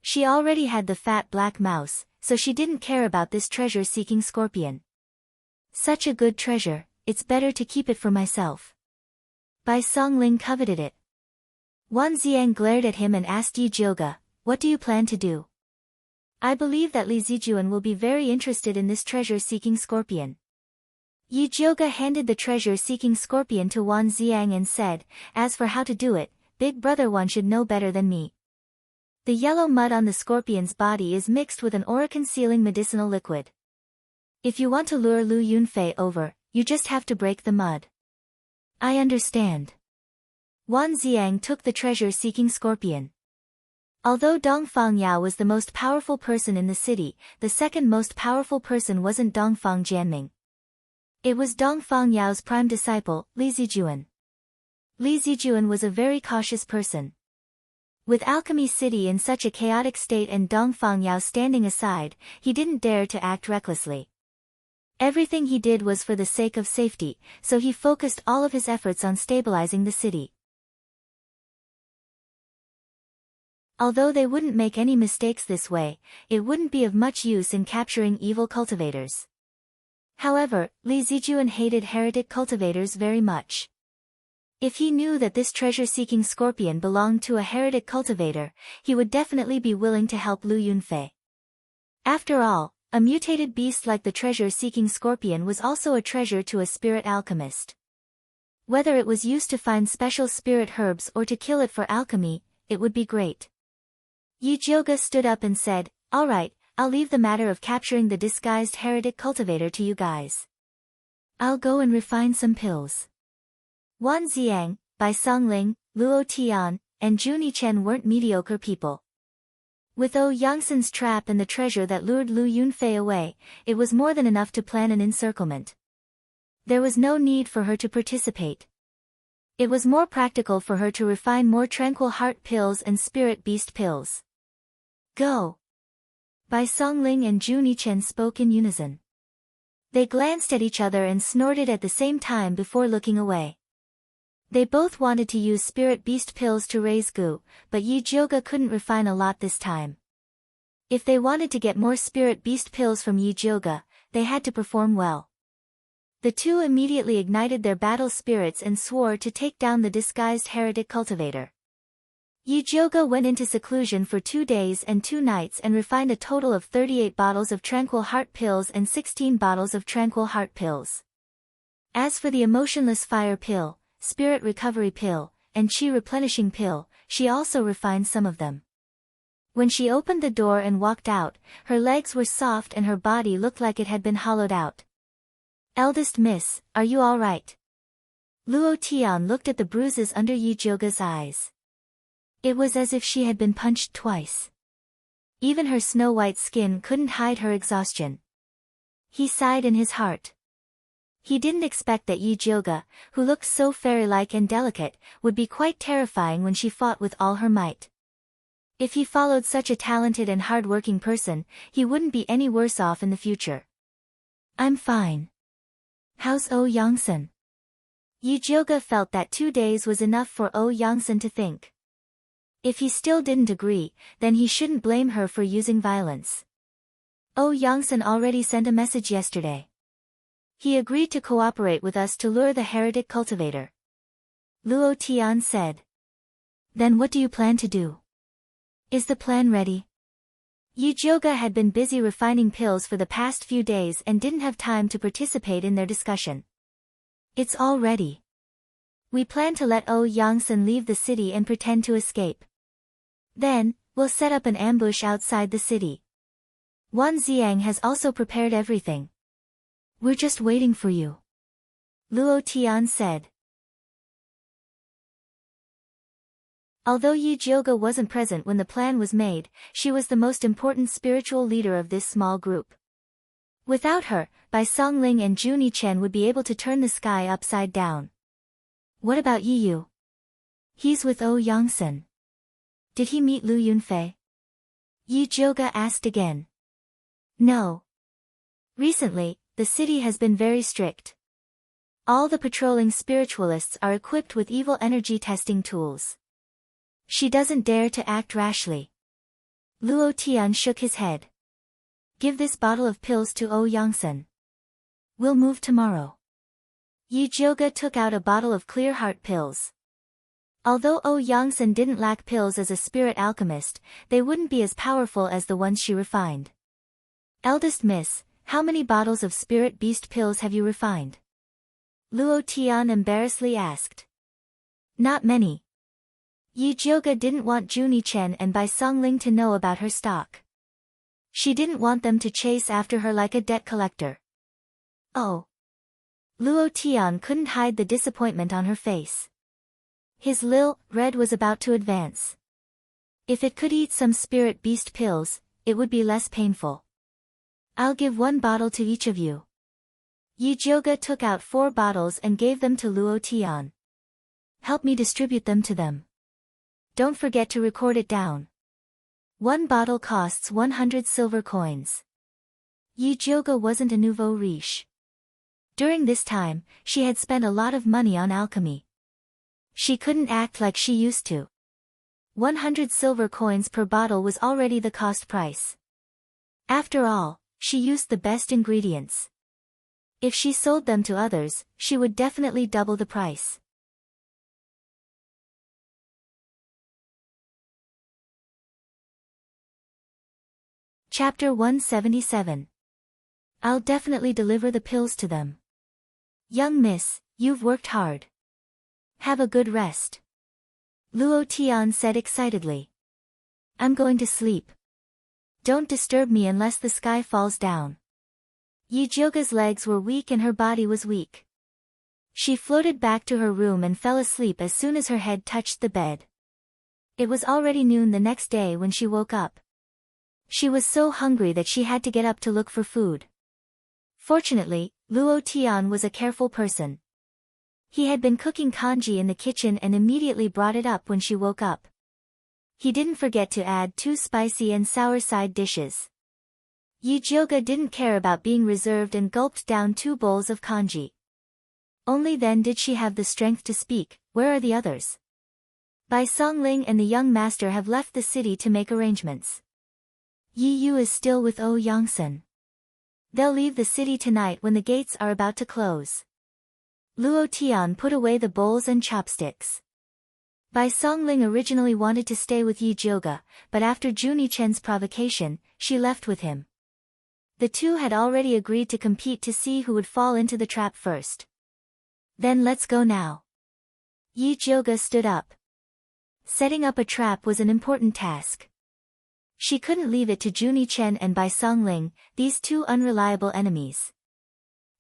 She already had the fat black mouse, so she didn't care about this treasure-seeking scorpion. "Such a good treasure, it's better to keep it for myself." Bai Songling coveted it. Wan Xiang glared at him and asked Yujioga, "What do you plan to do?" "I believe that Li Zijuan will be very interested in this treasure-seeking scorpion." Yujioga handed the treasure-seeking scorpion to Wan Xiang and said, "As for how to do it, Big Brother One should know better than me. The yellow mud on the scorpion's body is mixed with an aura-concealing medicinal liquid. If you want to lure Lu Yunfei over, you just have to break the mud." "I understand." Wan Xiang took the treasure-seeking scorpion. Although Dongfang Yao was the most powerful person in the city, the second most powerful person wasn't Dongfang Jianming. It was Dongfang Yao's prime disciple, Li Zijuan. Li Zijuan was a very cautious person. With Alchemy City in such a chaotic state and Dongfang Yao standing aside, he didn't dare to act recklessly. Everything he did was for the sake of safety, so he focused all of his efforts on stabilizing the city. Although they wouldn't make any mistakes this way, it wouldn't be of much use in capturing evil cultivators. However, Li Zijuan hated heretic cultivators very much. If he knew that this treasure-seeking scorpion belonged to a heretic cultivator, he would definitely be willing to help Lu Yunfei. After all, a mutated beast like the treasure-seeking scorpion was also a treasure to a spirit alchemist. Whether it was used to find special spirit herbs or to kill it for alchemy, it would be great. Yujioga stood up and said, "All right, I'll leave the matter of capturing the disguised heretic cultivator to you guys. I'll go and refine some pills." Wan Xiang, Bai Songling, Luo Tian, and Juni Chen weren't mediocre people. With O Yangsan's trap and the treasure that lured Lu Yunfei away, it was more than enough to plan an encirclement. There was no need for her to participate. It was more practical for her to refine more tranquil heart pills and spirit beast pills. "Go!" Bai Songling and Juni Chen spoke in unison. They glanced at each other and snorted at the same time before looking away. They both wanted to use spirit beast pills to raise Gu, but Yujioga couldn't refine a lot this time. If they wanted to get more spirit beast pills from Yujioga, they had to perform well. The two immediately ignited their battle spirits and swore to take down the disguised heretic cultivator. Yujioga went into seclusion for 2 days and 2 nights and refined a total of 38 bottles of tranquil heart pills and 16 bottles of tranquil heart pills. As for the emotionless fire pill, spirit recovery pill, and chi replenishing pill, she also refined some of them. When she opened the door and walked out, her legs were soft and her body looked like it had been hollowed out. "Eldest miss, are you all right?" Luo Tian looked at the bruises under Yujioga's eyes. It was as if she had been punched twice. Even her snow-white skin couldn't hide her exhaustion. He sighed in his heart. He didn't expect that Yujioga, who looked so fairy-like and delicate, would be quite terrifying when she fought with all her might. If he followed such a talented and hard-working person, he wouldn't be any worse off in the future. I'm fine. How's Oh Youngsun? Yi Jioga felt that 2 days was enough for Oh Youngsun to think. If he still didn't agree, then he shouldn't blame her for using violence. Oh Youngsun already sent a message yesterday. He agreed to cooperate with us to lure the heretic cultivator. Luo Tian said. Then what do you plan to do? Is the plan ready? Yi Jioga had been busy refining pills for the past few days and didn't have time to participate in their discussion. It's all ready. We plan to let Oh Youngsun leave the city and pretend to escape. Then, we'll set up an ambush outside the city. Wan Xiang has also prepared everything. We're just waiting for you. Luo Tian said. Although Yi Jioga wasn't present when the plan was made, she was the most important spiritual leader of this small group. Without her, Bai Songling and Juni Chen would be able to turn the sky upside down. What about Yi Yu? He's with Oh Youngsun. Did he meet Lu Yunfei? Yi Jioga asked again. No. Recently, the city has been very strict. All the patrolling spiritualists are equipped with evil energy testing tools. She doesn't dare to act rashly. Luo Tian shook his head. Give this bottle of pills to Oh Youngsun. We'll move tomorrow. Yi Jioga took out a bottle of clear heart pills. Although Oh Youngsun didn't lack pills as a spirit alchemist, they wouldn't be as powerful as the ones she refined. Eldest miss, how many bottles of spirit beast pills have you refined? Luo Tian embarrassedly asked. Not many. Yi Jioga didn't want Juni Chen and Bai Songling to know about her stock. She didn't want them to chase after her like a debt collector. Oh. Luo Tian couldn't hide the disappointment on her face. His lil, red was about to advance. If it could eat some spirit beast pills, it would be less painful. I'll give 1 bottle to each of you. Yi Jioga took out 4 bottles and gave them to Luo Tian. Help me distribute them to them. Don't forget to record it down. 1 bottle costs 100 silver coins. Yi Jioga wasn't a nouveau riche. During this time, she had spent a lot of money on alchemy. She couldn't act like she used to. 100 silver coins per bottle was already the cost price. After all, she used the best ingredients. If she sold them to others, she would definitely double the price. Chapter 177. I'll definitely deliver the pills to them. Young miss, you've worked hard. Have a good rest. Luo Tian said excitedly. I'm going to sleep. Don't disturb me unless the sky falls down. Yi Jioga's legs were weak and her body was weak. She floated back to her room and fell asleep as soon as her head touched the bed. It was already noon the next day when she woke up. She was so hungry that she had to get up to look for food. Fortunately, Luo Tian was a careful person. He had been cooking congee in the kitchen and immediately brought it up when she woke up. He didn't forget to add 2 spicy and sour side dishes. Yi Jioga didn't care about being reserved and gulped down 2 bowls of congee. Only then did she have the strength to speak. Where are the others? Bai Songling and the young master have left the city to make arrangements. Yi Yu is still with Oh Youngsun. They'll leave the city tonight when the gates are about to close. Luo Tian put away the bowls and chopsticks. Bai Songling originally wanted to stay with Yi Jioga, but after Juni Chen's provocation, she left with him. The two had already agreed to compete to see who would fall into the trap first. Then let's go now. Yi Jioga stood up. Setting up a trap was an important task. She couldn't leave it to Juni Chen and Bai Songling, these 2 unreliable enemies.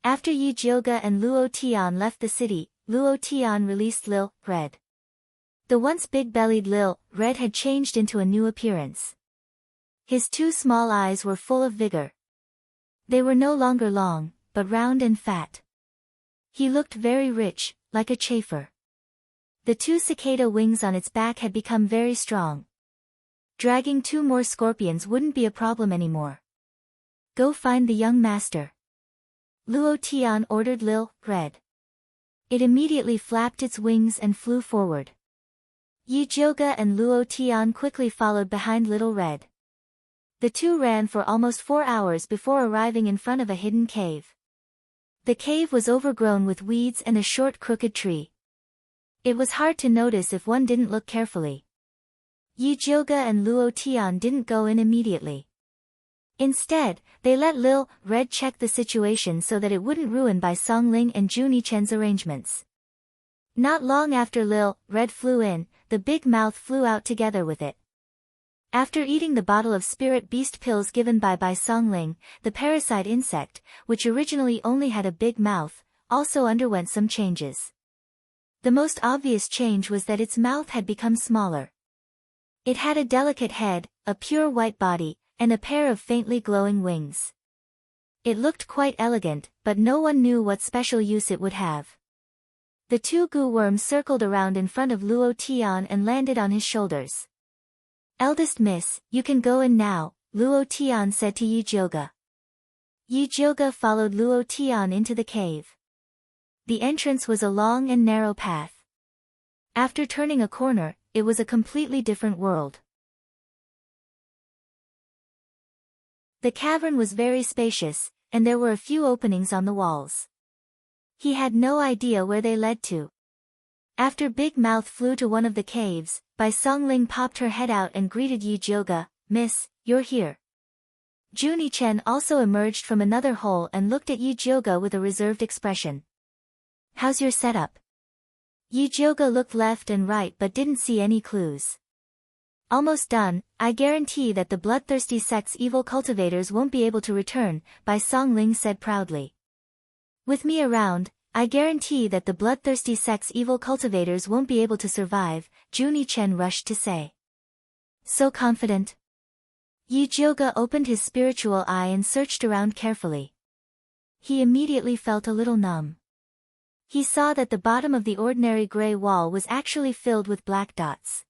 After Yi Jioga and Luo Tian left the city, Luo Tian released Lil, Red. The once big-bellied Lil, Red had changed into a new appearance. His 2 small eyes were full of vigor. They were no longer long, but round and fat. He looked very rich, like a chafer. The 2 cicada wings on its back had become very strong. dragging 2 more scorpions wouldn't be a problem anymore. Go find the young master. Luo Tian ordered Lil Red. It immediately flapped its wings and flew forward. Yi Jioge and Luo Tian quickly followed behind Little Red. The two ran for almost 4 hours before arriving in front of a hidden cave. The cave was overgrown with weeds and a short crooked tree. It was hard to notice if one didn't look carefully. Yi Jioge and Luo Tian didn't go in immediately. Instead, they let Lil Red check the situation so that it wouldn't ruin Bai Songling and Juni Chen's arrangements. Not long after Lil Red flew in, the big mouth flew out together with it. After eating the bottle of spirit beast pills given by Bai Songling, the parasite insect, which originally only had a big mouth, also underwent some changes. The most obvious change was that its mouth had become smaller. It had a delicate head, a pure white body, and a pair of faintly glowing wings. It looked quite elegant, but no one knew what special use it would have. The 2 goo worms circled around in front of Luo Tian and landed on his shoulders. "Eldest miss, you can go in now," Luo Tian said to Yi Jioge. Yi Jioge followed Luo Tian into the cave. The entrance was a long and narrow path. After turning a corner, it was a completely different world. The cavern was very spacious, and there were a few openings on the walls. He had no idea where they led to. After Big Mouth flew to one of the caves, Bai Songling popped her head out and greeted Yi Jioge, "Miss, you're here." Juni Chen also emerged from another hole and looked at Yi Jioge with a reserved expression. "How's your setup?" Yi Jioge looked left and right but didn't see any clues. "Almost done, I guarantee that the bloodthirsty sect's evil cultivators won't be able to return," Bai Songling said proudly. "With me around, I guarantee that the bloodthirsty sect's evil cultivators won't be able to survive," Juni Chen rushed to say. "So confident?" Yi Jioge opened his spiritual eye and searched around carefully. He immediately felt a little numb. He saw that the bottom of the ordinary gray wall was actually filled with black dots.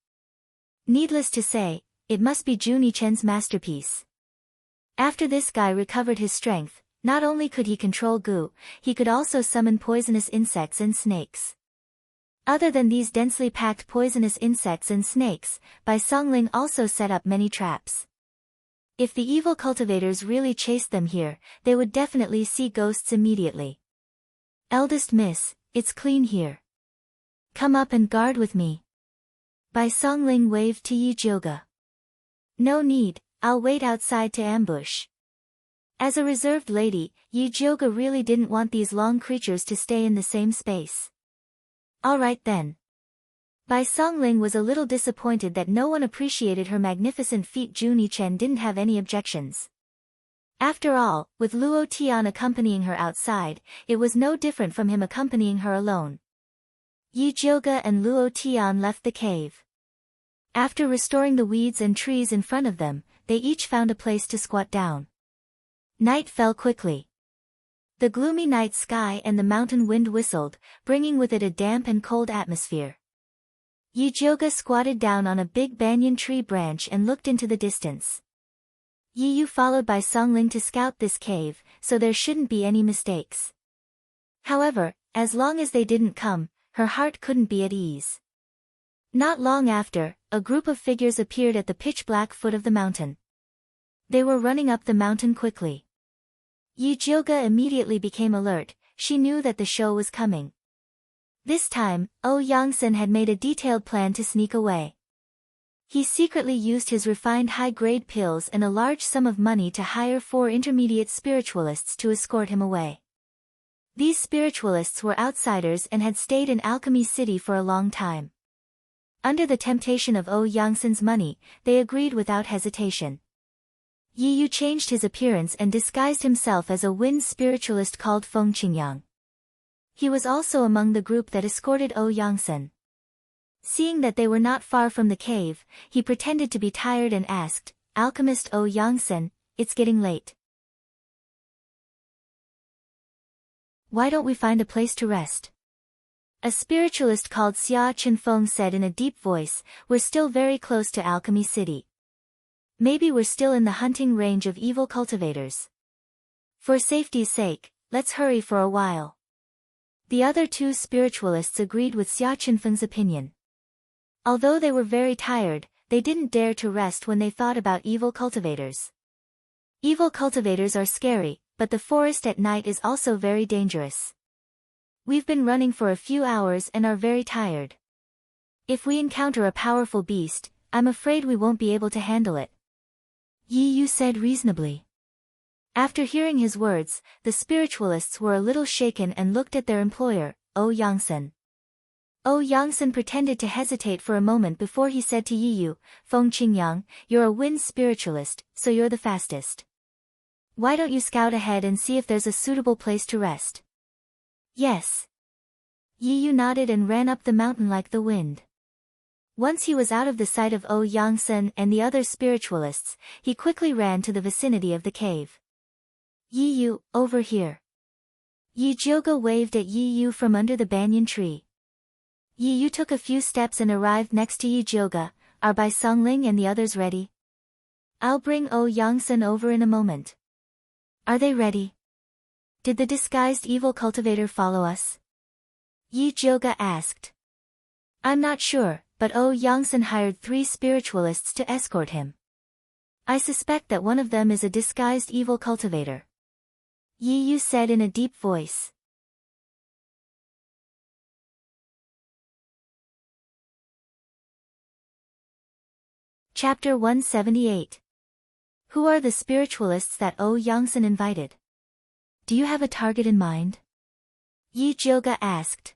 Needless to say, it must be Juni Chen's masterpiece. After this guy recovered his strength, not only could he control goo, he could also summon poisonous insects and snakes. Other than these densely packed poisonous insects and snakes, Bai Songling also set up many traps. If the evil cultivators really chased them here, they would definitely see ghosts immediately. "Eldest miss, it's clean here. Come up and guard with me." Bai Songling waved to Yi Jioge. "No need, I'll wait outside to ambush." As a reserved lady, Yi Jioge really didn't want these long creatures to stay in the same space. "All right then." Bai Songling was a little disappointed that no one appreciated her magnificent feat. Juni Chen didn't have any objections. After all, with Luo Tian accompanying her outside, it was no different from him accompanying her alone. Yi Jioge and Luo Tian left the cave. After restoring the weeds and trees in front of them, they each found a place to squat down. Night fell quickly. The gloomy night sky and the mountain wind whistled, bringing with it a damp and cold atmosphere. Yi Jioge squatted down on a big banyan tree branch and looked into the distance. Yi Yu followed Bai Songling to scout this cave, so there shouldn't be any mistakes. However, as long as they didn't come, her heart couldn't be at ease. Not long after, a group of figures appeared at the pitch-black foot of the mountain. They were running up the mountain quickly. Yi Jioge immediately became alert. She knew that the show was coming. This time, Yangsen had made a detailed plan to sneak away. He secretly used his refined high-grade pills and a large sum of money to hire 4 intermediate spiritualists to escort him away. These spiritualists were outsiders and had stayed in Alchemy City for a long time. Under the temptation of Yangsen's money, they agreed without hesitation. Yi Yu changed his appearance and disguised himself as a wind spiritualist called Feng Qingyang. He was also among the group that escorted Yangsen. Seeing that they were not far from the cave, he pretended to be tired and asked, "Alchemist Yangsen, it's getting late. Why don't we find a place to rest?" A spiritualist called Xia Chenfeng said in a deep voice, "We're still very close to Alchemy City. Maybe we're still in the hunting range of evil cultivators. For safety's sake, let's hurry for a while. The other two spiritualists agreed with Xia Qinfeng's opinion. Although they were very tired, they didn't dare to rest when they thought about evil cultivators. Evil cultivators are scary, but the forest at night is also very dangerous. We've been running for a few hours and are very tired. If we encounter a powerful beast, I'm afraid we won't be able to handle it. Yi Yu said reasonably. After hearing his words, the spiritualists were a little shaken and looked at their employer, Yangsen. Yangsen pretended to hesitate for a moment before he said to Yi Yu, "Feng Qingyang, you're a wind spiritualist, so you're the fastest. Why don't you scout ahead and see if there's a suitable place to rest?" "Yes." Yi Yu nodded and ran up the mountain like the wind. Once he was out of the sight of Yangsen and the other spiritualists, he quickly ran to the vicinity of the cave. "Yi Yu, over here." Yi Jioga waved at Yi Yu from under the banyan tree. Yi Yu took a few steps and arrived next to Yi Jioga. "Are Bai Songling and the others ready?" "I'll bring Yangsen over in a moment." "Are they ready? Did the disguised evil cultivator follow us?" Yi Jioga asked. "I'm not sure, but Yangsen hired 3 spiritualists to escort him. I suspect that one of them is a disguised evil cultivator," Yi Yu said in a deep voice. Chapter 178. Who are the spiritualists that Yangsen invited? Do you have a target in mind? Yi Jioga asked.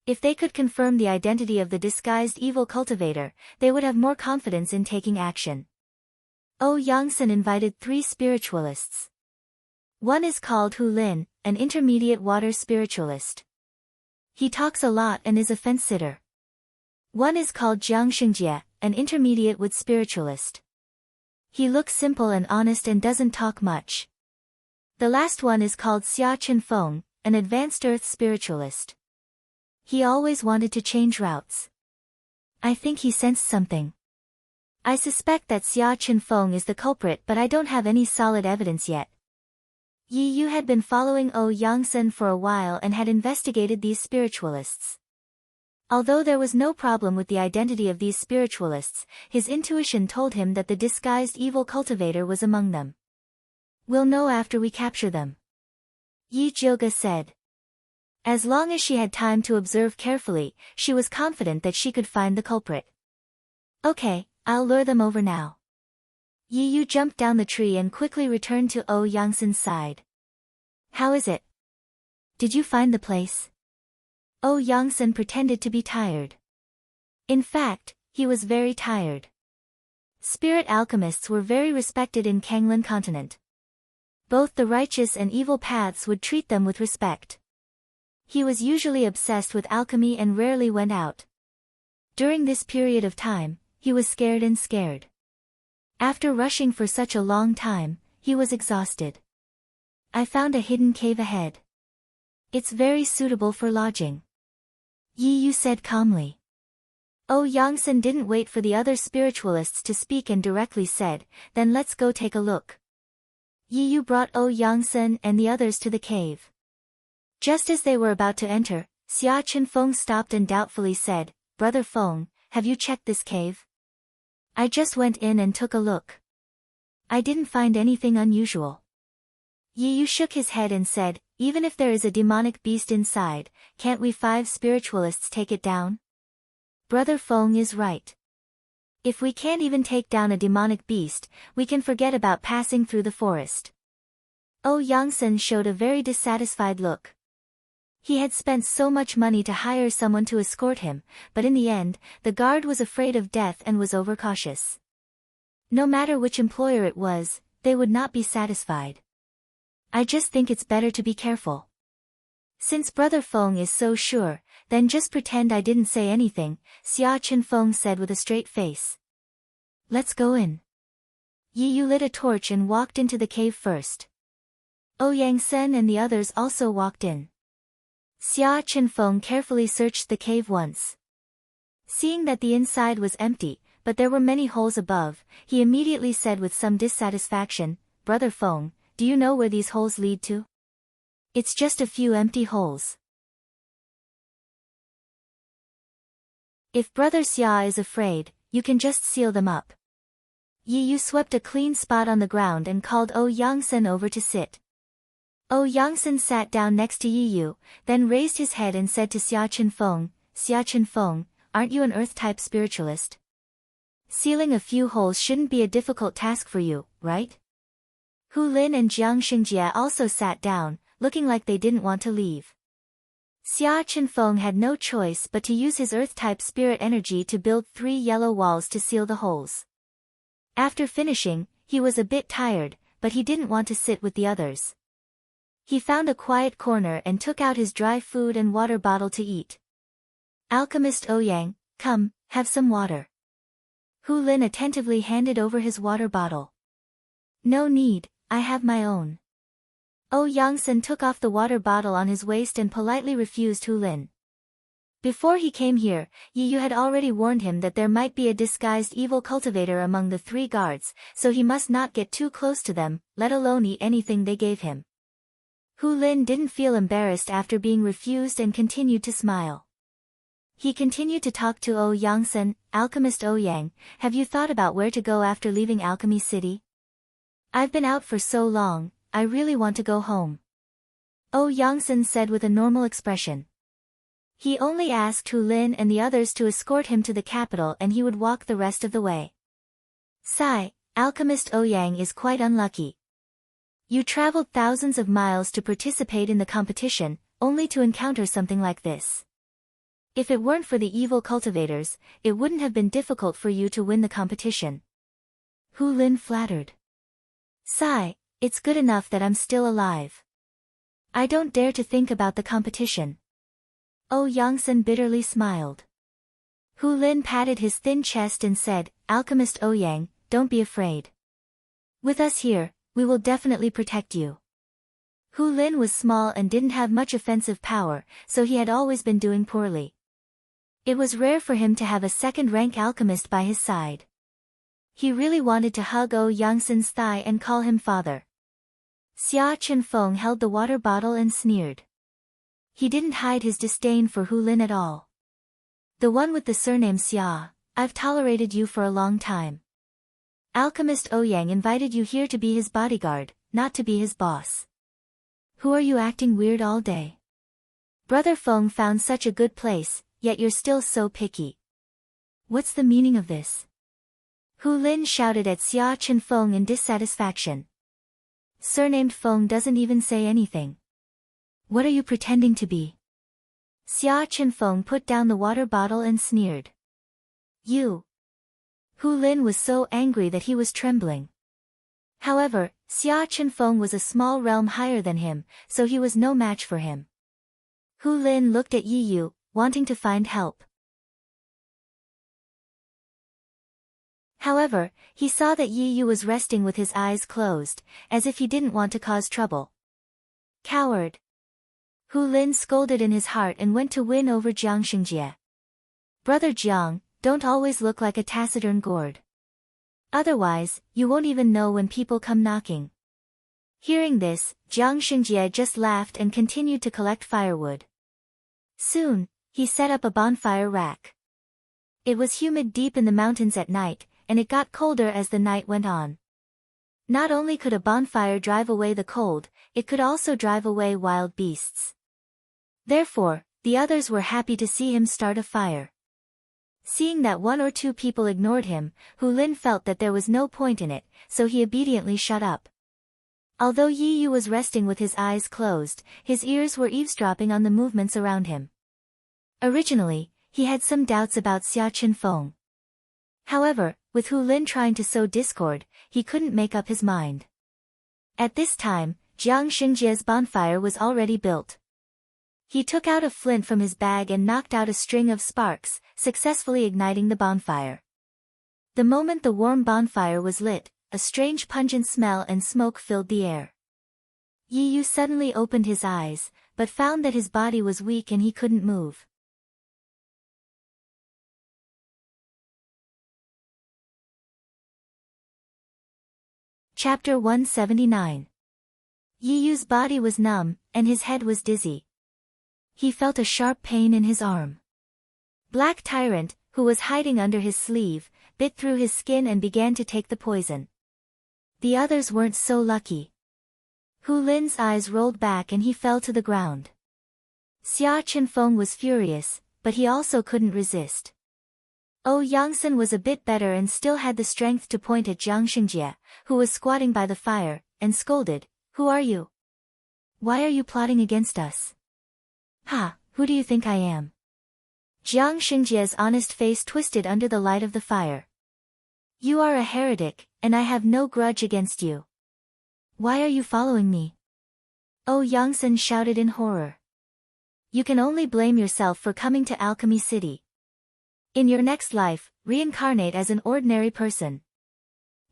If they could confirm the identity of the disguised evil cultivator, they would have more confidence in taking action. Yangsen invited 3 spiritualists. One is called Hu Lin, an intermediate water spiritualist. He talks a lot and is a fence-sitter. One is called Jiang Xingjie, an intermediate wood spiritualist. He looks simple and honest and doesn't talk much. The last one is called Xia Qinfeng, an advanced earth spiritualist. He always wanted to change routes. I think he sensed something. I suspect that Xia Qinfeng is the culprit, but I don't have any solid evidence yet. Yi Yu had been following Yangsen for a while and had investigated these spiritualists. Although there was no problem with the identity of these spiritualists, his intuition told him that the disguised evil cultivator was among them. "We'll know after we capture them," Yi Jioga said. As long as she had time to observe carefully, she was confident that she could find the culprit. "Okay, I'll lure them over now." Yi Yu jumped down the tree and quickly returned to Yangsen's side. "How is it? Did you find the place?" Yangsen pretended to be tired. In fact, he was very tired. Spirit alchemists were very respected in Kanglan continent. Both the righteous and evil paths would treat them with respect. He was usually obsessed with alchemy and rarely went out. During this period of time, he was scared. After rushing for such a long time, he was exhausted. "I found a hidden cave ahead. It's very suitable for lodging," Yi Yu said calmly. Yangsen didn't wait for the other spiritualists to speak and directly said, "Then let's go take a look." Yi Yu brought Yangsen and the others to the cave. Just as they were about to enter, Xia Qinfeng stopped and doubtfully said, "Brother Feng, have you checked this cave?" "I just went in and took a look. I didn't find anything unusual." Yi Yu shook his head and said, "Even if there is a demonic beast inside, can't we 5 spiritualists take it down?" Brother Feng is right. If we can't even take down a demonic beast, we can forget about passing through the forest. Yangsen showed a very dissatisfied look. He had spent so much money to hire someone to escort him, but in the end, the guard was afraid of death and was overcautious. No matter which employer it was, they would not be satisfied. "I just think it's better to be careful." "Since Brother Feng is so sure, then just pretend I didn't say anything," Xia Qinfeng said with a straight face. "Let's go in." Yi Yu lit a torch and walked into the cave first. Yangsen and the others also walked in. Xia Qinfeng carefully searched the cave once. Seeing that the inside was empty, but there were many holes above. He immediately said with some dissatisfaction, "Brother Feng, do you know where these holes lead to?" "It's just a few empty holes." "If Brother Xia is afraid, you can just seal them up." Yi Yu swept a clean spot on the ground and called O Yangsen over to sit. O Yangsen sat down next to Yi Yu, then raised his head and said to Xia Qinfeng, "Aren't you an Earth-type spiritualist? Sealing a few holes shouldn't be a difficult task for you, right?" Hu Lin and Jiang Xingjie also sat down, looking like they didn't want to leave. Xia Qinfeng had no choice but to use his Earth-type spirit energy to build 3 yellow walls to seal the holes. After finishing, he was a bit tired, but he didn't want to sit with the others. He found a quiet corner and took out his dry food and water bottle to eat. "Alchemist Ouyang, come, have some water." Hu Lin attentively handed over his water bottle. "No need, I have my own." O Yangsen took off the water bottle on his waist and politely refused Hu Lin. Before he came here, Yi Yu had already warned him that there might be a disguised evil cultivator among the 3 guards, so he must not get too close to them, let alone eat anything they gave him. Hu Lin didn't feel embarrassed after being refused and continued to smile. He continued to talk to O Yangsen, "Alchemist Ouyang, have you thought about where to go after leaving Alchemy City? I've been out for so long, I really want to go home." O Yangsen said with a normal expression. He only asked Hu Lin and the others to escort him to the capital and he would walk the rest of the way. "Sigh, Alchemist Ouyang is quite unlucky. You traveled thousands of miles to participate in the competition, only to encounter something like this. If it weren't for the evil cultivators, it wouldn't have been difficult for you to win the competition." Hu Lin flattered. "Sigh, it's good enough that I'm still alive. I don't dare to think about the competition." O Yangsen bitterly smiled. Hu Lin patted his thin chest and said, "Alchemist Ouyang, don't be afraid. With us here, we will definitely protect you." Hu Lin was small and didn't have much offensive power, so he had always been doing poorly. It was rare for him to have a second-rank alchemist by his side. He really wanted to hug O Yangsen's thigh and call him father. Xia Qinfeng held the water bottle and sneered. He didn't hide his disdain for Hu Lin at all. "The one with the surname Xia, I've tolerated you for a long time. Alchemist Ouyang invited you here to be his bodyguard, not to be his boss. Who are you acting weird all day? Brother Feng found such a good place, yet you're still so picky. What's the meaning of this?" Hu Lin shouted at Xia Qinfeng in dissatisfaction. "Surnamed Feng doesn't even say anything. What are you pretending to be?" Xia Qinfeng put down the water bottle and sneered. "You." Hu Lin was so angry that he was trembling. However, Xia Qinfeng was a small realm higher than him, so he was no match for him. Hu Lin looked at Yi Yu, wanting to find help. However, he saw that Yi Yu was resting with his eyes closed, as if he didn't want to cause trouble. "Coward!" Hu Lin scolded in his heart and went to win over Jiang Xingjie. "Brother Jiang, don't always look like a taciturn gourd. Otherwise, you won't even know when people come knocking." Hearing this, Jiang Xingjie just laughed and continued to collect firewood. Soon, he set up a bonfire rack. It was humid deep in the mountains at night, and it got colder as the night went on. Not only could a bonfire drive away the cold, it could also drive away wild beasts. Therefore, the others were happy to see him start a fire. Seeing that 1 or 2 people ignored him, Hu Lin felt that there was no point in it, so he obediently shut up. Although Yi Yu was resting with his eyes closed, his ears were eavesdropping on the movements around him. Originally, he had some doubts about Xia Qinfeng. However, with Hu Lin trying to sow discord, he couldn't make up his mind. At this time, Jiang Xingjie's bonfire was already built. He took out a flint from his bag and knocked out a string of sparks, successfully igniting the bonfire. The moment the warm bonfire was lit, a strange pungent smell and smoke filled the air. Yi Yu suddenly opened his eyes, but found that his body was weak and he couldn't move. Chapter 179. Yi Yu's body was numb, and his head was dizzy. He felt a sharp pain in his arm. Black Tyrant, who was hiding under his sleeve, bit through his skin and began to take the poison. The others weren't so lucky. Hu Lin's eyes rolled back and he fell to the ground. Xia Chenfeng was furious, but he also couldn't resist. Yangsen was a bit better and still had the strength to point at Jiang Xingjie, who was squatting by the fire, and scolded, "Who are you? Why are you plotting against us?" "Ha, who do you think I am?" Jiang Xingjie's honest face twisted under the light of the fire. "You are a heretic, and I have no grudge against you. Why are you following me?" Yangsen shouted in horror. "You can only blame yourself for coming to Alchemy City. In your next life, reincarnate as an ordinary person."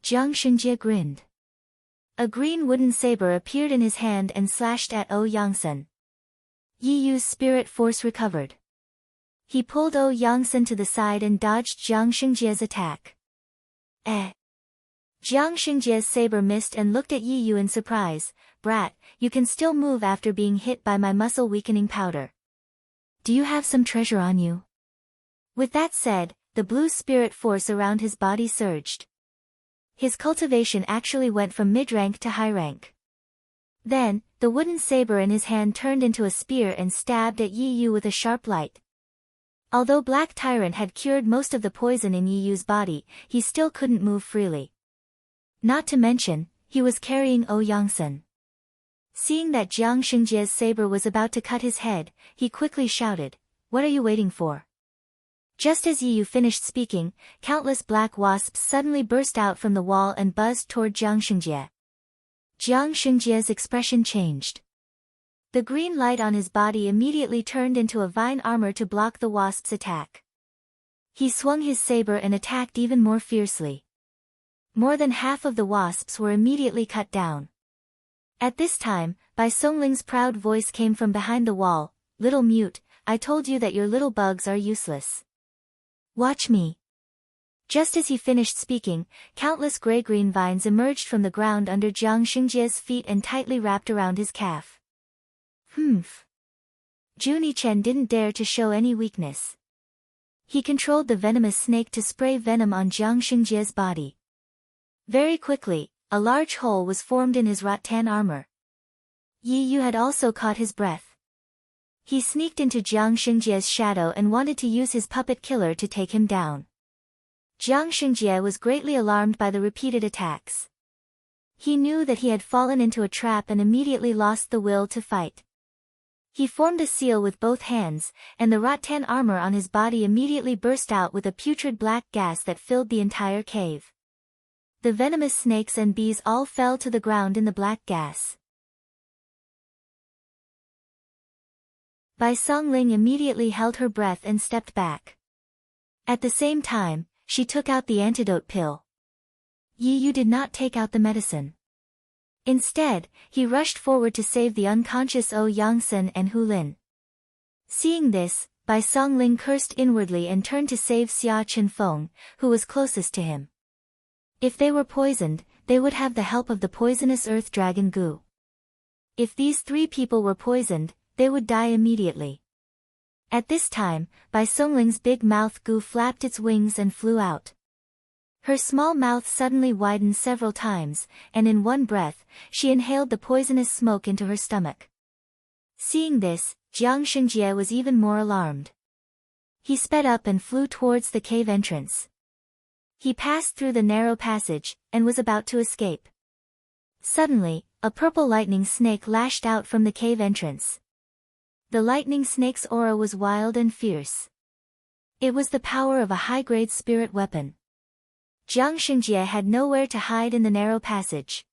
Jiang Xingjie grinned. A green wooden saber appeared in his hand and slashed at Yangsen. Yi Yu's spirit force recovered. He pulled Yangsen to the side and dodged Jiang Xingjie's attack. Jiang Xingjie's saber missed and looked at Yi Yu in surprise. "Brat, you can still move after being hit by my muscle-weakening powder. Do you have some treasure on you?" With that said, the blue spirit force around his body surged. His cultivation actually went from mid-rank to high rank. Then, the wooden saber in his hand turned into a spear and stabbed at Yi Yu with a sharp light. Although Black Tyrant had cured most of the poison in Yi Yu's body, he still couldn't move freely. Not to mention, he was carrying Yangsen. Seeing that Jiang Xingjie's saber was about to cut his head, he quickly shouted, "What are you waiting for?" Just as Yi Yu finished speaking, countless black wasps suddenly burst out from the wall and buzzed toward Jiang Xingjie. Jiang Xingjie's expression changed. The green light on his body immediately turned into a vine armor to block the wasp's attack. He swung his saber and attacked even more fiercely. More than half of the wasps were immediately cut down. At this time, Bai Songling's proud voice came from behind the wall, "Little mute, I told you that your little bugs are useless. Watch me." Just as he finished speaking, countless gray-green vines emerged from the ground under Jiang Xingjie's feet and tightly wrapped around his calf. Humph. Junichen didn't dare to show any weakness. He controlled the venomous snake to spray venom on Jiang Xingjie's body. Very quickly, a large hole was formed in his rattan armor. Yi Yu had also caught his breath. He sneaked into Jiang Xingjie's shadow and wanted to use his puppet killer to take him down. Jiang Xingjie was greatly alarmed by the repeated attacks. He knew that he had fallen into a trap and immediately lost the will to fight. He formed a seal with both hands, and the rattan armor on his body immediately burst out with a putrid black gas that filled the entire cave. The venomous snakes and bees all fell to the ground in the black gas. Bai Songling immediately held her breath and stepped back. At the same time, she took out the antidote pill. Yi Yu did not take out the medicine. Instead, he rushed forward to save the unconscious Yangsen and Hu Lin. Seeing this, Bai Songling cursed inwardly and turned to save Xia Chenfeng, who was closest to him. If they were poisoned, they would have the help of the poisonous earth dragon Gu. If these three people were poisoned, they would die immediately. At this time, Bai Songling's big mouth Gu flapped its wings and flew out. Her small mouth suddenly widened several times, and in one breath, she inhaled the poisonous smoke into her stomach. Seeing this, Jiang Xingjie was even more alarmed. He sped up and flew towards the cave entrance. He passed through the narrow passage, and was about to escape. Suddenly, a purple lightning snake lashed out from the cave entrance. The lightning snake's aura was wild and fierce. It was the power of a high-grade spirit weapon. Jiang Xingjie had nowhere to hide in the narrow passage.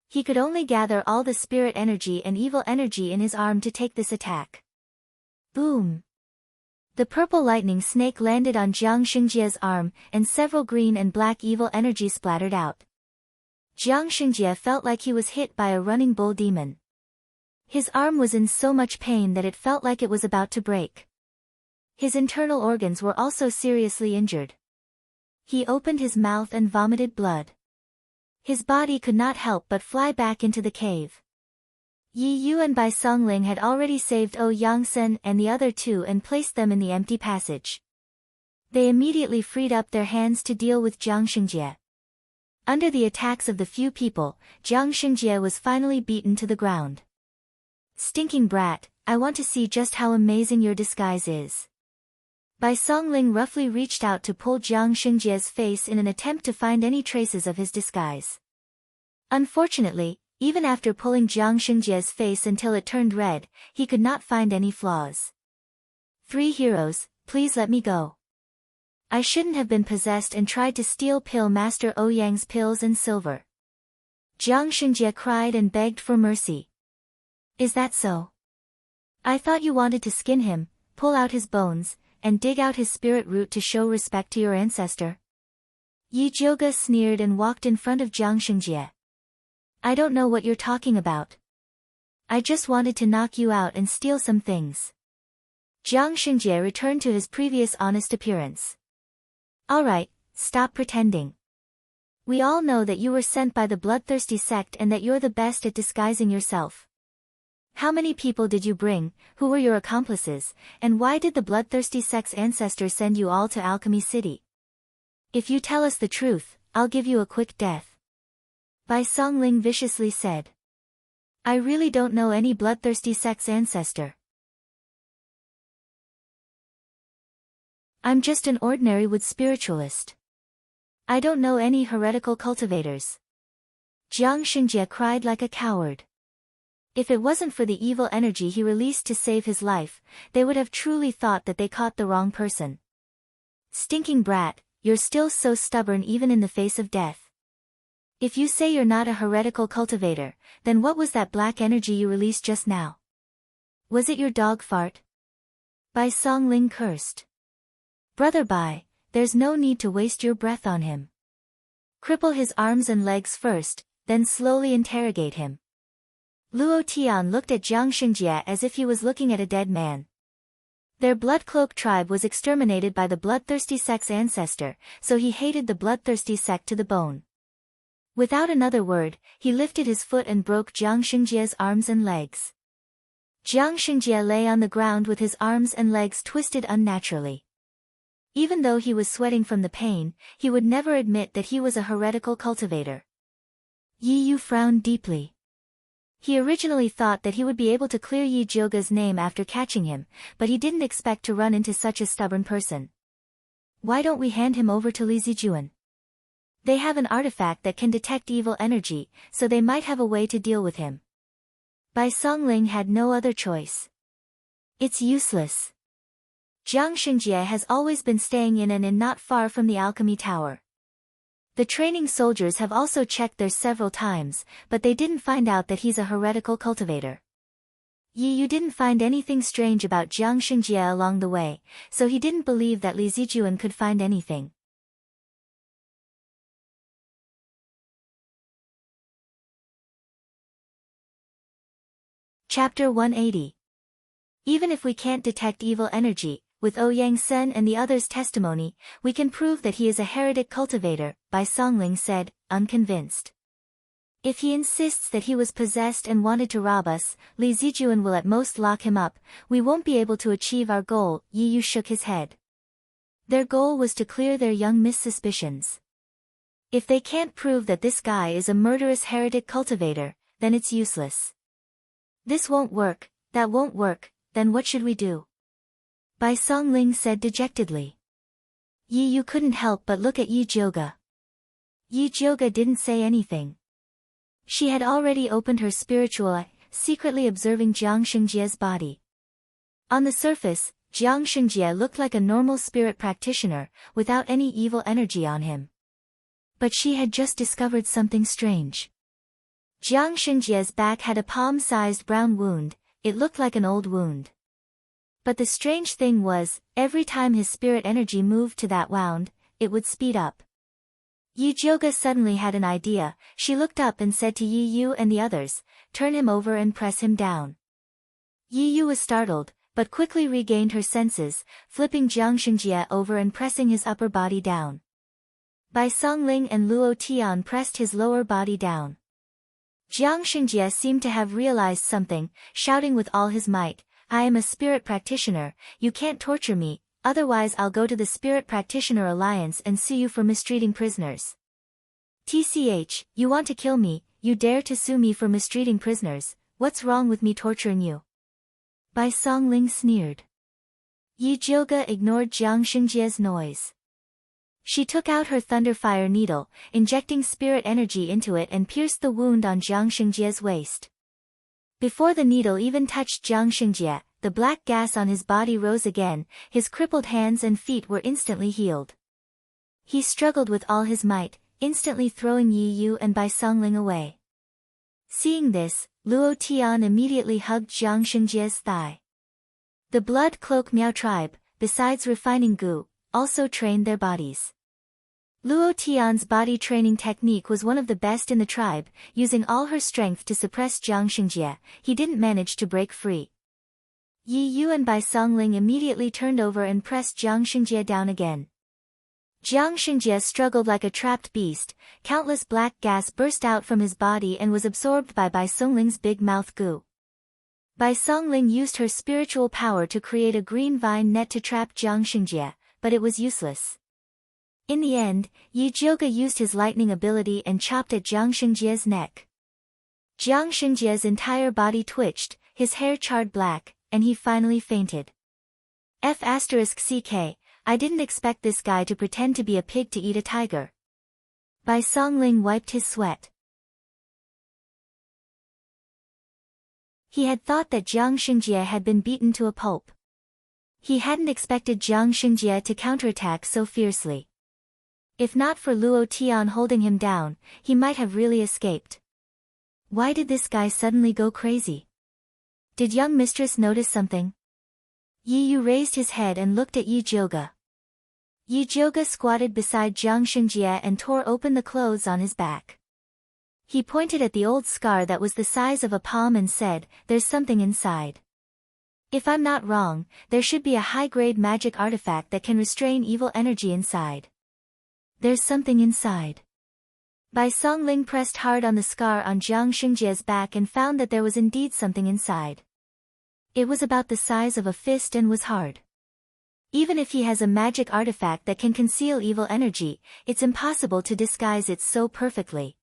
He could only gather all the spirit energy and evil energy in his arm to take this attack. Boom! The purple lightning snake landed on Jiang Xingjie's arm, and several green and black evil energy splattered out. Jiang Xingjie felt like he was hit by a running bull demon. His arm was in so much pain that it felt like it was about to break. His internal organs were also seriously injured. He opened his mouth and vomited blood. His body could not help but fly back into the cave. Yi Yu and Bai Songling had already saved Yang Sen and the other two and placed them in the empty passage. They immediately freed up their hands to deal with Jiang Xingjie. Under the attacks of the few people, Jiang Xingjie was finally beaten to the ground. Stinking brat, I want to see just how amazing your disguise is. Bai Songling roughly reached out to pull Jiang Xingjie's face in an attempt to find any traces of his disguise. Unfortunately, even after pulling Jiang Xingjie's face until it turned red, he could not find any flaws. 3 heroes, please let me go. I shouldn't have been possessed and tried to steal Pill Master Ouyang's pills and silver. Jiang Xingjie cried and begged for mercy. Is that so? I thought you wanted to skin him, pull out his bones, and dig out his spirit root to show respect to your ancestor. Yi Jioge sneered and walked in front of Jiang Xingjie. I don't know what you're talking about. I just wanted to knock you out and steal some things. Jiang Xingjie returned to his previous honest appearance. Alright, stop pretending. We all know that you were sent by the bloodthirsty sect and that you're the best at disguising yourself. How many people did you bring, who were your accomplices, and why did the bloodthirsty sect's ancestors send you all to Alchemy City? If you tell us the truth, I'll give you a quick death. Bai Songling viciously said. I really don't know any bloodthirsty sect's ancestor. I'm just an ordinary wood spiritualist. I don't know any heretical cultivators. Jiang Xingjie cried like a coward. If it wasn't for the evil energy he released to save his life, they would have truly thought that they caught the wrong person. Stinking brat, you're still so stubborn even in the face of death. If you say you're not a heretical cultivator, then what was that black energy you released just now? Was it your dog fart? Bai Songling cursed. Brother Bai, there's no need to waste your breath on him. Cripple his arms and legs first, then slowly interrogate him. Luo Tian looked at Jiang Xingjie as if he was looking at a dead man. Their Bloodcloak tribe was exterminated by the bloodthirsty sect's ancestor, so he hated the bloodthirsty sect to the bone. Without another word, he lifted his foot and broke Jiang Xingjie's arms and legs. Jiang Xingjie lay on the ground with his arms and legs twisted unnaturally. Even though he was sweating from the pain, he would never admit that he was a heretical cultivator. Yi Yu frowned deeply. He originally thought that he would be able to clear Yi Jioge's name after catching him, but he didn't expect to run into such a stubborn person. Why don't we hand him over to Li Zijuan? They have an artifact that can detect evil energy, so they might have a way to deal with him. Bai Songling had no other choice. It's useless. Jiang Xingjie has always been staying in an inn not far from the alchemy tower. The training soldiers have also checked there several times, but they didn't find out that he's a heretical cultivator. Yi Yu didn't find anything strange about Jiang Xingjie along the way, so he didn't believe that Li Zijuan could find anything. Chapter 180. Even if we can't detect evil energy, with Ouyang Sen and the others' testimony, we can prove that he is a heretic cultivator, Bai Songling said, unconvinced. If he insists that he was possessed and wanted to rob us, Li Zijuan will at most lock him up. We won't be able to achieve our goal. Yi Yu shook his head. Their goal was to clear their young miss suspicions. If they can't prove that this guy is a murderous heretic cultivator, then it's useless. This won't work, that won't work, then what should we do? Bai Songling said dejectedly. Yi Yu couldn't help but look at Yi Jioge. Yi Jioge didn't say anything. She had already opened her spiritual eye, secretly observing Jiang Xingjie's body. On the surface, Jiang Xingjie looked like a normal spirit practitioner, without any evil energy on him. But she had just discovered something strange. Jiang Xingjie's back had a palm-sized brown wound. It looked like an old wound. But the strange thing was, every time his spirit energy moved to that wound, it would speed up. Yi Jioge suddenly had an idea. She looked up and said to Yi Yu and the others, turn him over and press him down. Yi Yu was startled, but quickly regained her senses, flipping Jiang Xingjie over and pressing his upper body down. Bai Songling and Luo Tian pressed his lower body down. Jiang Xingjie seemed to have realized something, shouting with all his might, "I am a spirit practitioner, you can't torture me, otherwise I'll go to the Spirit Practitioner Alliance and sue you for mistreating prisoners." "TCH, you want to kill me, you dare to sue me for mistreating prisoners, what's wrong with me torturing you?" Bai Songling sneered. Yi Jioge ignored Jiang Xingjie's noise. She took out her thunderfire needle, injecting spirit energy into it and pierced the wound on Jiang Xingjie's waist. Before the needle even touched Jiang Xingjie, the black gas on his body rose again, his crippled hands and feet were instantly healed. He struggled with all his might, instantly throwing Yi Yu and Bai Songling away. Seeing this, Luo Tian immediately hugged Jiang Xingjie's thigh. The Blood Cloak Miao tribe, besides refining Gu, also trained their bodies. Luo Tian's body training technique was one of the best in the tribe, using all her strength to suppress Jiang Xingjie, he didn't manage to break free. Yi Yu and Bai Songling immediately turned over and pressed Jiang Xingjie down again. Jiang Xingjie struggled like a trapped beast, countless black gas burst out from his body and was absorbed by Bai Songling's big mouth Gu. Bai Songling used her spiritual power to create a green vine net to trap Jiang Xingjie, but it was useless. In the end, Yi Jioge used his lightning ability and chopped at Jiang Xingjie's neck. Jiang Xingjie's entire body twitched, his hair charred black, and he finally fainted. F***CK, I didn't expect this guy to pretend to be a pig to eat a tiger. Bai Songling wiped his sweat. He had thought that Jiang Xingjie had been beaten to a pulp. He hadn't expected Jiang Xingjie to counterattack so fiercely. If not for Luo Tian holding him down, he might have really escaped. Why did this guy suddenly go crazy? Did young mistress notice something? Yi Yu raised his head and looked at Yi Jioge. Yi Jioge squatted beside Jiang Xingjie and tore open the clothes on his back. He pointed at the old scar that was the size of a palm and said, "There's something inside. If I'm not wrong, there should be a high-grade magic artifact that can restrain evil energy inside. There's something inside." Bai Songling pressed hard on the scar on Jiang Xingjie's back and found that there was indeed something inside. It was about the size of a fist and was hard. Even if he has a magic artifact that can conceal evil energy, it's impossible to disguise it so perfectly.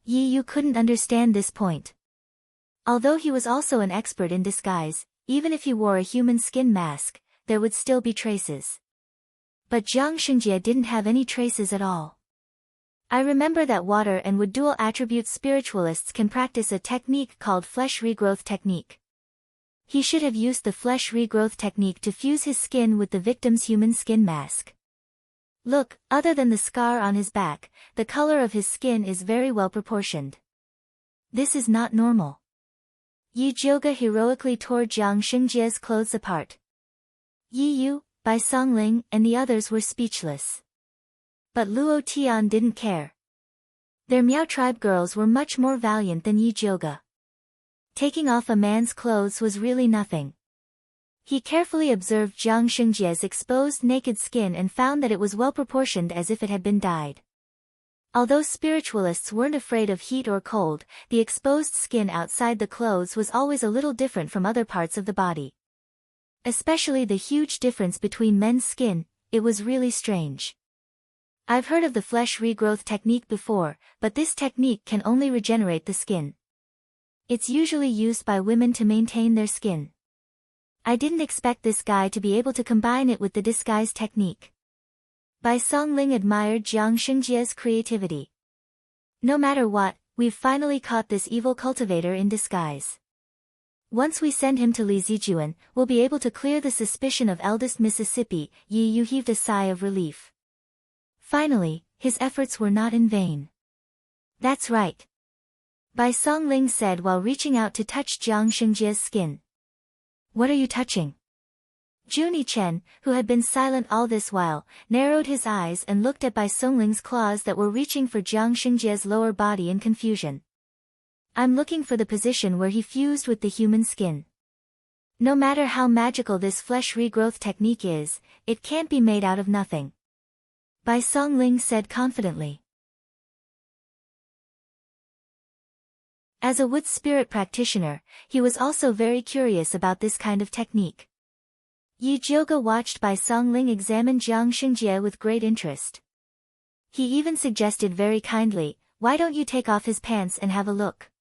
Yi Yu couldn't understand this point. Although he was also an expert in disguise, even if he wore a human skin mask, there would still be traces. But Jiang Xingjie didn't have any traces at all. I remember that water and wood dual attribute spiritualists can practice a technique called flesh regrowth technique. He should have used the flesh regrowth technique to fuse his skin with the victim's human skin mask. Look, other than the scar on his back, the color of his skin is very well proportioned. This is not normal. Yi Jioge heroically tore Jiang Xingjie's clothes apart. Yi Yu, Bai Songling, and the others were speechless. But Luo Tian didn't care. Their Miao tribe girls were much more valiant than Yi Jioge. Taking off a man's clothes was really nothing. He carefully observed Jiang Xingjie's exposed naked skin and found that it was well proportioned as if it had been dyed. Although spiritualists weren't afraid of heat or cold, the exposed skin outside the clothes was always a little different from other parts of the body. Especially the huge difference between men's skin, it was really strange. I've heard of the flesh regrowth technique before, but this technique can only regenerate the skin. It's usually used by women to maintain their skin. I didn't expect this guy to be able to combine it with the disguise technique. Bai Songling admired Jiang Xingjie's creativity. No matter what, we've finally caught this evil cultivator in disguise. Once we send him to Li Zijuan, we'll be able to clear the suspicion of eldest Mississippi. Yi Yu heaved a sigh of relief. Finally, his efforts were not in vain. That's right. Bai Songling said while reaching out to touch Jiang Xingjie's skin. What are you touching? Juni Chen, who had been silent all this while, narrowed his eyes and looked at Bai Songling's claws that were reaching for Jiang Xingjie's lower body in confusion. I'm looking for the position where he fused with the human skin. No matter how magical this flesh regrowth technique is, it can't be made out of nothing. Bai Songling said confidently. As a wood spirit practitioner, he was also very curious about this kind of technique. Yi Jiuge watched Bai Songling examine Jiang Xingjie with great interest. He even suggested very kindly, "Why don't you take off his pants and have a look?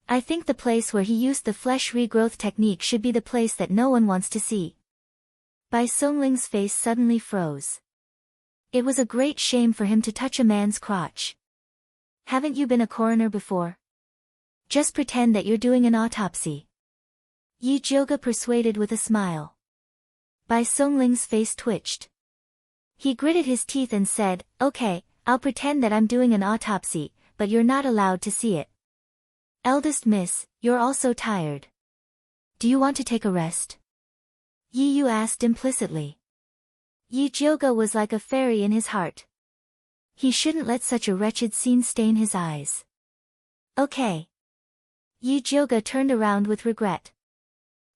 I think the place where he used the flesh regrowth technique should be the place that no one wants to see." Bai Songling's face suddenly froze. It was a great shame for him to touch a man's crotch. "Haven't you been a coroner before? Just pretend that you're doing an autopsy." Yi Jiuge persuaded with a smile. Bai Songling's face twitched. He gritted his teeth and said, "Okay, I'll pretend that I'm doing an autopsy, but you're not allowed to see it. Eldest miss, you're also tired. Do you want to take a rest?" Yi Yu asked implicitly. Yi Jiuge was like a fairy in his heart. He shouldn't let such a wretched scene stain his eyes. "Okay." Yi Jiuge turned around with regret.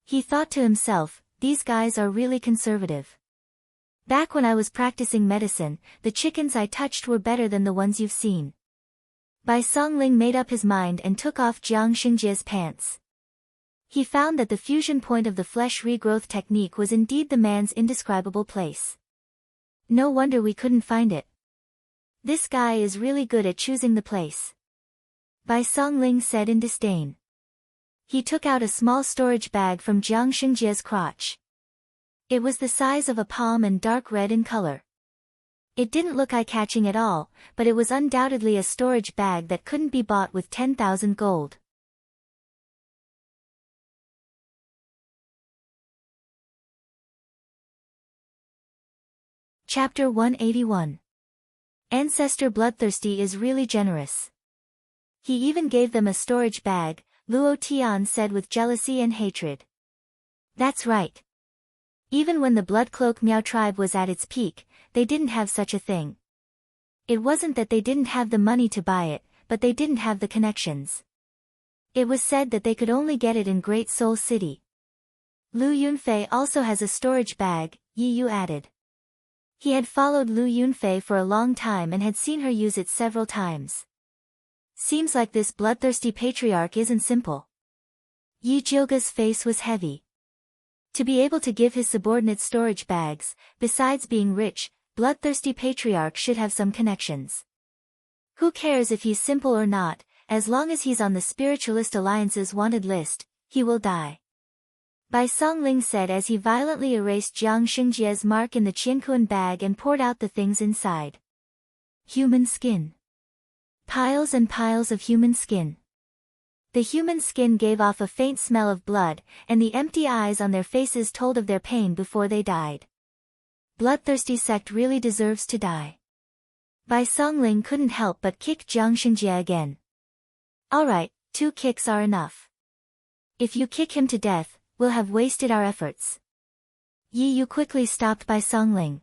He thought to himself, "These guys are really conservative. Back when I was practicing medicine, the chickens I touched were better than the ones you've seen." Bai Songling made up his mind and took off Jiang Xingjie's pants. He found that the fusion point of the flesh regrowth technique was indeed the man's indescribable place. "No wonder we couldn't find it. This guy is really good at choosing the place," Bai Songling said in disdain. He took out a small storage bag from Jiang Xingjie's crotch. It was the size of a palm and dark red in color. It didn't look eye-catching at all, but it was undoubtedly a storage bag that couldn't be bought with 10,000 gold. Chapter 181. Ancestor Bloodthirsty is really generous. He even gave them a storage bag, Luo Tian said with jealousy and hatred. That's right. Even when the Bloodcloak Miao tribe was at its peak, they didn't have such a thing. It wasn't that they didn't have the money to buy it, but they didn't have the connections. It was said that they could only get it in Great Soul City. Lu Yunfei also has a storage bag, Yi Yu added. He had followed Lu Yunfei for a long time and had seen her use it several times. Seems like this bloodthirsty patriarch isn't simple. Yi Jiuge's face was heavy. To be able to give his subordinate storage bags, besides being rich, bloodthirsty patriarch should have some connections. Who cares if he's simple or not, as long as he's on the Spiritualist Alliance's wanted list, he will die. Bai Songling said as he violently erased Jiang Xingjie's mark in the Qiankuan bag and poured out the things inside. Human skin. Piles and piles of human skin. The human skin gave off a faint smell of blood, and the empty eyes on their faces told of their pain before they died. Bloodthirsty sect really deserves to die. Bai Songling couldn't help but kick Jiang Xingjie again. Alright, 2 kicks are enough. If you kick him to death, we'll have wasted our efforts. Yi Yu quickly stopped Bai Songling.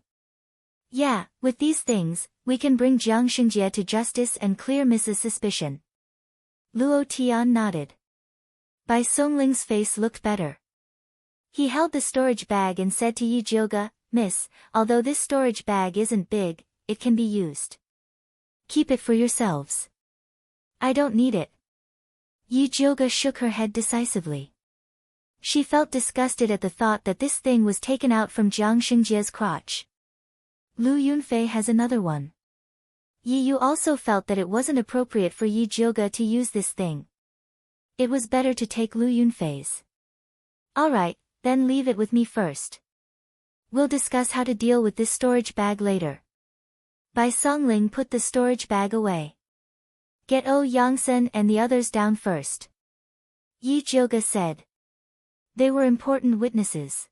Yeah, with these things, we can bring Jiang Xingjie to justice and clear Mrs. Suspicion. Luo Tian nodded. Bai Songling's face looked better. He held the storage bag and said to Yi Jiuge, "Miss, although this storage bag isn't big, it can be used. Keep it for yourselves. I don't need it." Yi Jiuge shook her head decisively. She felt disgusted at the thought that this thing was taken out from Jiang Xingjie's crotch. Lu Yunfei has another one. Yi Yu also felt that it wasn't appropriate for Yi Jiuge to use this thing. It was better to take Lu Yunfei's. Alright, then leave it with me first. We'll discuss how to deal with this storage bag later. Bai Songling put the storage bag away. Get O Yangsen and the others down first. Yi Jiuge said. They were important witnesses.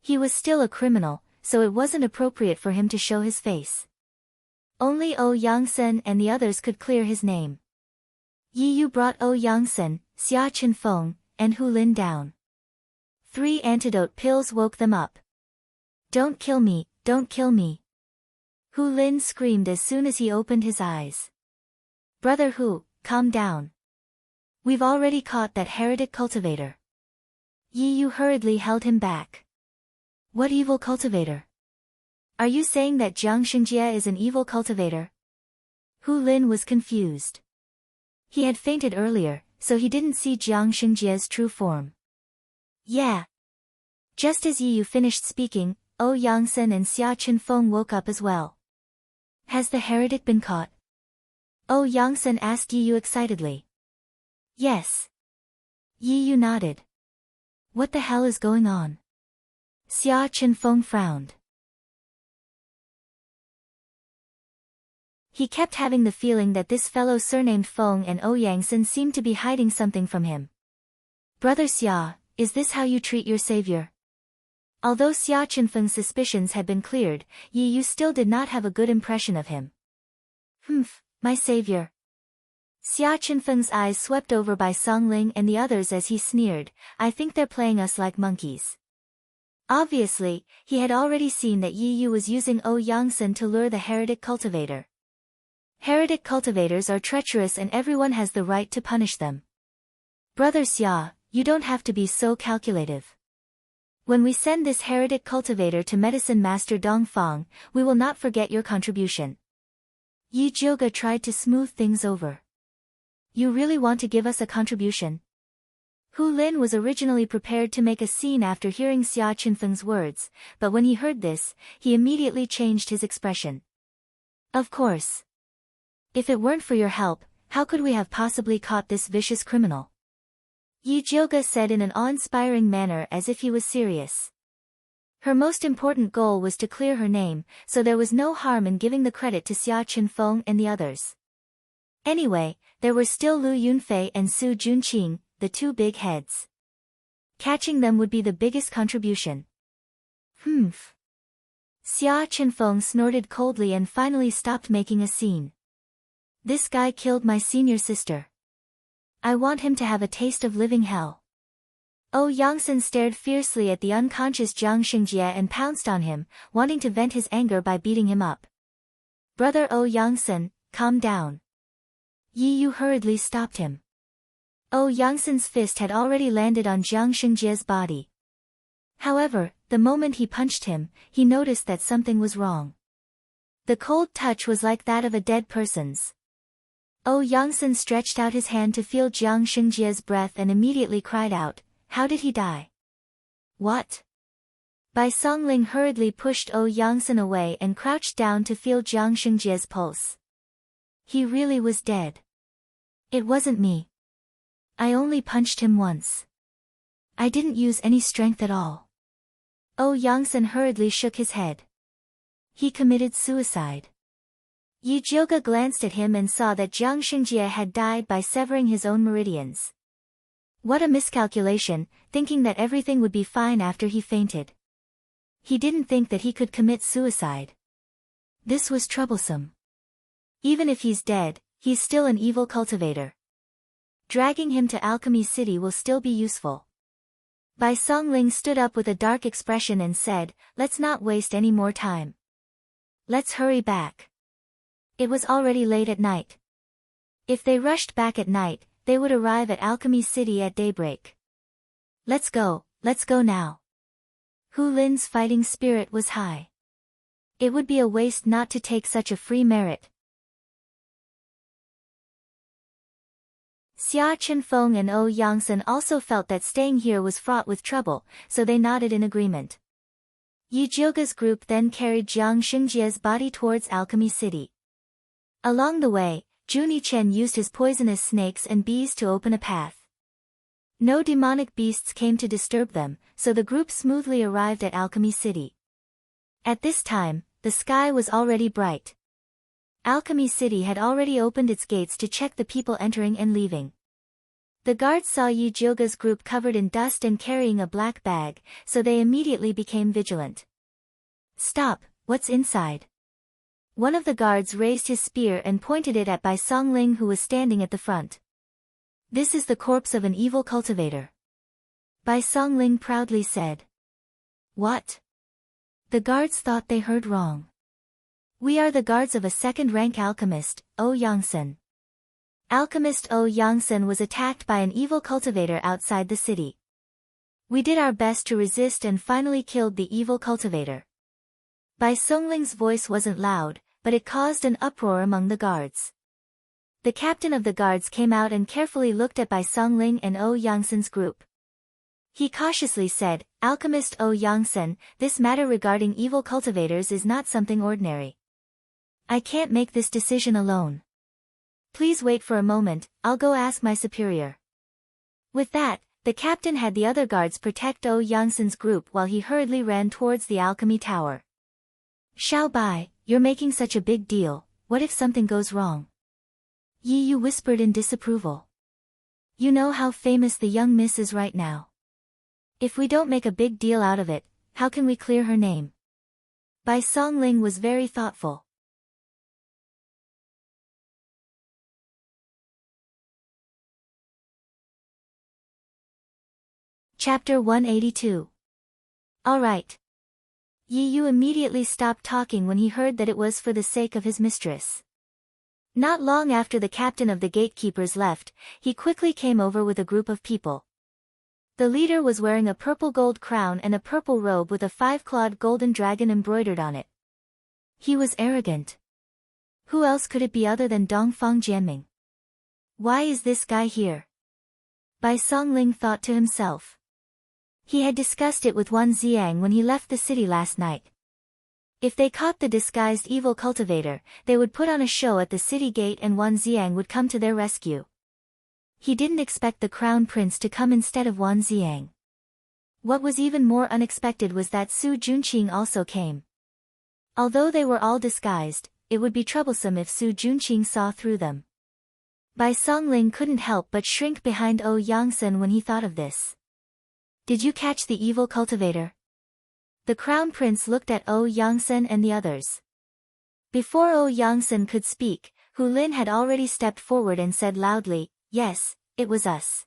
He was still a criminal, so it wasn't appropriate for him to show his face. Only O Yangsen and the others could clear his name. Yi Yu brought O Yangsen, Xia Chenfeng, and Hu Lin down. 3 antidote pills woke them up. Don't kill me, don't kill me. Hu Lin screamed as soon as he opened his eyes. Brother Hu, calm down. We've already caught that heretic cultivator. Yi Yu hurriedly held him back. What evil cultivator? Are you saying that Jiang Xingjie is an evil cultivator? Hu Lin was confused. He had fainted earlier, so he didn't see Jiang Xingjie's true form. Yeah. Just as Yi Yu finished speaking, O Yangsen and Xia Qinfeng woke up as well. Has the heretic been caught? O Yangsen asked Yi Yu excitedly. Yes. Yi Yu nodded. What the hell is going on? Xia Qinfeng frowned. He kept having the feeling that this fellow surnamed Feng and O Yangsen seemed to be hiding something from him. Brother Xia, is this how you treat your savior? Although Xia Qinfeng's suspicions had been cleared, Yi Yu still did not have a good impression of him. Humph, my savior. Xia Qinfeng's eyes swept over by Songling and the others as he sneered, I think they're playing us like monkeys. Obviously, he had already seen that Yi Yu was using O Yangsen to lure the heretic cultivator. Heretic cultivators are treacherous and everyone has the right to punish them. Brother Xia, you don't have to be so calculative. When we send this heretic cultivator to Medicine Master Dongfang, we will not forget your contribution. Yi Jiuge tried to smooth things over. You really want to give us a contribution? Hu Lin was originally prepared to make a scene after hearing Xia Qinfeng's words, but when he heard this, he immediately changed his expression. Of course. If it weren't for your help, how could we have possibly caught this vicious criminal? Yi Jiuge said in an awe-inspiring manner as if he was serious. Her most important goal was to clear her name, so there was no harm in giving the credit to Xia Qinfeng and the others. Anyway, there were still Lu Yunfei and Su Junqing, the two big heads. Catching them would be the biggest contribution. Humph. Xia Qinfeng snorted coldly and finally stopped making a scene. This guy killed my senior sister. I want him to have a taste of living hell. O Yangsen stared fiercely at the unconscious Jiang Xingjie and pounced on him, wanting to vent his anger by beating him up. Brother O Yangsen, calm down. Yi Yu hurriedly stopped him. O Yangsen's fist had already landed on Jiang Xingjie's body. However, the moment he punched him, he noticed that something was wrong. The cold touch was like that of a dead person's. O Yangsen stretched out his hand to feel Jiang Xingjie's breath and immediately cried out, how did he die? What? Bai Songling hurriedly pushed O Yangsen away and crouched down to feel Jiang Xingjie's pulse. He really was dead. It wasn't me. I only punched him once. I didn't use any strength at all. O Yangsen hurriedly shook his head. He committed suicide. Yi Jiuge glanced at him and saw that Jiang Xingjie had died by severing his own meridians. What a miscalculation, thinking that everything would be fine after he fainted. He didn't think that he could commit suicide. This was troublesome. Even if he's dead, he's still an evil cultivator. Dragging him to Alchemy City will still be useful. Bai Songling stood up with a dark expression and said, let's not waste any more time. Let's hurry back. It was already late at night. If they rushed back at night, they would arrive at Alchemy City at daybreak. Let's go now. Hu Lin's fighting spirit was high. It would be a waste not to take such a free merit. Xia Qinfeng and O Yangsen also felt that staying here was fraught with trouble, so they nodded in agreement. Yi Jiuge's group then carried Jiang Xingjie's body towards Alchemy City. Along the way, Juni Chen used his poisonous snakes and bees to open a path. No demonic beasts came to disturb them, so the group smoothly arrived at Alchemy City. At this time, the sky was already bright. Alchemy City had already opened its gates to check the people entering and leaving. The guards saw Yi Jiuge's group covered in dust and carrying a black bag, so they immediately became vigilant. Stop, what's inside? One of the guards raised his spear and pointed it at Bai Songling, who was standing at the front. This is the corpse of an evil cultivator. Bai Songling proudly said. What? The guards thought they heard wrong. We are the guards of a second-rank alchemist, O Yangsen. Alchemist O Yangsen was attacked by an evil cultivator outside the city. We did our best to resist and finally killed the evil cultivator. Bai Songling's voice wasn't loud, but it caused an uproar among the guards. The captain of the guards came out and carefully looked at Bai Songling and Oh Yangsen's group. He cautiously said, "Alchemist Oh Yangsen, this matter regarding evil cultivators is not something ordinary. I can't make this decision alone. Please wait for a moment, I'll go ask my superior." With that, the captain had the other guards protect Oh Yangsen's group while he hurriedly ran towards the alchemy tower. "Xiao Bai, you're making such a big deal, what if something goes wrong?" Yi Yu whispered in disapproval. "You know how famous the young miss is right now. If we don't make a big deal out of it, how can we clear her name?" Bai Songling was very thoughtful. Chapter 182. All right. Yi Yu immediately stopped talking when he heard that it was for the sake of his mistress. Not long after the captain of the gatekeepers left, he quickly came over with a group of people. The leader was wearing a purple gold crown and a purple robe with a 5-clawed golden dragon embroidered on it. He was arrogant. Who else could it be other than Dongfang Jianming? Why is this guy here? Bai Songling thought to himself. He had discussed it with Wan Xiang when he left the city last night. If they caught the disguised evil cultivator, they would put on a show at the city gate and Wan Xiang would come to their rescue. He didn't expect the crown prince to come instead of Wan Xiang. What was even more unexpected was that Su Junqing also came. Although they were all disguised, it would be troublesome if Su Junqing saw through them. Bai Songling couldn't help but shrink behind Oh Yangsen when he thought of this. "Did you catch the evil cultivator?" The crown prince looked at Oh Yangsen and the others. Before Oh Yangsen could speak, Hu Lin had already stepped forward and said loudly, "Yes, it was us."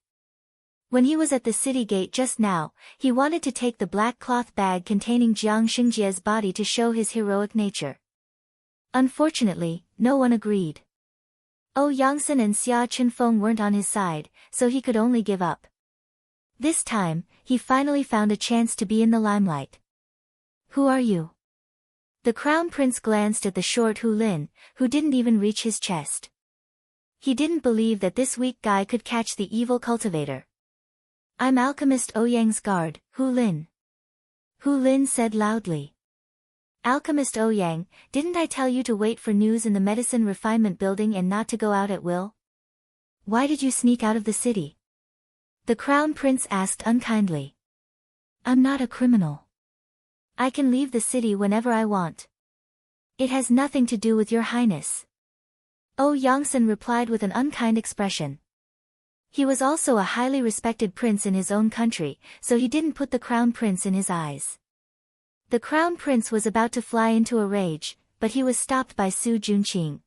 When he was at the city gate just now, he wanted to take the black cloth bag containing Jiang Xingjie's body to show his heroic nature. Unfortunately, no one agreed. Oh Yangsen and Xia Chunfeng weren't on his side, so he could only give up. This time, he finally found a chance to be in the limelight. "Who are you?" The crown prince glanced at the short Hu Lin, who didn't even reach his chest. He didn't believe that this weak guy could catch the evil cultivator. "I'm Alchemist Ouyang's guard, Hu Lin." Hu Lin said loudly. "Alchemist Ouyang, didn't I tell you to wait for news in the medicine refinement building and not to go out at will? Why did you sneak out of the city?" The crown prince asked unkindly. "I'm not a criminal. I can leave the city whenever I want. It has nothing to do with your highness." Oh Yangsen replied with an unkind expression. He was also a highly respected prince in his own country, so he didn't put the crown prince in his eyes. The crown prince was about to fly into a rage, but he was stopped by Su Junqing.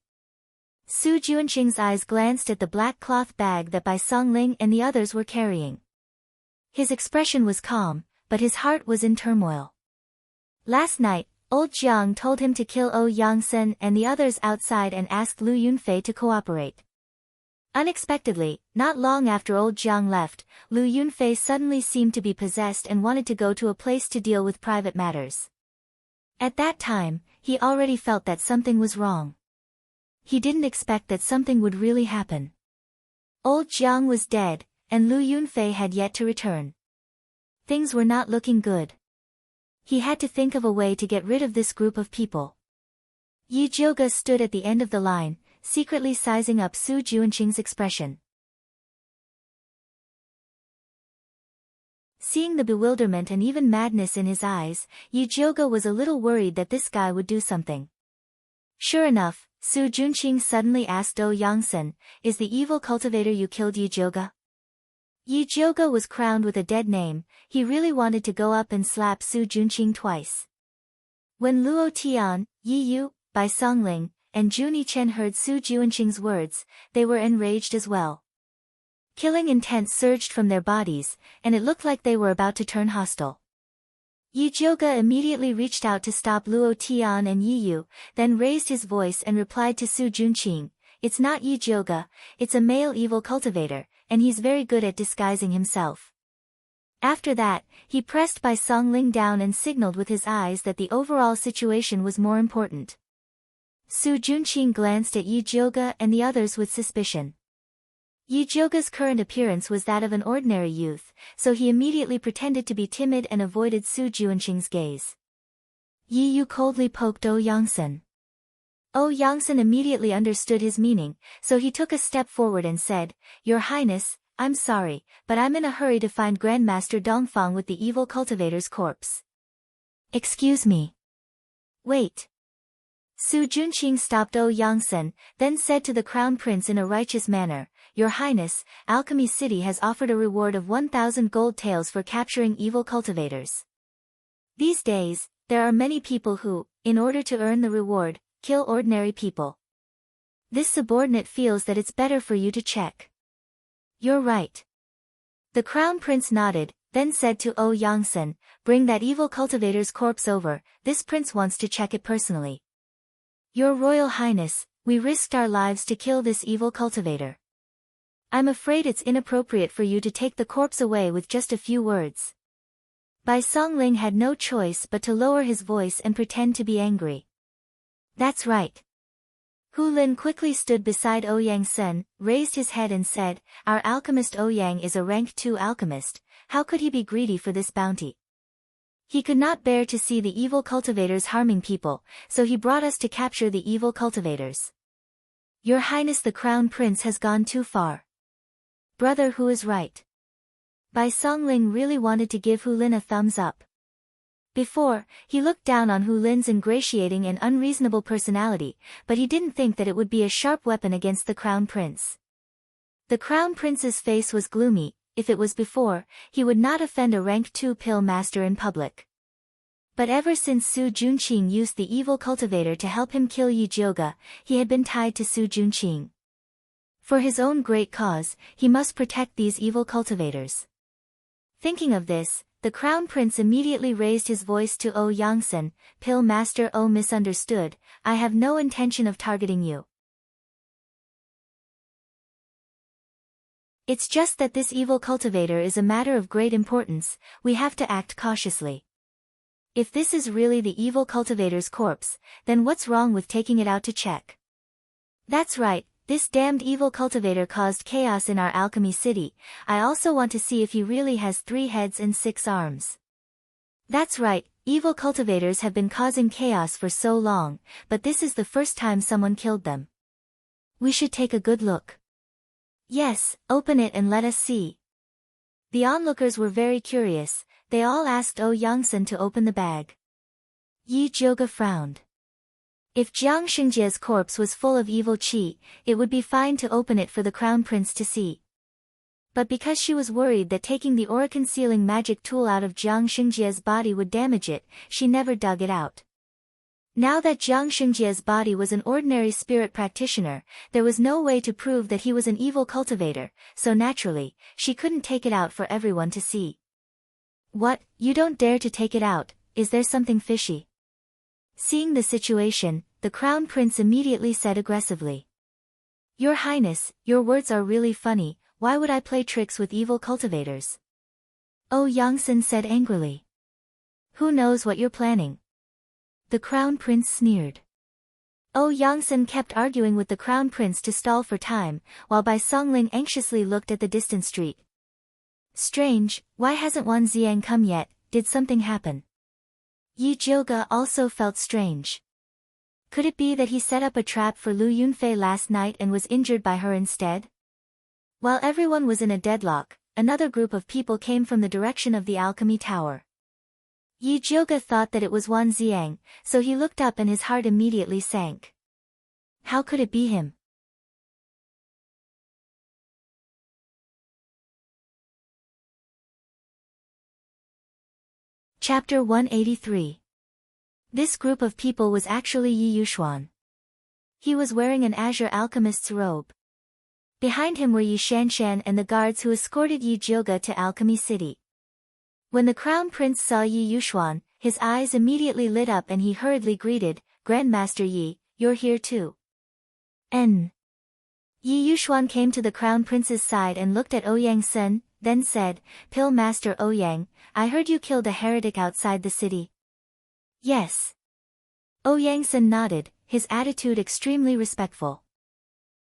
Su Junqing's eyes glanced at the black cloth bag that Bai Songling and the others were carrying. His expression was calm, but his heart was in turmoil. Last night, Old Jiang told him to kill Oh Yangsen and the others outside and asked Lu Yunfei to cooperate. Unexpectedly, not long after Old Jiang left, Lu Yunfei suddenly seemed to be possessed and wanted to go to a place to deal with private matters. At that time, he already felt that something was wrong. He didn't expect that something would really happen. Old Jiang was dead, and Lu Yunfei had yet to return. Things were not looking good. He had to think of a way to get rid of this group of people. Yi Jiuge stood at the end of the line, secretly sizing up Su Junqing's expression. Seeing the bewilderment and even madness in his eyes, Yi Jiuge was a little worried that this guy would do something. Sure enough, Su Junqing suddenly asked Oh Yangsen, "Is the evil cultivator you killed Yi Jiuge?" Yi Jiuge was crowned with a dead name. He really wanted to go up and slap Su Junqing twice. When Luo Tian, Yi Yu, Bai Songling, and Juni Chen heard Su Junqing's words, they were enraged as well. Killing intent surged from their bodies, and it looked like they were about to turn hostile. Yi Jiuge immediately reached out to stop Luo Tian and Yi Yu, then raised his voice and replied to Su Junqing, "It's not Yi Jiuge, it's a male evil cultivator, and he's very good at disguising himself." After that, he pressed Bai Songling down and signaled with his eyes that the overall situation was more important. Su Junqing glanced at Yi Jioge and the others with suspicion. Yi Jioge's current appearance was that of an ordinary youth, so he immediately pretended to be timid and avoided Su Junqing's gaze. Yi Yu coldly poked Oh Yongsan. Oh Yongsan immediately understood his meaning, so he took a step forward and said, "Your Highness, I'm sorry, but I'm in a hurry to find Grandmaster Dongfang with the evil cultivator's corpse." "Excuse me. Wait." Su Junqing stopped Oh Yongsan, then said to the Crown Prince in a righteous manner, "Your Highness, Alchemy City has offered a reward of 1,000 gold taels for capturing evil cultivators. These days, there are many people who, in order to earn the reward, kill ordinary people. This subordinate feels that it's better for you to check." "You're right." The Crown Prince nodded, then said to Oh Yongsan, "Bring that evil cultivator's corpse over, this prince wants to check it personally." "Your Royal Highness, we risked our lives to kill this evil cultivator. I'm afraid it's inappropriate for you to take the corpse away with just a few words." Bai Songling had no choice but to lower his voice and pretend to be angry. "That's right." Hu Lin quickly stood beside Ouyang Sen, raised his head and said, "Our alchemist Ouyang is a rank 2 alchemist, how could he be greedy for this bounty? He could not bear to see the evil cultivators harming people, so he brought us to capture the evil cultivators. Your Highness the Crown Prince has gone too far. Brother Hu is right." Bai Songling really wanted to give Hu Lin a thumbs up. Before, he looked down on Hu Lin's ingratiating and unreasonable personality, but he didn't think that it would be a sharp weapon against the Crown Prince. The Crown Prince's face was gloomy. If it was before, he would not offend a rank 2 pill master in public. But ever since Su Junqing used the evil cultivator to help him kill Yi Jioge, he had been tied to Su Junqing. For his own great cause, he must protect these evil cultivators. Thinking of this, the Crown Prince immediately raised his voice to Oh Yongsan, "Pill Master Oh misunderstood, I have no intention of targeting you. It's just that this evil cultivator is a matter of great importance, we have to act cautiously. If this is really the evil cultivator's corpse, then what's wrong with taking it out to check? That's right, this damned evil cultivator caused chaos in our alchemy city, I also want to see if he really has 3 heads and 6 arms. That's right, evil cultivators have been causing chaos for so long, but this is the first time someone killed them. We should take a good look." "Yes, open it and let us see." The onlookers were very curious, they all asked Oh Yongsan to open the bag. Yi Jioge frowned. If Jiang Xingjie's corpse was full of evil qi, it would be fine to open it for the Crown Prince to see. But because she was worried that taking the aura-concealing magic tool out of Jiang Xingjie's body would damage it, she never dug it out. Now that Jiang Xingjie's body was an ordinary spirit practitioner, there was no way to prove that he was an evil cultivator, so naturally, she couldn't take it out for everyone to see. "What, you don't dare to take it out, is there something fishy?" Seeing the situation, the Crown Prince immediately said aggressively. "Your Highness, your words are really funny, why would I play tricks with evil cultivators?" Oh Yongsan said angrily. "Who knows what you're planning?" The Crown Prince sneered. Oh Yongsan kept arguing with the Crown Prince to stall for time, while Bai Songling anxiously looked at the distant street. Strange, why hasn't Wan Ziang come yet, did something happen? Yi Jioge also felt strange. Could it be that he set up a trap for Lu Yunfei last night and was injured by her instead? While everyone was in a deadlock, another group of people came from the direction of the alchemy tower. Yi Jioge thought that it was Wan Ziang, so he looked up and his heart immediately sank. How could it be him? Chapter 183. This group of people was actually Yi Yuxuan. He was wearing an azure alchemist's robe. Behind him were Yi Shanshan and the guards who escorted Yi Jioge to Alchemy City. When the Crown Prince saw Yi Yuxuan, his eyes immediately lit up and he hurriedly greeted, "Grandmaster Yi, you're here too." Yi Yuxuan came to the Crown Prince's side and looked at Ouyang Sen, then said, "Pill Master Ouyang, I heard you killed a heretic outside the city." "Yes." Ouyang Sen nodded, his attitude extremely respectful.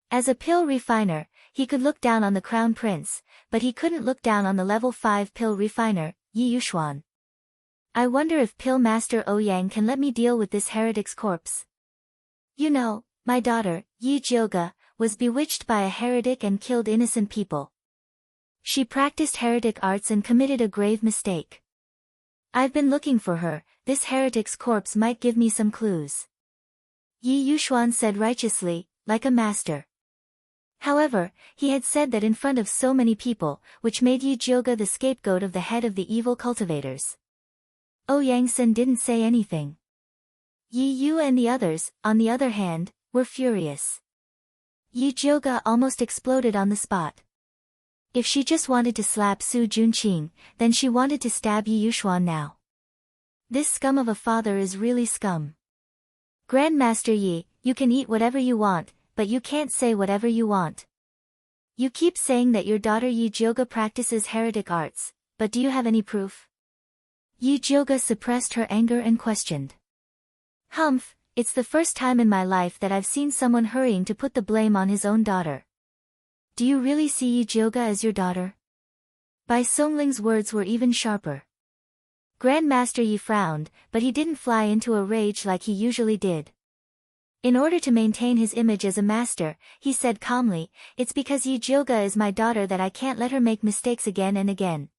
As a pill refiner, he could look down on the crown prince, but he couldn't look down on the level 5 pill refiner, Yi Yuxuan. "I wonder if Pill Master Ouyang can let me deal with this heretic's corpse. You know, my daughter, Yi Jioga, was bewitched by a heretic and killed innocent people. She practiced heretic arts and committed a grave mistake. I've been looking for her, this heretic's corpse might give me some clues." Yi Yuxuan said righteously, like a master. However, he had said that in front of so many people, which made Yi Jioga the scapegoat of the head of the evil cultivators. Ouyang Sen didn't say anything. Yi Yu and the others, on the other hand, were furious. Yi Jioga almost exploded on the spot. If she just wanted to slap Su Junqing, then she wanted to stab Yi Yuxuan now. This scum of a father is really scum. "Grandmaster Yi, you can eat whatever you want, but you can't say whatever you want. You keep saying that your daughter Yi Jioga practices heretic arts, but do you have any proof?" Yi Jioga suppressed her anger and questioned. "Humph, it's the first time in my life that I've seen someone hurrying to put the blame on his own daughter. Do you really see Yi Jioga as your daughter?" Bai Songling's words were even sharper. Grandmaster Yi frowned, but he didn't fly into a rage like he usually did. In order to maintain his image as a master, he said calmly, "It's because Yi Jioga is my daughter that I can't let her make mistakes again and again.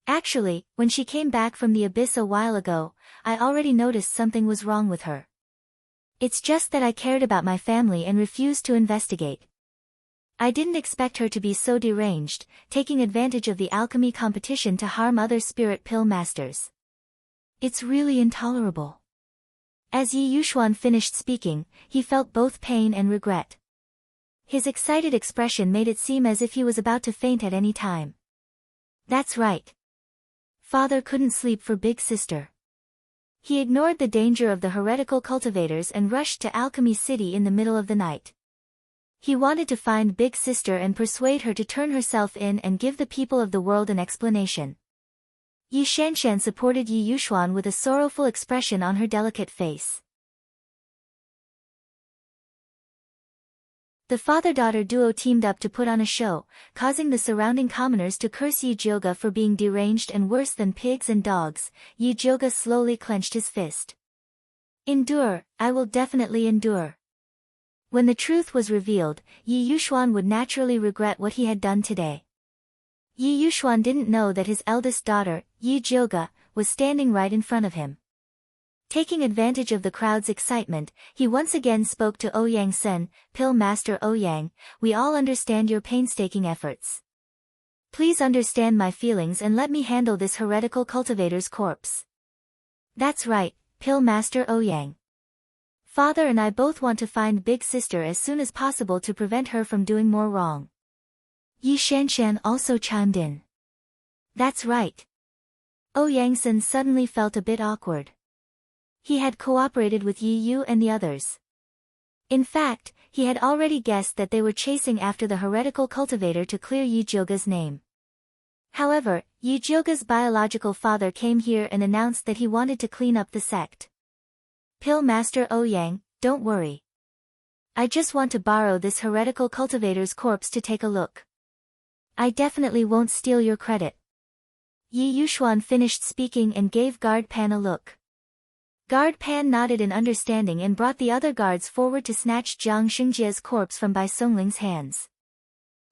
Actually, when she came back from the abyss a while ago, I already noticed something was wrong with her. It's just that I cared about my family and refused to investigate. I didn't expect her to be so deranged, taking advantage of the alchemy competition to harm other spirit pill masters. It's really intolerable." As Yi Yuxuan finished speaking, he felt both pain and regret. His excited expression made it seem as if he was about to faint at any time. That's right. Father couldn't sleep for Big Sister. He ignored the danger of the heretical cultivators and rushed to Alchemy City in the middle of the night. He wanted to find Big Sister and persuade her to turn herself in and give the people of the world an explanation. Yi Shanshan supported Yi Yuxuan with a sorrowful expression on her delicate face. The father-daughter duo teamed up to put on a show, causing the surrounding commoners to curse Yi Jioga for being deranged and worse than pigs and dogs. Yi Jioga slowly clenched his fist. "Endure, I will definitely endure." When the truth was revealed, Yi Yuxuan would naturally regret what he had done today. Yi Yuxuan didn't know that his eldest daughter, Yi Jioga, was standing right in front of him. Taking advantage of the crowd's excitement, he once again spoke to Ouyang Sen, "Pill Master Ouyang, we all understand your painstaking efforts. Please understand my feelings and let me handle this heretical cultivator's corpse." "That's right, Pill Master Ouyang. Father and I both want to find Big Sister as soon as possible to prevent her from doing more wrong." Yi Shanshan also chimed in. "That's right." Ouyang Sen suddenly felt a bit awkward. He had cooperated with Yi Yu and the others. In fact, he had already guessed that they were chasing after the heretical cultivator to clear Yi Jioga's name. However, Yi Jioga's biological father came here and announced that he wanted to clean up the sect. "Pill Master Ouyang, don't worry. I just want to borrow this heretical cultivator's corpse to take a look. I definitely won't steal your credit." Yi Yuxuan finished speaking and gave Guard Pan a look. Guard Pan nodded in understanding and brought the other guards forward to snatch Jiang Xingjie's corpse from Bai Songling's hands.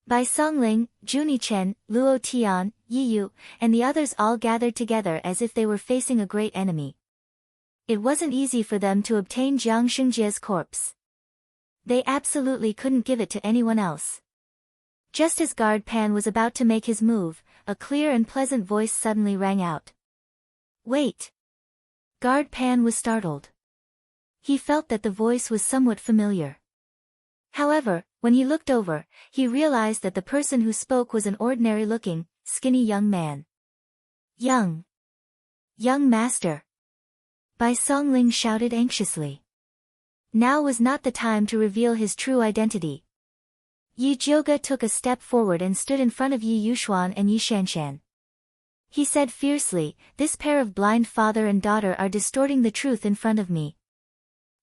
Bai Songling, Juni Chen, Luo Tian, Yi Yu, and the others all gathered together as if they were facing a great enemy. It wasn't easy for them to obtain Jiang Xingjie's corpse. They absolutely couldn't give it to anyone else. Just as Guard Pan was about to make his move, a clear and pleasant voice suddenly rang out. "Wait!" Guard Pan was startled. He felt that the voice was somewhat familiar. However, when he looked over, he realized that the person who spoke was an ordinary-looking, skinny young man. Young master!" Bai Songling shouted anxiously. Now was not the time to reveal his true identity. Yi Jiuge took a step forward and stood in front of Yi Yuxuan and Yi Shanshan. He said fiercely, "This pair of blind father and daughter are distorting the truth in front of me.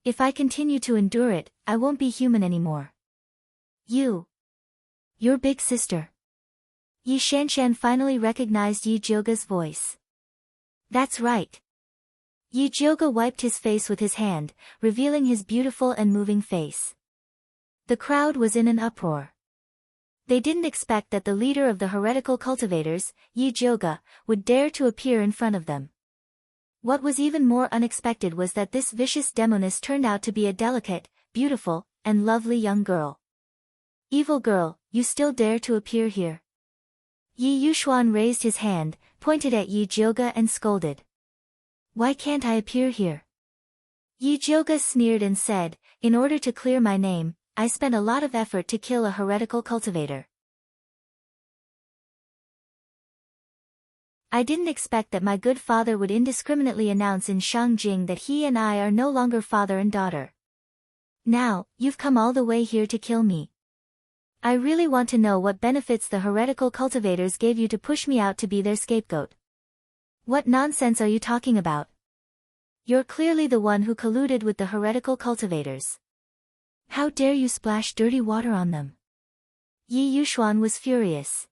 If I continue to endure it, I won't be human anymore." Your big sister. Yi Shanshan finally recognized Yi Jiuge's voice. That's right. Yi Jiuge wiped his face with his hand, revealing his beautiful and moving face. The crowd was in an uproar. They didn't expect that the leader of the heretical cultivators, Yi Jiuge, would dare to appear in front of them. What was even more unexpected was that this vicious demoness turned out to be a delicate, beautiful, and lovely young girl. Evil girl, you still dare to appear here? Yi Yuxuan raised his hand, pointed at Yi Jiuge and scolded. Why can't I appear here? Yi Jiuge sneered and said, in order to clear my name, I spent a lot of effort to kill a heretical cultivator. I didn't expect that my good father would indiscriminately announce in Shangjing that he and I are no longer father and daughter. Now, you've come all the way here to kill me. I really want to know what benefits the heretical cultivators gave you to push me out to be their scapegoat. What nonsense are you talking about? You're clearly the one who colluded with the heretical cultivators. How dare you splash dirty water on them? Yi Yuxuan was furious.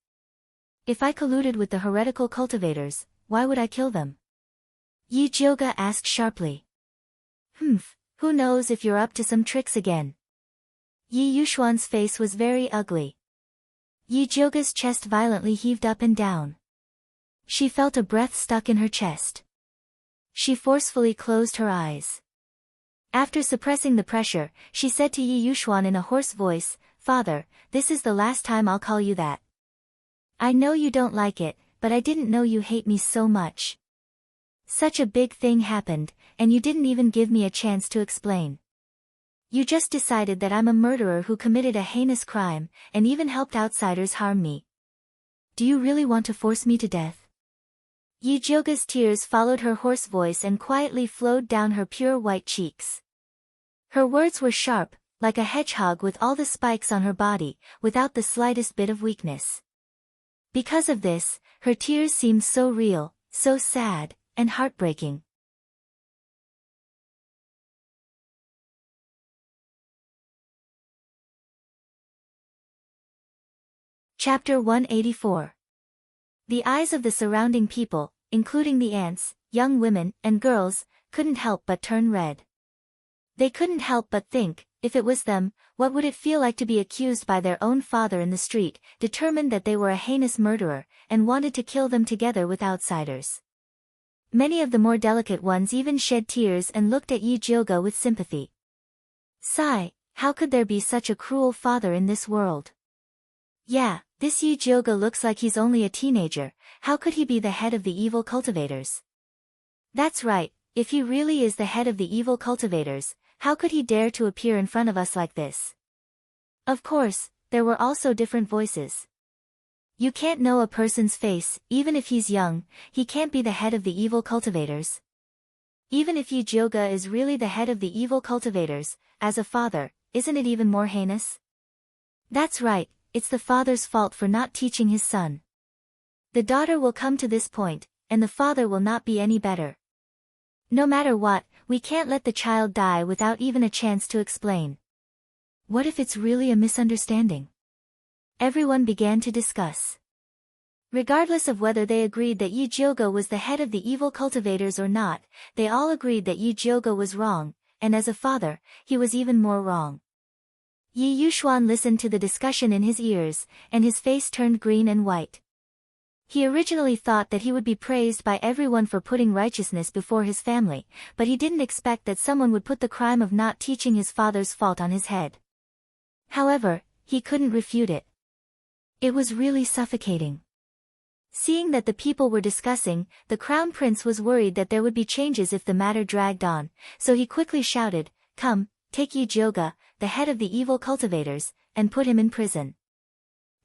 If I colluded with the heretical cultivators, why would I kill them? Yi Jiuge asked sharply. Who knows if you're up to some tricks again? Yi Yuxuan's face was very ugly. Yi Jiuge's chest violently heaved up and down. She felt a breath stuck in her chest. She forcefully closed her eyes. After suppressing the pressure, she said to Yi Yuxuan in a hoarse voice, "Father, this is the last time I'll call you that. I know you don't like it, but I didn't know you hate me so much. Such a big thing happened, and you didn't even give me a chance to explain. You just decided that I'm a murderer who committed a heinous crime, and even helped outsiders harm me. Do you really want to force me to death?" Yi Jiuge's tears followed her hoarse voice and quietly flowed down her pure white cheeks. Her words were sharp, like a hedgehog with all the spikes on her body, without the slightest bit of weakness. Because of this, her tears seemed so real, so sad, and heartbreaking. Chapter 184. The eyes of the surrounding people, including the ants, young women, and girls, couldn't help but turn red. They couldn't help but think, if it was them, what would it feel like to be accused by their own father in the street, determined that they were a heinous murderer, and wanted to kill them together with outsiders. Many of the more delicate ones even shed tears and looked at Yi Jiuge with sympathy. Sigh, how could there be such a cruel father in this world? Yeah, this Yi Jiuge looks like he's only a teenager, how could he be the head of the evil cultivators? That's right, if he really is the head of the evil cultivators, how could he dare to appear in front of us like this? Of course, there were also different voices. You can't know a person's face, even if he's young, he can't be the head of the evil cultivators. Even if Yi Jiuge is really the head of the evil cultivators, as a father, isn't it even more heinous? That's right, it's the father's fault for not teaching his son. The daughter will come to this point, and the father will not be any better. No matter what, we can't let the child die without even a chance to explain. What if it's really a misunderstanding? Everyone began to discuss. Regardless of whether they agreed that Yi Jiuge was the head of the evil cultivators or not, they all agreed that Yi Jiuge was wrong, and as a father, he was even more wrong. Yi Yuxuan listened to the discussion in his ears, and his face turned green and white. He originally thought that he would be praised by everyone for putting righteousness before his family, but he didn't expect that someone would put the crime of not teaching his father's fault on his head. However, he couldn't refute it. It was really suffocating. Seeing that the people were discussing, the crown prince was worried that there would be changes if the matter dragged on, so he quickly shouted, "Come, take Yi Jiuge, the head of the evil cultivators, and put him in prison."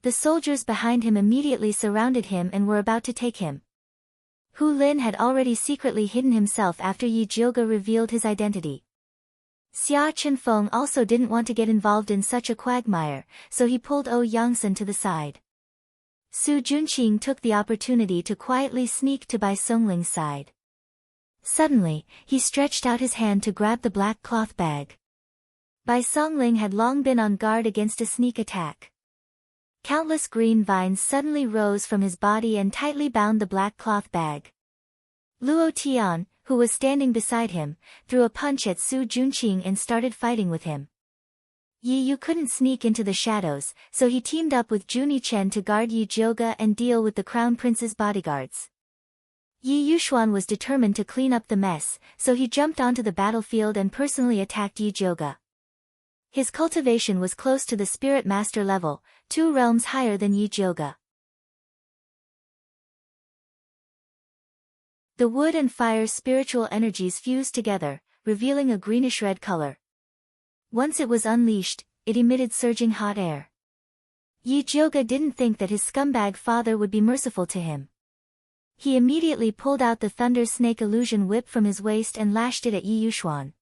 The soldiers behind him immediately surrounded him and were about to take him. Hu Lin had already secretly hidden himself after Yi Jiuge revealed his identity. Xia Chenfeng also didn't want to get involved in such a quagmire, so he pulled Yangsan to the side. Su Junqing took the opportunity to quietly sneak to Bai Songling's side. Suddenly, he stretched out his hand to grab the black cloth bag. Bai Songling had long been on guard against a sneak attack. Countless green vines suddenly rose from his body and tightly bound the black cloth bag. Luo Tian, who was standing beside him, threw a punch at Su Junqing and started fighting with him. Yi Yu couldn't sneak into the shadows, so he teamed up with Juni Chen to guard Yi Jioga and deal with the Crown Prince's bodyguards. Yi Yuxuan was determined to clean up the mess, so he jumped onto the battlefield and personally attacked Yi Jioga. His cultivation was close to the Spirit Master level, 2 realms higher than Yi Jioga. The wood and fire spiritual energies fused together, revealing a greenish-red color. Once it was unleashed, it emitted surging hot air. Yi Jioga didn't think that his scumbag father would be merciful to him. He immediately pulled out the Thunder Snake Illusion Whip from his waist and lashed it at Yi Yuxuan.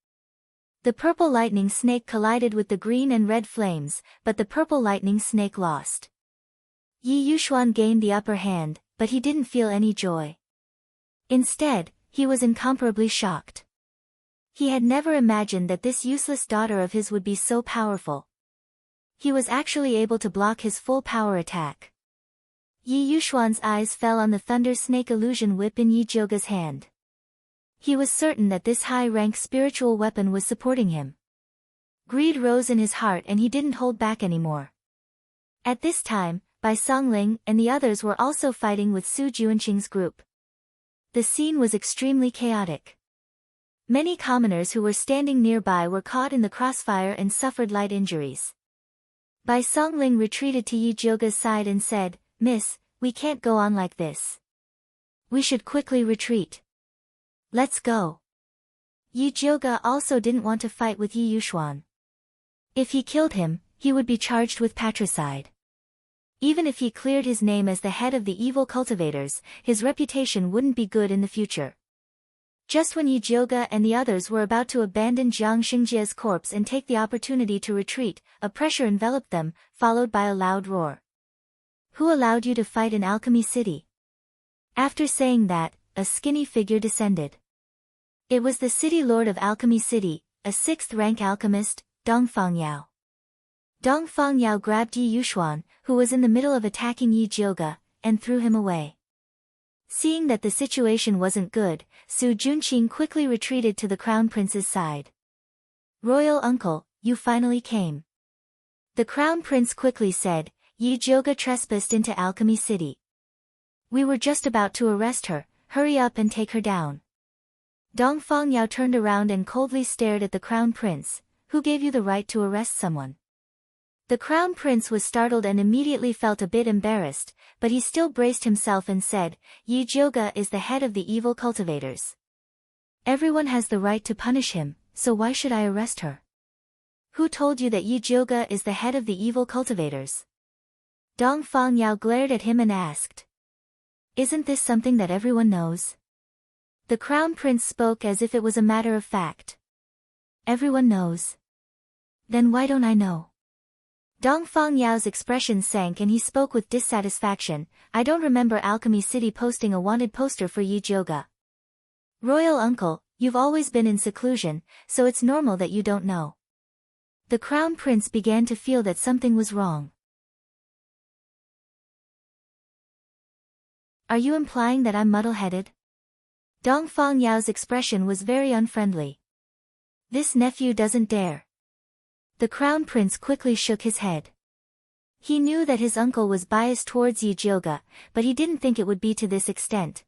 The purple lightning snake collided with the green and red flames, but the purple lightning snake lost. Yi Yuxuan gained the upper hand, but he didn't feel any joy. Instead, he was incomparably shocked. He had never imagined that this useless daughter of his would be so powerful. He was actually able to block his full power attack. Yi Yuxuan's eyes fell on the Thunder Snake Illusion Whip in Yi Jioga's hand. He was certain that this high-rank spiritual weapon was supporting him. Greed rose in his heart and he didn't hold back anymore. At this time, Bai Songling and the others were also fighting with Su Junqing's group. The scene was extremely chaotic. Many commoners who were standing nearby were caught in the crossfire and suffered light injuries. Bai Songling retreated to Yi Jioga's side and said, "Miss, we can't go on like this. We should quickly retreat. Let's go." Yi Jioga also didn't want to fight with Yi Yuxuan. If he killed him, he would be charged with patricide. Even if he cleared his name as the head of the evil cultivators, his reputation wouldn't be good in the future. Just when Yi Jioga and the others were about to abandon Jiang Xingjia's corpse and take the opportunity to retreat, a pressure enveloped them, followed by a loud roar. "Who allowed you to fight in Alchemy City?" After saying that, a skinny figure descended. It was the city lord of Alchemy City, a 6th-rank alchemist, Dongfang Yao. Dongfang Yao grabbed Yi Yuxuan, who was in the middle of attacking Yi Jioga, and threw him away. Seeing that the situation wasn't good, Su Junqing quickly retreated to the Crown Prince's side. "Royal uncle, you finally came." The Crown Prince quickly said, "Yi Jioga trespassed into Alchemy City. We were just about to arrest her, hurry up and take her down." Dongfang Yao turned around and coldly stared at the Crown Prince. "Who gave you the right to arrest someone?" The Crown Prince was startled and immediately felt a bit embarrassed, but he still braced himself and said, "Yi Jioga is the head of the evil cultivators. Everyone has the right to punish him, so why should I arrest her?" "Who told you that Yi Jioga is the head of the evil cultivators?" Dongfang Yao glared at him and asked. "Isn't this something that everyone knows?" The Crown Prince spoke as if it was a matter of fact. "Everyone knows. Then why don't I know?" Dongfang Yao's expression sank and he spoke with dissatisfaction. "I don't remember Alchemy City posting a wanted poster for Yi Jioga." "Royal uncle, you've always been in seclusion, so it's normal that you don't know." The Crown Prince began to feel that something was wrong. "Are you implying that I'm muddle-headed?" Dongfang Yao's expression was very unfriendly. "This nephew doesn't dare." The Crown Prince quickly shook his head. He knew that his uncle was biased towards Yi Jioga, but he didn't think it would be to this extent.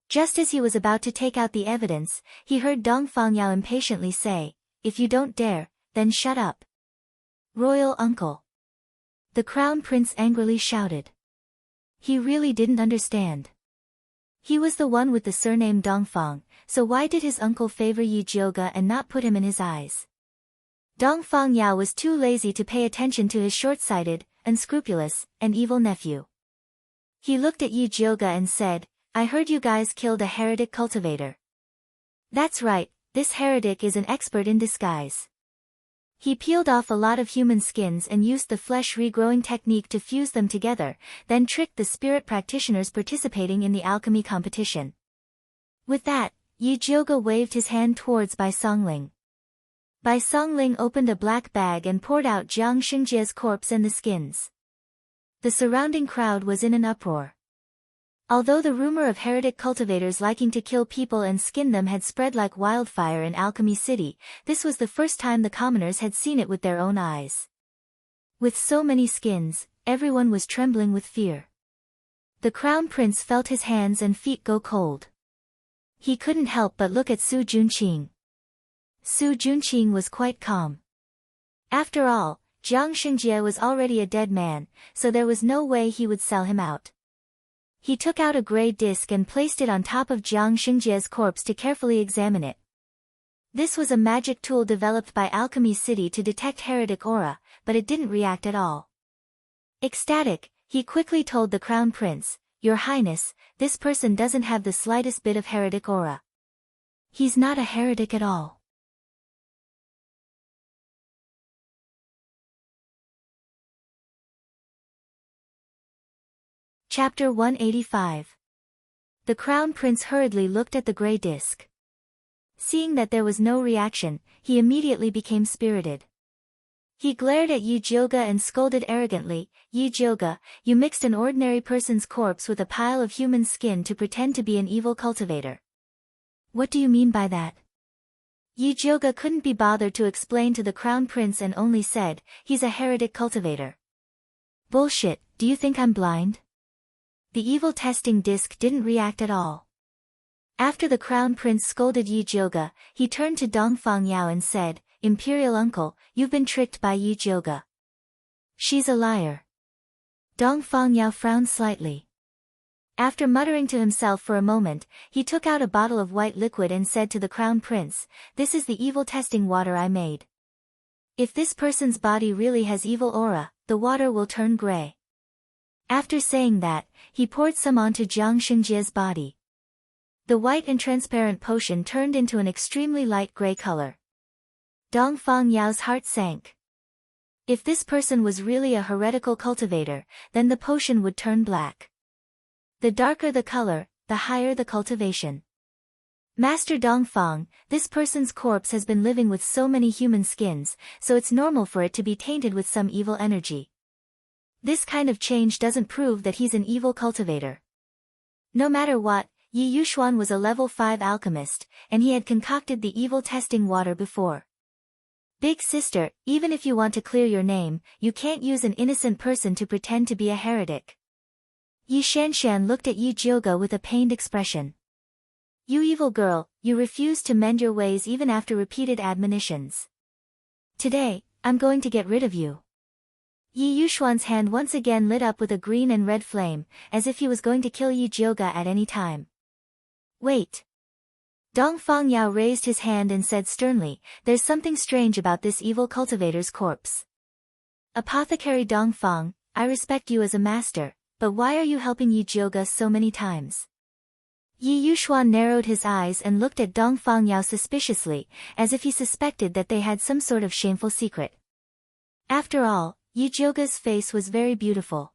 Just as he was about to take out the evidence, he heard Dongfang Yao impatiently say, "If you don't dare, then shut up." "Royal uncle." The Crown Prince angrily shouted. He really didn't understand. He was the one with the surname Dongfang, so why did his uncle favor Yi Jioga and not put him in his eyes? Dongfang Yao was too lazy to pay attention to his short-sighted, unscrupulous, and evil nephew. He looked at Yi Jioga and said, "I heard you guys killed a heretic cultivator." "That's right, This heretic is an expert in disguise. He peeled off a lot of human skins and used the flesh regrowing technique to fuse them together, then tricked the spirit practitioners participating in the alchemy competition. With that, Yi Jioge waved his hand towards Bai Songling. Bai Songling opened a black bag and poured out Jiang Xingjie's corpse and the skins. The surrounding crowd was in an uproar. Although the rumor of heretic cultivators liking to kill people and skin them had spread like wildfire in Alchemy City, this was the first time the commoners had seen it with their own eyes. With so many skins, everyone was trembling with fear. The crown prince felt his hands and feet go cold. He couldn't help but look at Su Junqing. Su Junqing was quite calm. After all, Jiang Xingjie was already a dead man, so there was no way he would sell him out. He took out a gray disc and placed it on top of Jiang Xingjie's corpse to carefully examine it. This was a magic tool developed by Alchemy City to detect heretic aura, but it didn't react at all. Ecstatic, he quickly told the crown prince, "Your Highness, this person doesn't have the slightest bit of heretic aura. He's not a heretic at all." Chapter 185. The crown prince hurriedly looked at the grey disc. Seeing that there was no reaction, he immediately became spirited. He glared at Yi Jioge and scolded arrogantly, "Yi Jioge, you mixed an ordinary person's corpse with a pile of human skin to pretend to be an evil cultivator. What do you mean by that?" Yi Jioge couldn't be bothered to explain to the crown prince and only said, "He's a heretic cultivator." "Bullshit, do you think I'm blind?" The evil testing disc didn't react at all. After the crown prince scolded Yi Jioge, he turned to Dongfang Yao and said, "Imperial uncle, you've been tricked by Yi Jioge. She's a liar." Dongfang Yao frowned slightly. After muttering to himself for a moment, he took out a bottle of white liquid and said to the crown prince, "This is the evil testing water I made. If this person's body really has evil aura, the water will turn gray." After saying that, he poured some onto Jiang Xingjie's body. The white and transparent potion turned into an extremely light gray color. Dongfang Yao's heart sank. If this person was really a heretical cultivator, then the potion would turn black. The darker the color, the higher the cultivation. "Master Dongfang, this person's corpse has been living with so many human skins, so it's normal for it to be tainted with some evil energy. This kind of change doesn't prove that he's an evil cultivator." No matter what, Yi Yuxuan was a level 5 alchemist, and he had concocted the evil testing water before. "Big sister, even if you want to clear your name, you can't use an innocent person to pretend to be a heretic." Yi Shanshan looked at Yi Jioge with a pained expression. "You evil girl, you refuse to mend your ways even after repeated admonitions. Today, I'm going to get rid of you." Yi Yuxuan's hand once again lit up with a green and red flame, as if he was going to kill Yi Jioge at any time. "Wait." Dongfang Yao raised his hand and said sternly, "There's something strange about this evil cultivator's corpse. Apothecary Dongfang, I respect you as a master, but why are you helping Yi Jioge so many times?" Yi Yuxuan narrowed his eyes and looked at Dongfang Yao suspiciously, as if he suspected that they had some sort of shameful secret. After all, Yi Jioge's face was very beautiful.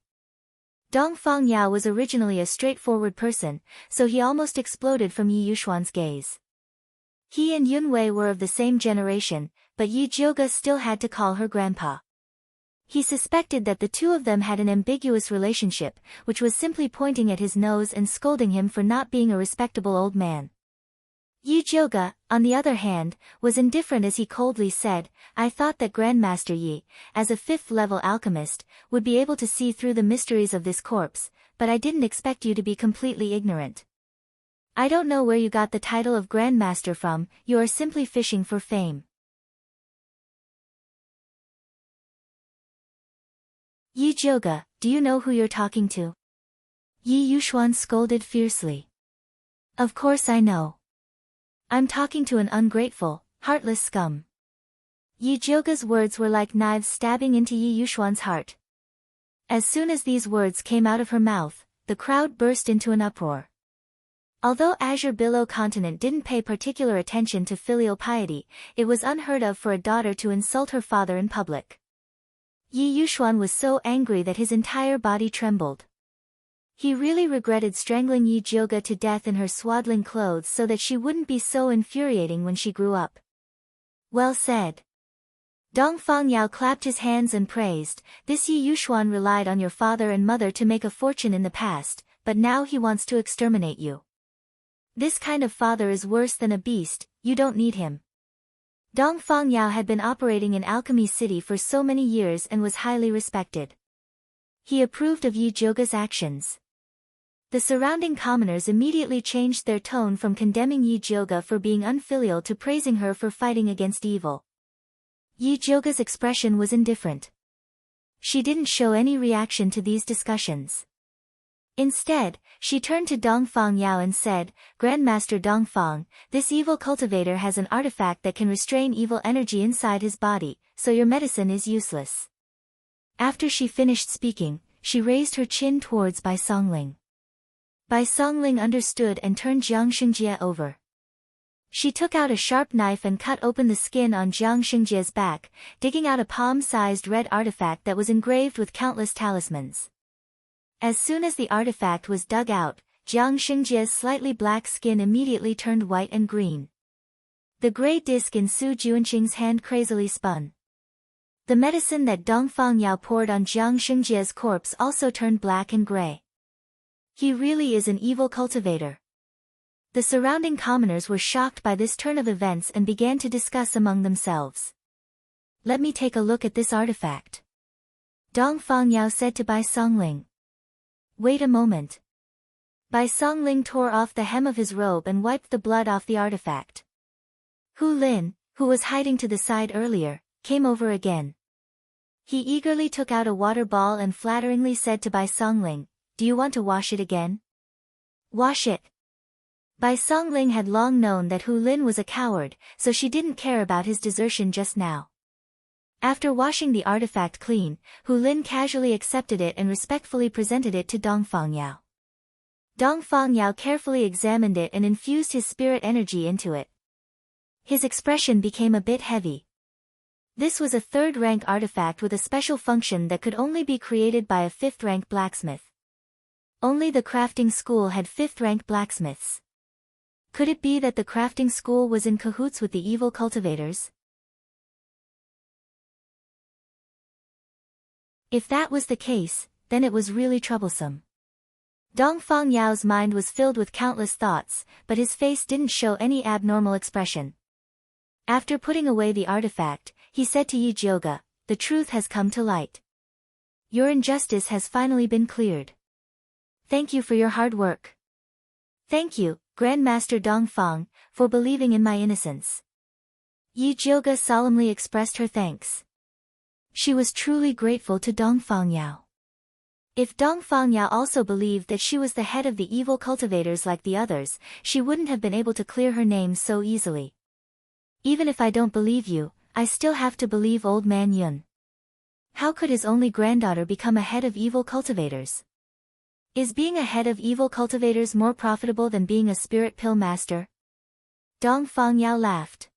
Dongfang Yao was originally a straightforward person, so he almost exploded from Yi Yuxuan's gaze. He and Yun Wei were of the same generation, but Yi Jioge still had to call her grandpa. He suspected that the two of them had an ambiguous relationship, which was simply pointing at his nose and scolding him for not being a respectable old man. Yi Jioge, on the other hand, was indifferent as he coldly said, "I thought that Grandmaster Yi, as a 5th-level alchemist, would be able to see through the mysteries of this corpse, but I didn't expect you to be completely ignorant. I don't know where you got the title of Grandmaster from, you are simply fishing for fame." "Yi Jioge, do you know who you're talking to?" Yi Yuxuan scolded fiercely. "Of course I know. I'm talking to an ungrateful, heartless scum." Yi Jioge's words were like knives stabbing into Yi Yuxuan's heart. As soon as these words came out of her mouth, the crowd burst into an uproar. Although Azure Billow Continent didn't pay particular attention to filial piety, it was unheard of for a daughter to insult her father in public. Yi Yuxuan was so angry that his entire body trembled. He really regretted strangling Yi Jioga to death in her swaddling clothes so that she wouldn't be so infuriating when she grew up. Well said. Dong Fangyao clapped his hands and praised, "This Yi Yuxuan relied on your father and mother to make a fortune in the past, but now he wants to exterminate you. This kind of father is worse than a beast, you don't need him." Dong Fangyao had been operating in Alchemy City for so many years and was highly respected. He approved of Yi Jioga's actions. The surrounding commoners immediately changed their tone from condemning Yi Jioga for being unfilial to praising her for fighting against evil. Yi Jioga's expression was indifferent. She didn't show any reaction to these discussions. Instead, she turned to Dong Fangyao and said, "Grandmaster Dong Fang, this evil cultivator has an artifact that can restrain evil energy inside his body, so your medicine is useless." After she finished speaking, she raised her chin towards Bai Songling. Bai Songling understood and turned Jiang Xingjie over. She took out a sharp knife and cut open the skin on Jiang Xingjie's back, digging out a palm-sized red artifact that was engraved with countless talismans. As soon as the artifact was dug out, Jiang Xingjie's slightly black skin immediately turned white and green. The gray disc in Su Juanqing's hand crazily spun. The medicine that Dong Fangyao poured on Jiang Xingjie's corpse also turned black and gray. He really is an evil cultivator. The surrounding commoners were shocked by this turn of events and began to discuss among themselves. "Let me take a look at this artifact," Dong Fangyao said to Bai Songling. "Wait a moment." Bai Songling tore off the hem of his robe and wiped the blood off the artifact. Hu Lin, who was hiding to the side earlier, came over again. He eagerly took out a water ball and flatteringly said to Bai Songling, "Do you want to wash it again?" "Wash it." Bai Songling had long known that Hu Lin was a coward, so she didn't care about his desertion just now. After washing the artifact clean, Hu Lin casually accepted it and respectfully presented it to Dong Fangyao. Dong Fangyao carefully examined it and infused his spirit energy into it. His expression became a bit heavy. This was a third-rank artifact with a special function that could only be created by a fifth-rank blacksmith. Only the crafting school had fifth-rank blacksmiths. Could it be that the crafting school was in cahoots with the evil cultivators? If that was the case, then it was really troublesome. Dong Fangyao's mind was filled with countless thoughts, but his face didn't show any abnormal expression. After putting away the artifact, he said to Yi Jioga, "The truth has come to light. Your injustice has finally been cleared. Thank you for your hard work. Thank you, Grandmaster Dong Fang, for believing in my innocence." Yi Jioga solemnly expressed her thanks. She was truly grateful to Dong Fangyao. If Dong Fangyao also believed that she was the head of the evil cultivators like the others, she wouldn't have been able to clear her name so easily. "Even if I don't believe you, I still have to believe Old Man Yun. How could his only granddaughter become a head of evil cultivators? Is being a head of evil cultivators more profitable than being a spirit pill master?" Dong Fangyao laughed.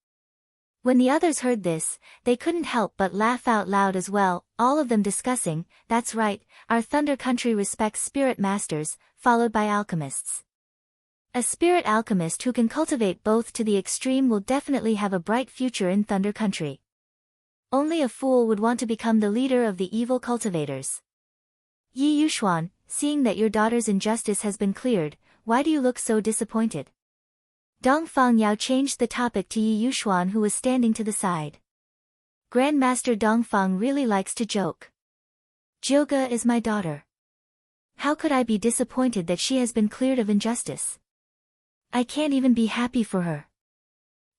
When the others heard this, they couldn't help but laugh out loud as well, all of them discussing, "That's right, our Thunder Country respects spirit masters," followed by alchemists. A spirit alchemist who can cultivate both to the extreme will definitely have a bright future in Thunder Country. Only a fool would want to become the leader of the evil cultivators. "Yi Yuxuan, seeing that your daughter's injustice has been cleared, why do you look so disappointed?" Dong Fangyao changed the topic to Yi Yuxuan, who was standing to the side. "Grandmaster Dong Fang really likes to joke. Jioga is my daughter. How could I be disappointed that she has been cleared of injustice? I can't even be happy for her."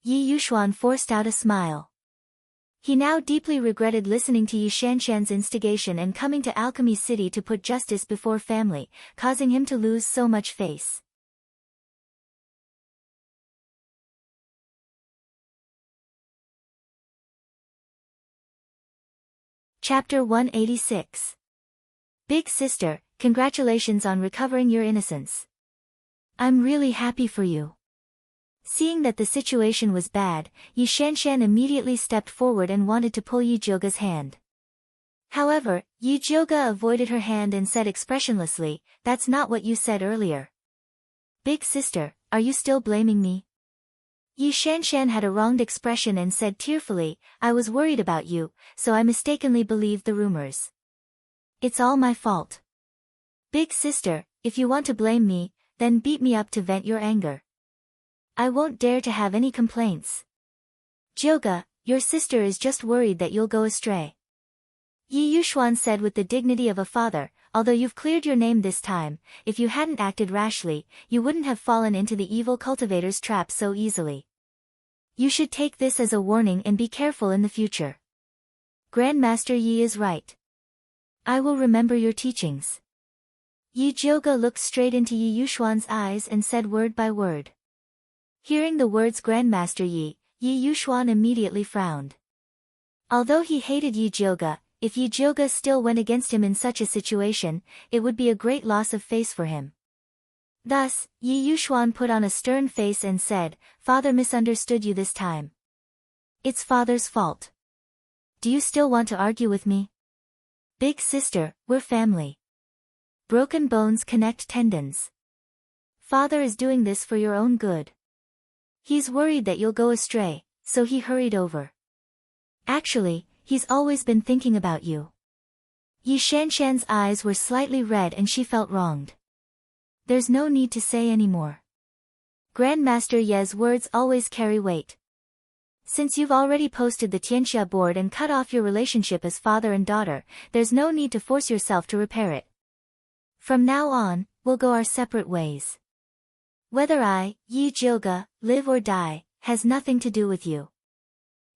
Yi Yuxuan forced out a smile. He now deeply regretted listening to Yi Shanshan's instigation and coming to Alchemy City to put justice before family, causing him to lose so much face. Chapter 186. Big Sister, congratulations on recovering your innocence. I'm really happy for you. Seeing that the situation was bad, Yi Shanshan immediately stepped forward and wanted to pull Yi Jioga's hand. However, Yi Jioga avoided her hand and said expressionlessly, "That's not what you said earlier." "Big sister, are you still blaming me?" Yi Shanshan had a wronged expression and said tearfully, "I was worried about you, so I mistakenly believed the rumors. It's all my fault. Big sister, if you want to blame me, then beat me up to vent your anger. I won't dare to have any complaints. Jioga, your sister is just worried that you'll go astray." Yi Yuxuan said with the dignity of a father, "Although you've cleared your name this time, if you hadn't acted rashly, you wouldn't have fallen into the evil cultivator's trap so easily. You should take this as a warning and be careful in the future. Grandmaster Yi is right. I will remember your teachings." Yi Jioga looked straight into Yi Yuxuan's eyes and said word by word. Hearing the words Grandmaster Yi, Yi Yuxuan immediately frowned. Although he hated Yi Jioga, if Yi Jioga still went against him in such a situation, it would be a great loss of face for him. Thus, Yi Yuxuan put on a stern face and said, "Father misunderstood you this time. It's father's fault. Do you still want to argue with me? Big sister, we're family. Broken bones connect tendons. Father is doing this for your own good. He's worried that you'll go astray, so he hurried over. Actually, he's always been thinking about you." Yi Shanshan's eyes were slightly red and she felt wronged. There's no need to say any more. Grandmaster Ye's words always carry weight. Since you've already posted the Tianxia board and cut off your relationship as father and daughter, there's no need to force yourself to repair it. From now on, we'll go our separate ways. Whether I, Yi Jioga, live or die, has nothing to do with you.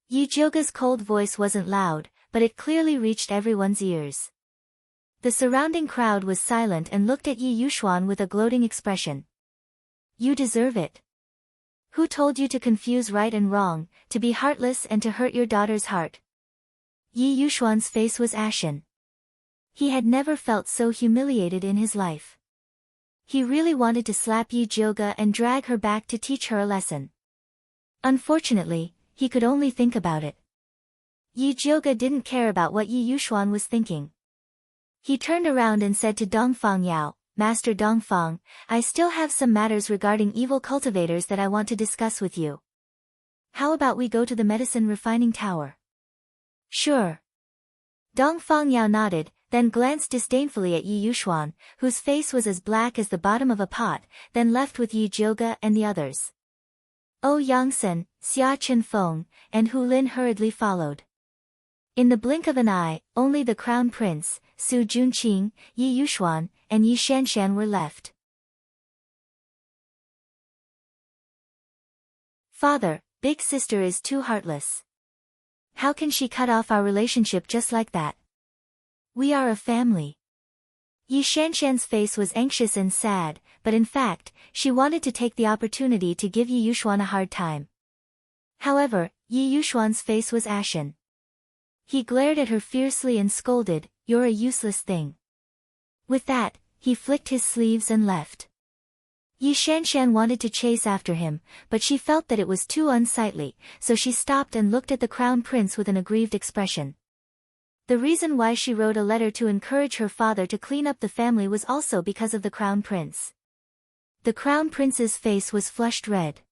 Yi Jioga's cold voice wasn't loud, but it clearly reached everyone's ears. The surrounding crowd was silent and looked at Yi Yuxuan with a gloating expression. You deserve it. Who told you to confuse right and wrong, to be heartless and to hurt your daughter's heart? Yi Yuxuan's face was ashen. He had never felt so humiliated in his life. He really wanted to slap Yi Jioga and drag her back to teach her a lesson. Unfortunately, he could only think about it. Yi Jioga didn't care about what Yi Yuxuan was thinking. He turned around and said to Dongfang Yao, "Master Dongfang, I still have some matters regarding evil cultivators that I want to discuss with you. How about we go to the medicine refining tower?" "Sure." Dongfang Yao nodded, then glanced disdainfully at Yi Yuxuan, whose face was as black as the bottom of a pot, then left with Yi Jioga and the others. O Yangsen, Xia Chenfeng, and Hu Lin hurriedly followed. In the blink of an eye, only the Crown Prince, Su Junqing, Yi Yuxuan, and Yi Shanshan were left. "Father, big sister is too heartless. How can she cut off our relationship just like that? We are a family." Yi Shanshan's face was anxious and sad, but in fact, she wanted to take the opportunity to give Yi Yuxuan a hard time. However, Yi Yuxuan's face was ashen. He glared at her fiercely and scolded, "You're a useless thing." With that, he flicked his sleeves and left. Yi Shanshan wanted to chase after him, but she felt that it was too unsightly, so she stopped and looked at the Crown Prince with an aggrieved expression. The reason why she wrote a letter to encourage her father to clean up the family was also because of the Crown Prince. The Crown Prince's face was flushed red.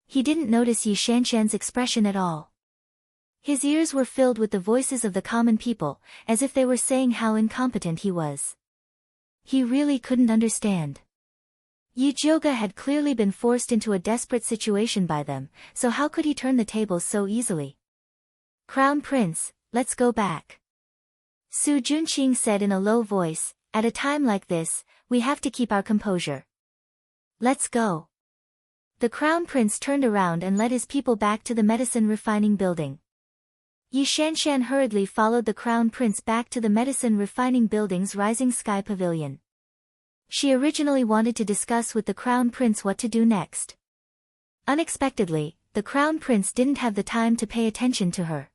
He didn't notice Yi Shanshan's expression at all. His ears were filled with the voices of the common people, as if they were saying how incompetent he was. He really couldn't understand. Yi Jioga had clearly been forced into a desperate situation by them, so how could he turn the tables so easily? "Crown Prince, let's go back," Su Junqing said in a low voice. "At a time like this, we have to keep our composure. Let's go." The Crown Prince turned around and led his people back to the medicine refining building. Yi Shanshan hurriedly followed the Crown Prince back to the medicine refining building's Rising Sky Pavilion. She originally wanted to discuss with the Crown Prince what to do next. Unexpectedly, the Crown Prince didn't have the time to pay attention to her.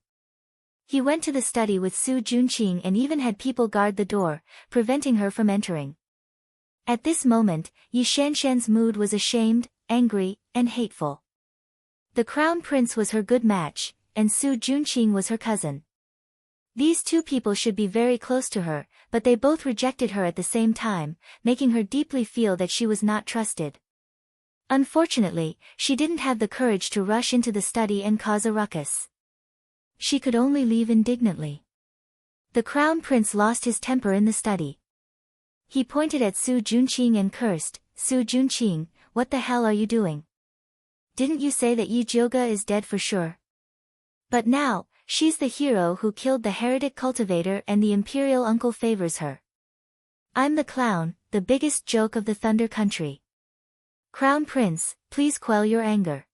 He went to the study with Su Junqing and even had people guard the door, preventing her from entering. At this moment, Yi Shanshan's mood was ashamed, angry, and hateful. The crown prince was her good match, and Su Junqing was her cousin. These two people should be very close to her, but they both rejected her at the same time, making her deeply feel that she was not trusted. Unfortunately, she didn't have the courage to rush into the study and cause a ruckus. She could only leave indignantly. The crown prince lost his temper in the study. He pointed at Su Junqing and cursed, "Su Junqing, what the hell are you doing? Didn't you say that Yi Jioge is dead for sure? But now, she's the hero who killed the heretic cultivator and the imperial uncle favors her. I'm the clown, the biggest joke of the Thunder Country. Crown Prince, please quell your anger.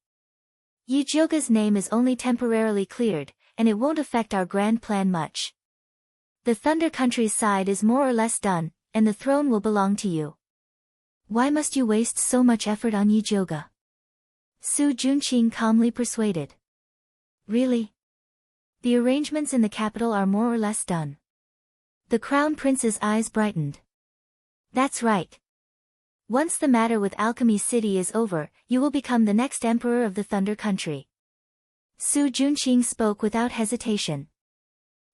Yi Jioge's name is only temporarily cleared, and it won't affect our grand plan much. The Thunder Country's side is more or less done, and the throne will belong to you. Why must you waste so much effort on Yi Jioge?" Su Junqing calmly persuaded. "Really? The arrangements in the capital are more or less done." The crown prince's eyes brightened. "That's right. Once the matter with Alchemy City is over, you will become the next emperor of the Thunder Country." Su Junqing spoke without hesitation.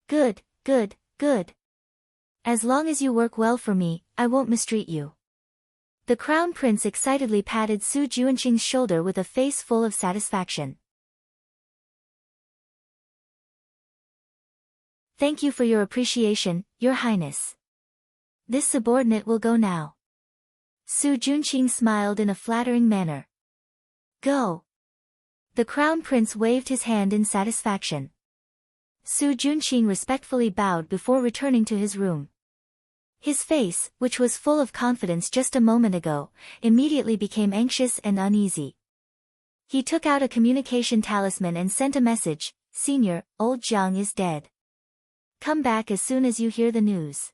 Good, good, good. As long as you work well for me, I won't mistreat you." The crown prince excitedly patted Su Junqing's shoulder with a face full of satisfaction. "Thank you for your appreciation, Your Highness. This subordinate will go now." Su Junqing smiled in a flattering manner. "Go." The crown prince waved his hand in satisfaction. Su Junqing respectfully bowed before returning to his room. His face, which was full of confidence just a moment ago, immediately became anxious and uneasy. He took out a communication talisman and sent a message, "Senior, old Jiang is dead. Come back as soon as you hear the news."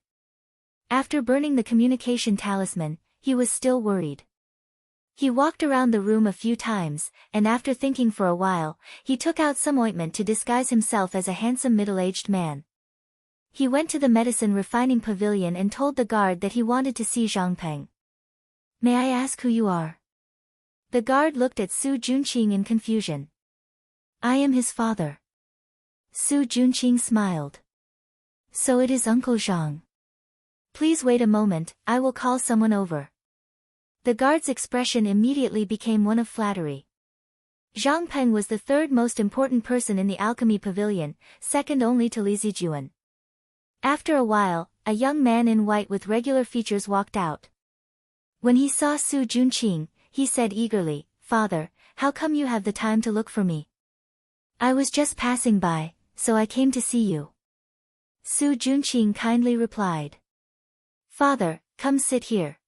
After burning the communication talisman, he was still worried. He walked around the room a few times, and after thinking for a while, he took out some ointment to disguise himself as a handsome middle-aged man. He went to the medicine refining pavilion and told the guard that he wanted to see Zhang Peng. "May I ask who you are?" The guard looked at Su Junqing in confusion. "I am his father." Su Junqing smiled. "So it is Uncle Zhang. Please wait a moment, I will call someone over." The guard's expression immediately became one of flattery. Zhang Peng was the third most important person in the alchemy pavilion, second only to Li Zijuan. After a while, a young man in white with regular features walked out. When he saw Su Junqing, he said eagerly, "Father, how come you have the time to look for me?" "I was just passing by, so I came to see you." Su Junqing kindly replied. "Father, come sit here."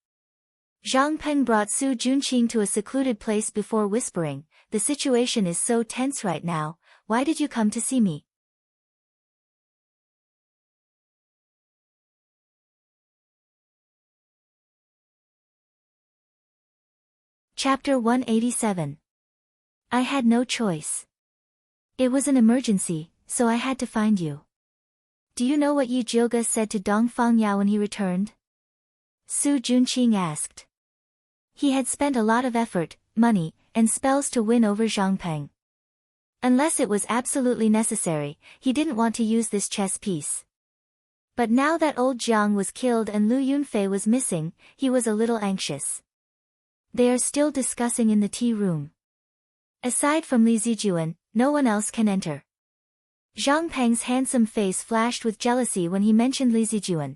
Zhang Peng brought Su Junqing to a secluded place before whispering, "The situation is so tense right now, why did you come to see me?" Chapter 187. I had no choice. It was an emergency, so I had to find you. Do you know what Yi Jioge said to Dong Fangyao when he returned? Su Junqing asked. He had spent a lot of effort, money, and spells to win over Zhang Peng. Unless it was absolutely necessary, he didn't want to use this chess piece. But now that old Jiang was killed and Lu Yunfei was missing, he was a little anxious. They are still discussing in the tea room. Aside from Li Zijuan, no one else can enter. Zhang Peng's handsome face flashed with jealousy when he mentioned Li Zijuan.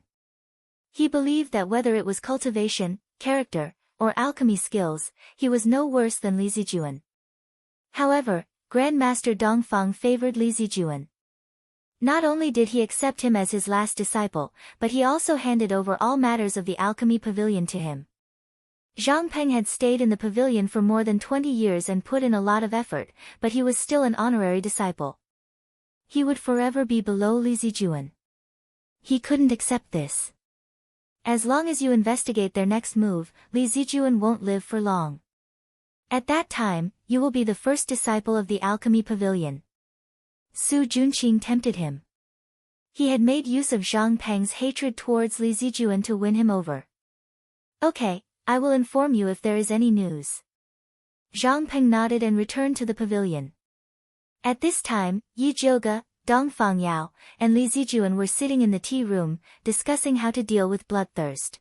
He believed that whether it was cultivation, character, or alchemy skills, he was no worse than Li Zijuan. However, Grandmaster Dongfang favored Li Zijuan. Not only did he accept him as his last disciple, but he also handed over all matters of the alchemy pavilion to him. Zhang Peng had stayed in the pavilion for more than 20 years and put in a lot of effort, but he was still an honorary disciple. He would forever be below Li Zijuan. He couldn't accept this. As long as you investigate their next move, Li Zijuan won't live for long. At that time, you will be the first disciple of the alchemy pavilion. Su Junqing tempted him. He had made use of Zhang Peng's hatred towards Li Zijuan to win him over. Okay, I will inform you if there is any news. Zhang Peng nodded and returned to the pavilion. At this time, Yi Zhouge, Dong Fangyao, and Li Zijuan were sitting in the tea room, discussing how to deal with bloodthirst.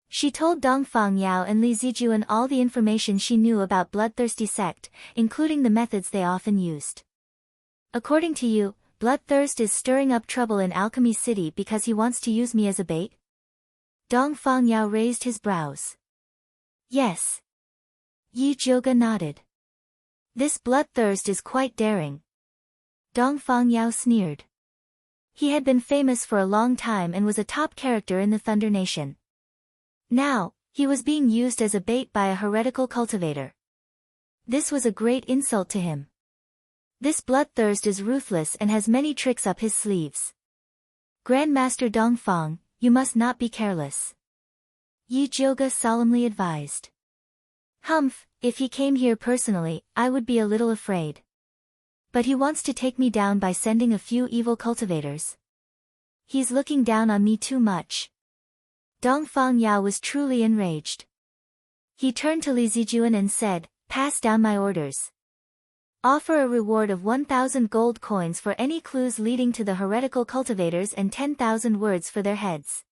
She told Dong Fangyao and Li Zijuan all the information she knew about bloodthirsty sect, including the methods they often used. According to you, Bloodthirst is stirring up trouble in Alchemy City because he wants to use me as a bait? Dong Fangyao raised his brows. Yes. Yi Zhouge nodded. This bloodthirst is quite daring. Dong Fangyao sneered. He had been famous for a long time and was a top character in the Thunder Nation. Now, he was being used as a bait by a heretical cultivator. This was a great insult to him. This bloodthirst is ruthless and has many tricks up his sleeves. Grandmaster Dongfang, you must not be careless. Yi Zhouge solemnly advised. Humph, if he came here personally, I would be a little afraid. But he wants to take me down by sending a few evil cultivators. He's looking down on me too much. Dongfang Yao was truly enraged. He turned to Li Zijuan and said, pass down my orders. Offer a reward of 1,000 gold coins for any clues leading to the heretical cultivators and 10,000 words for their heads.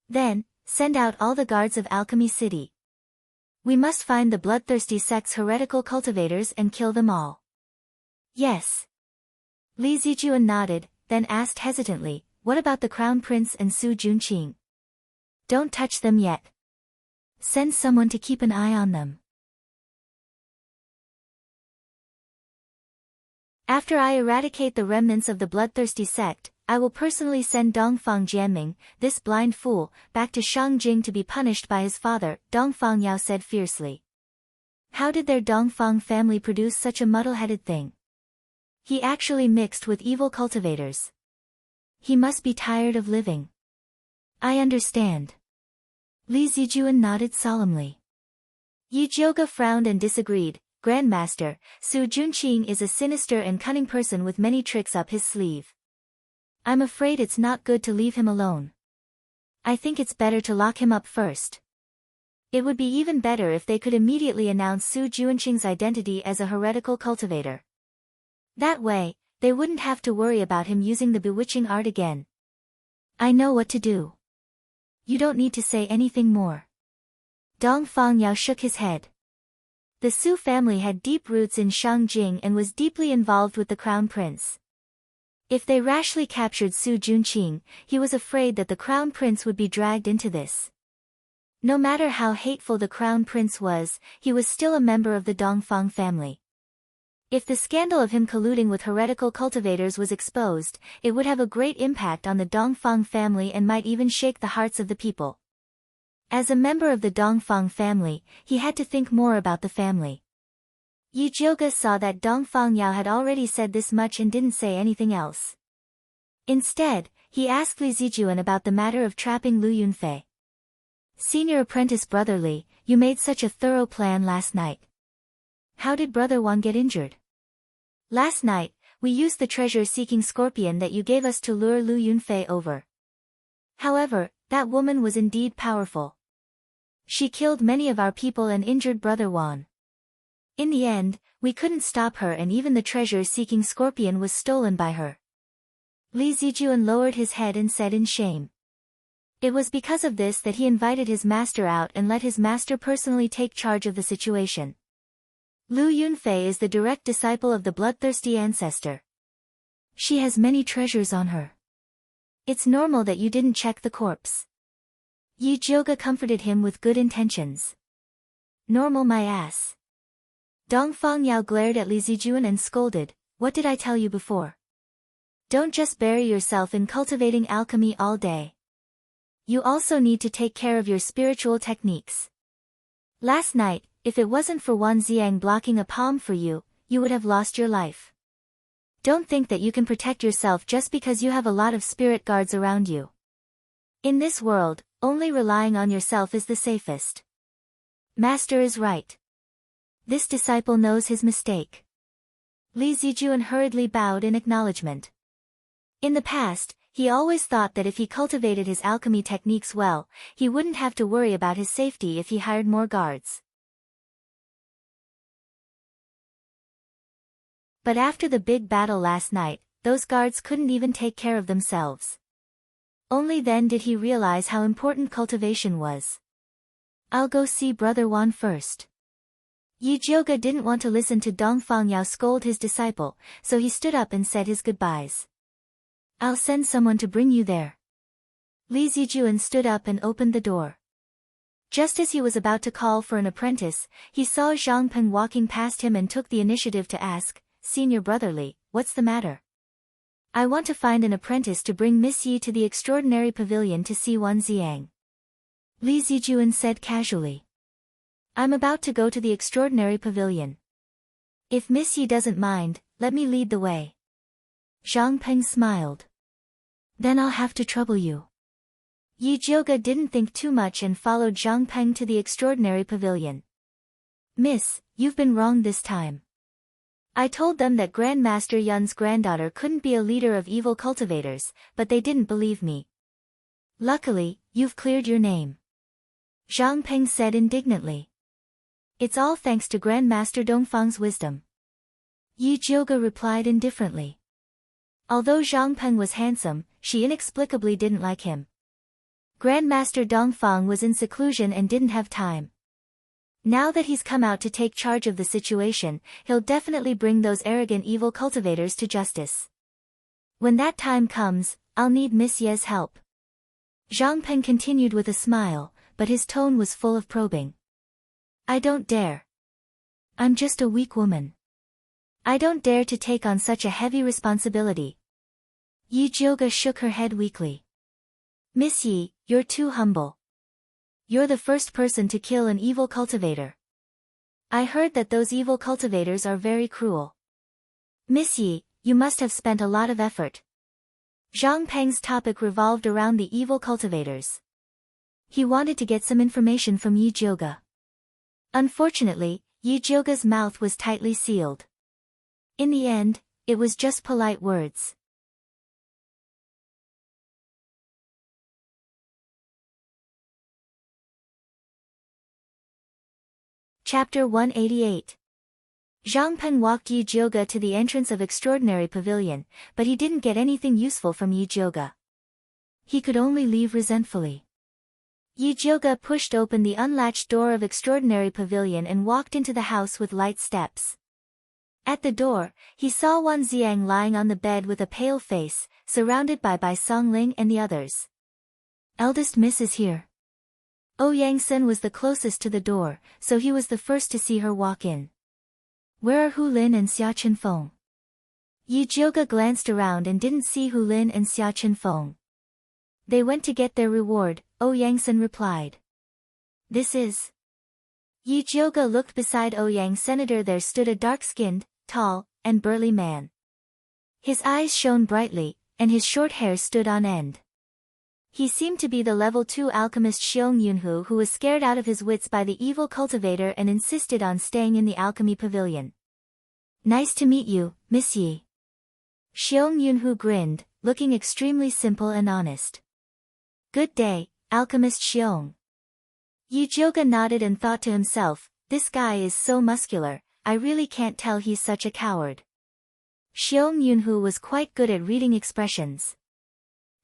Then, send out all the guards of Alchemy City. We must find the bloodthirsty sect's heretical cultivators and kill them all. Yes. Li Zijuan nodded, then asked hesitantly, what about the Crown Prince and Su Junqing? Don't touch them yet. Send someone to keep an eye on them. After I eradicate the remnants of the bloodthirsty sect, I will personally send Dongfang Jianming, this blind fool, back to Shangjing to be punished by his father, Dongfang Yao said fiercely. How did their Dongfang family produce such a muddle-headed thing? He actually mixed with evil cultivators. He must be tired of living. I understand. Li Zijuan nodded solemnly. Yi Zhouge frowned and disagreed. Grandmaster, Su Junqing is a sinister and cunning person with many tricks up his sleeve. I'm afraid it's not good to leave him alone. I think it's better to lock him up first. It would be even better if they could immediately announce Su Junqing's identity as a heretical cultivator. That way, they wouldn't have to worry about him using the bewitching art again. I know what to do. You don't need to say anything more. Dongfang Yao shook his head. The Su family had deep roots in Shangjing and was deeply involved with the Crown Prince. If they rashly captured Su Junqing, he was afraid that the Crown Prince would be dragged into this. No matter how hateful the Crown Prince was, he was still a member of the Dongfang family. If the scandal of him colluding with heretical cultivators was exposed, it would have a great impact on the Dongfang family and might even shake the hearts of the people. As a member of the Dongfang family, he had to think more about the family. Yi Zhouge saw that Dongfang Yao had already said this much and didn't say anything else. Instead, he asked Li Zijuan about the matter of trapping Lu Yunfei. Senior apprentice Brother Li, you made such a thorough plan last night. How did Brother Wan get injured? Last night, we used the treasure-seeking scorpion that you gave us to lure Lu Yunfei over. However, that woman was indeed powerful. She killed many of our people and injured Brother Wan. In the end, we couldn't stop her and even the treasure-seeking scorpion was stolen by her. Li Zijuan lowered his head and said in shame. It was because of this that he invited his master out and let his master personally take charge of the situation. Lu Yunfei is the direct disciple of the bloodthirsty ancestor. She has many treasures on her. It's normal that you didn't check the corpse. Yi Zhouge comforted him with good intentions. Normal my ass. Dongfang Yao glared at Li Zijuan and scolded, what did I tell you before? Don't just bury yourself in cultivating alchemy all day. You also need to take care of your spiritual techniques. Last night, if it wasn't for Wan Xiang blocking a palm for you, you would have lost your life. Don't think that you can protect yourself just because you have a lot of spirit guards around you. In this world, only relying on yourself is the safest. Master is right. This disciple knows his mistake. Li Zijuan hurriedly bowed in acknowledgement. In the past, he always thought that if he cultivated his alchemy techniques well, he wouldn't have to worry about his safety if he hired more guards. But after the big battle last night, those guards couldn't even take care of themselves. Only then did he realize how important cultivation was. I'll go see Brother Wan first. Yi Jiuge didn't want to listen to Dong Fangyao scold his disciple, so he stood up and said his goodbyes. I'll send someone to bring you there. Li Zijuan stood up and opened the door. Just as he was about to call for an apprentice, he saw Zhang Peng walking past him and took the initiative to ask, Senior Brother Li, what's the matter? I want to find an apprentice to bring Miss Yi to the extraordinary pavilion to see Wan Xiang. Li Zijuan said casually. I'm about to go to the extraordinary pavilion. If Miss Yi doesn't mind, let me lead the way. Zhang Peng smiled. Then I'll have to trouble you. Yi Jiuge didn't think too much and followed Zhang Peng to the extraordinary pavilion. Miss, you've been wrong this time. I told them that Grandmaster Yun's granddaughter couldn't be a leader of evil cultivators, but they didn't believe me. Luckily, you've cleared your name. Zhang Peng said indignantly. It's all thanks to Grandmaster Dongfang's wisdom. Yi Jiuge replied indifferently. Although Zhang Peng was handsome, she inexplicably didn't like him. Grandmaster Dongfang was in seclusion and didn't have time. Now that he's come out to take charge of the situation, he'll definitely bring those arrogant evil cultivators to justice. When that time comes, I'll need Miss Ye's help. Zhang Peng continued with a smile, but his tone was full of probing. I don't dare. I'm just a weak woman. I don't dare to take on such a heavy responsibility. Yi Jiuge shook her head weakly. Miss Yi, you're too humble. You're the first person to kill an evil cultivator. I heard that those evil cultivators are very cruel. Miss Yi, you must have spent a lot of effort. Zhang Peng's topic revolved around the evil cultivators. He wanted to get some information from Yi Jiuge. Unfortunately, Yi Jiuge's mouth was tightly sealed. In the end, it was just polite words. Chapter 188. Zhang Peng walked Yi Jiuge to the entrance of Extraordinary Pavilion, but he didn't get anything useful from Yi Jiuge. He could only leave resentfully. Yi Jiuge pushed open the unlatched door of Extraordinary Pavilion and walked into the house with light steps. At the door, he saw Wan Xiang lying on the bed with a pale face, surrounded by Bai Songling and the others. Eldest Miss is here. Ouyang Sen was the closest to the door, so he was the first to see her walk in. Where are Hu Lin and Xia Chenfeng? Yi Jiuge glanced around and didn't see Hu Lin and Xia Chenfeng. They went to get their reward, Ouyang Sen replied. This is... Yi Jiuge looked beside Ouyang Senator. There stood a dark-skinned, tall, and burly man. His eyes shone brightly, and his short hair stood on end. He seemed to be the level 2 alchemist Xiong Yunhu, who was scared out of his wits by the evil cultivator and insisted on staying in the alchemy pavilion. Nice to meet you, Miss Yi. Xiong Yunhu grinned, looking extremely simple and honest. Good day, alchemist Xiong. Yi Jiuge nodded and thought to himself, this guy is so muscular, I really can't tell he's such a coward. Xiong Yunhu was quite good at reading expressions.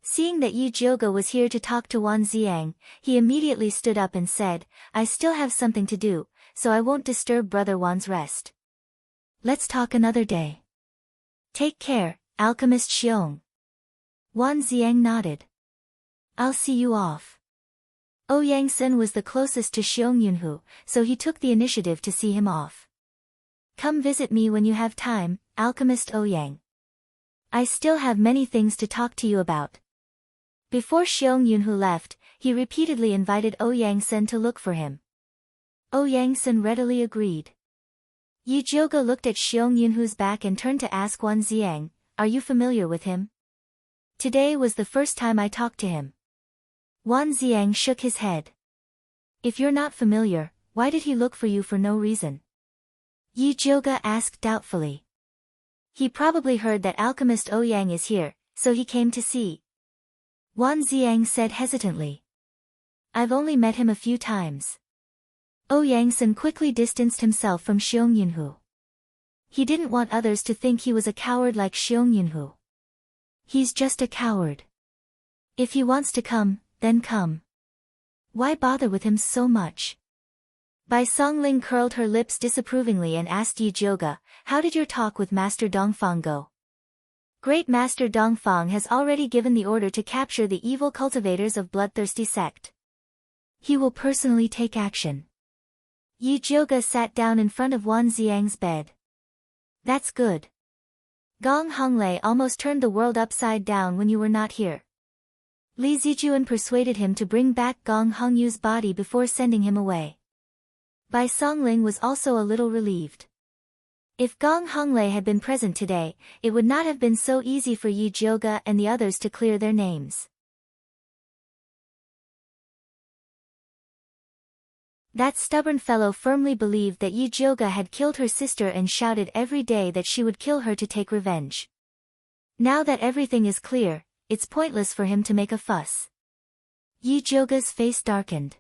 Seeing that Yi Jiuge was here to talk to Wan Xiang, he immediately stood up and said, I still have something to do, so I won't disturb Brother Wan's rest. Let's talk another day. Take care, alchemist Xiong. Wan Xiang nodded. I'll see you off. Ouyang Sen was the closest to Xiong Yunhu, so he took the initiative to see him off. Come visit me when you have time, alchemist Ouyang. I still have many things to talk to you about. Before Xiong Yunhu left, he repeatedly invited Ouyang Sen to look for him. Ouyang Sen readily agreed. Yi Jiuge looked at Xiong Yunhu's back and turned to ask Wan Xiang, are you familiar with him? Today was the first time I talked to him. Wan Xiang shook his head. If you're not familiar, why did he look for you for no reason? Yi Jiuge asked doubtfully. He probably heard that alchemist Ouyang is here, so he came to see, Wan Ziang said hesitantly. I've only met him a few times. Yangsan quickly distanced himself from Xiong Yunhu. He didn't want others to think he was a coward like Xiong Yunhu. He's just a coward. If he wants to come, then come. Why bother with him so much? Bai Songling curled her lips disapprovingly and asked Yi Zhoge, how did your talk with Master Dongfang go? Great Master Dongfang has already given the order to capture the evil cultivators of bloodthirsty sect. He will personally take action. Yi Zhoge sat down in front of Wan Ziang's bed. That's good. Gong Honglei almost turned the world upside down when you were not here. Li Zijuan persuaded him to bring back Gong Hongyu's body before sending him away. Bai Songling was also a little relieved. If Gong Honglei had been present today, it would not have been so easy for Yi Zhoge and the others to clear their names. That stubborn fellow firmly believed that Yi Zhoge had killed her sister and shouted every day that she would kill her to take revenge. Now that everything is clear, it's pointless for him to make a fuss. Yi Zhoge's face darkened.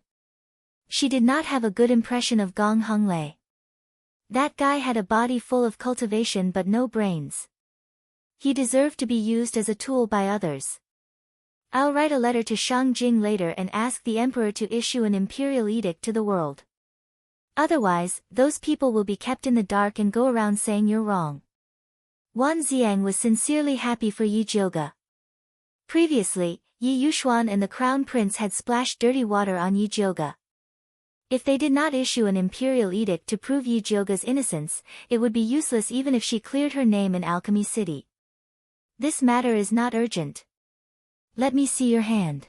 She did not have a good impression of Gong Honglei. That guy had a body full of cultivation but no brains. He deserved to be used as a tool by others. I'll write a letter to Shang Jing later and ask the emperor to issue an imperial edict to the world. Otherwise, those people will be kept in the dark and go around saying you're wrong. Wan Ziang was sincerely happy for Yi Zhoge. Previously, Yi Yuxuan and the crown prince had splashed dirty water on Yi Zhoge. If they did not issue an imperial edict to prove Yi Zhoge's innocence, it would be useless even if she cleared her name in Alchemy City. This matter is not urgent. Let me see your hand.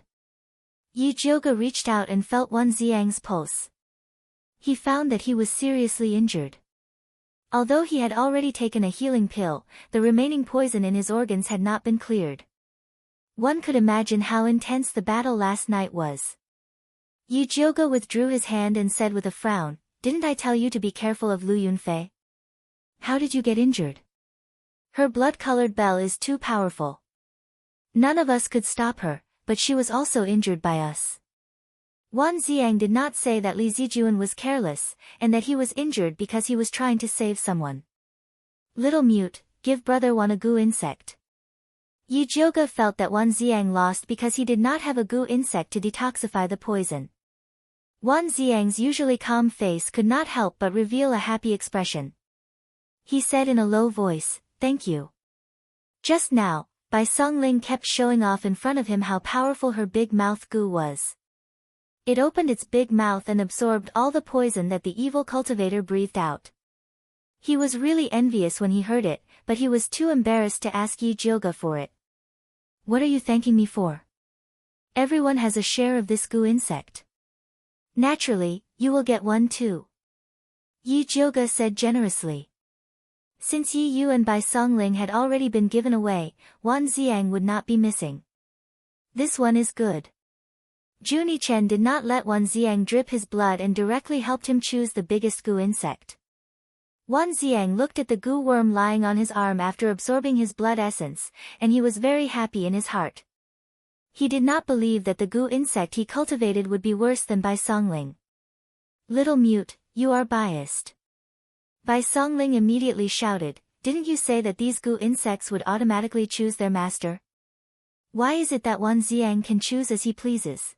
Yi Zhoge reached out and felt Wan Ziang's pulse. He found that he was seriously injured. Although he had already taken a healing pill, the remaining poison in his organs had not been cleared. One could imagine how intense the battle last night was. Yi Zhoge withdrew his hand and said with a frown, didn't I tell you to be careful of Lu Yunfei? How did you get injured? Her blood-colored bell is too powerful. None of us could stop her, but she was also injured by us. Wan Ziang did not say that Li Zijuan was careless, and that he was injured because he was trying to save someone. Little mute, give brother one a goo insect. Yi Zhoge felt that Wan Ziang lost because he did not have a goo insect to detoxify the poison. Wan Ziang's usually calm face could not help but reveal a happy expression. He said in a low voice, thank you. Just now, Bai Songling kept showing off in front of him how powerful her big mouth goo was. It opened its big mouth and absorbed all the poison that the evil cultivator breathed out. He was really envious when he heard it, but he was too embarrassed to ask Yi Zhoge for it. What are you thanking me for? Everyone has a share of this goo insect. Naturally, you will get one too. Yi Zhoge said generously. Since Yi Yu and Bai Songling had already been given away, Wan Ziang would not be missing. This one is good. Juni Chen did not let Wan Ziang drip his blood and directly helped him choose the biggest goo insect. Wan Ziang looked at the goo worm lying on his arm after absorbing his blood essence, and he was very happy in his heart. He did not believe that the goo insect he cultivated would be worse than Bai Songling. Little mute, you are biased. Bai Songling immediately shouted, didn't you say that these goo insects would automatically choose their master? Why is it that Wan Ziang can choose as he pleases?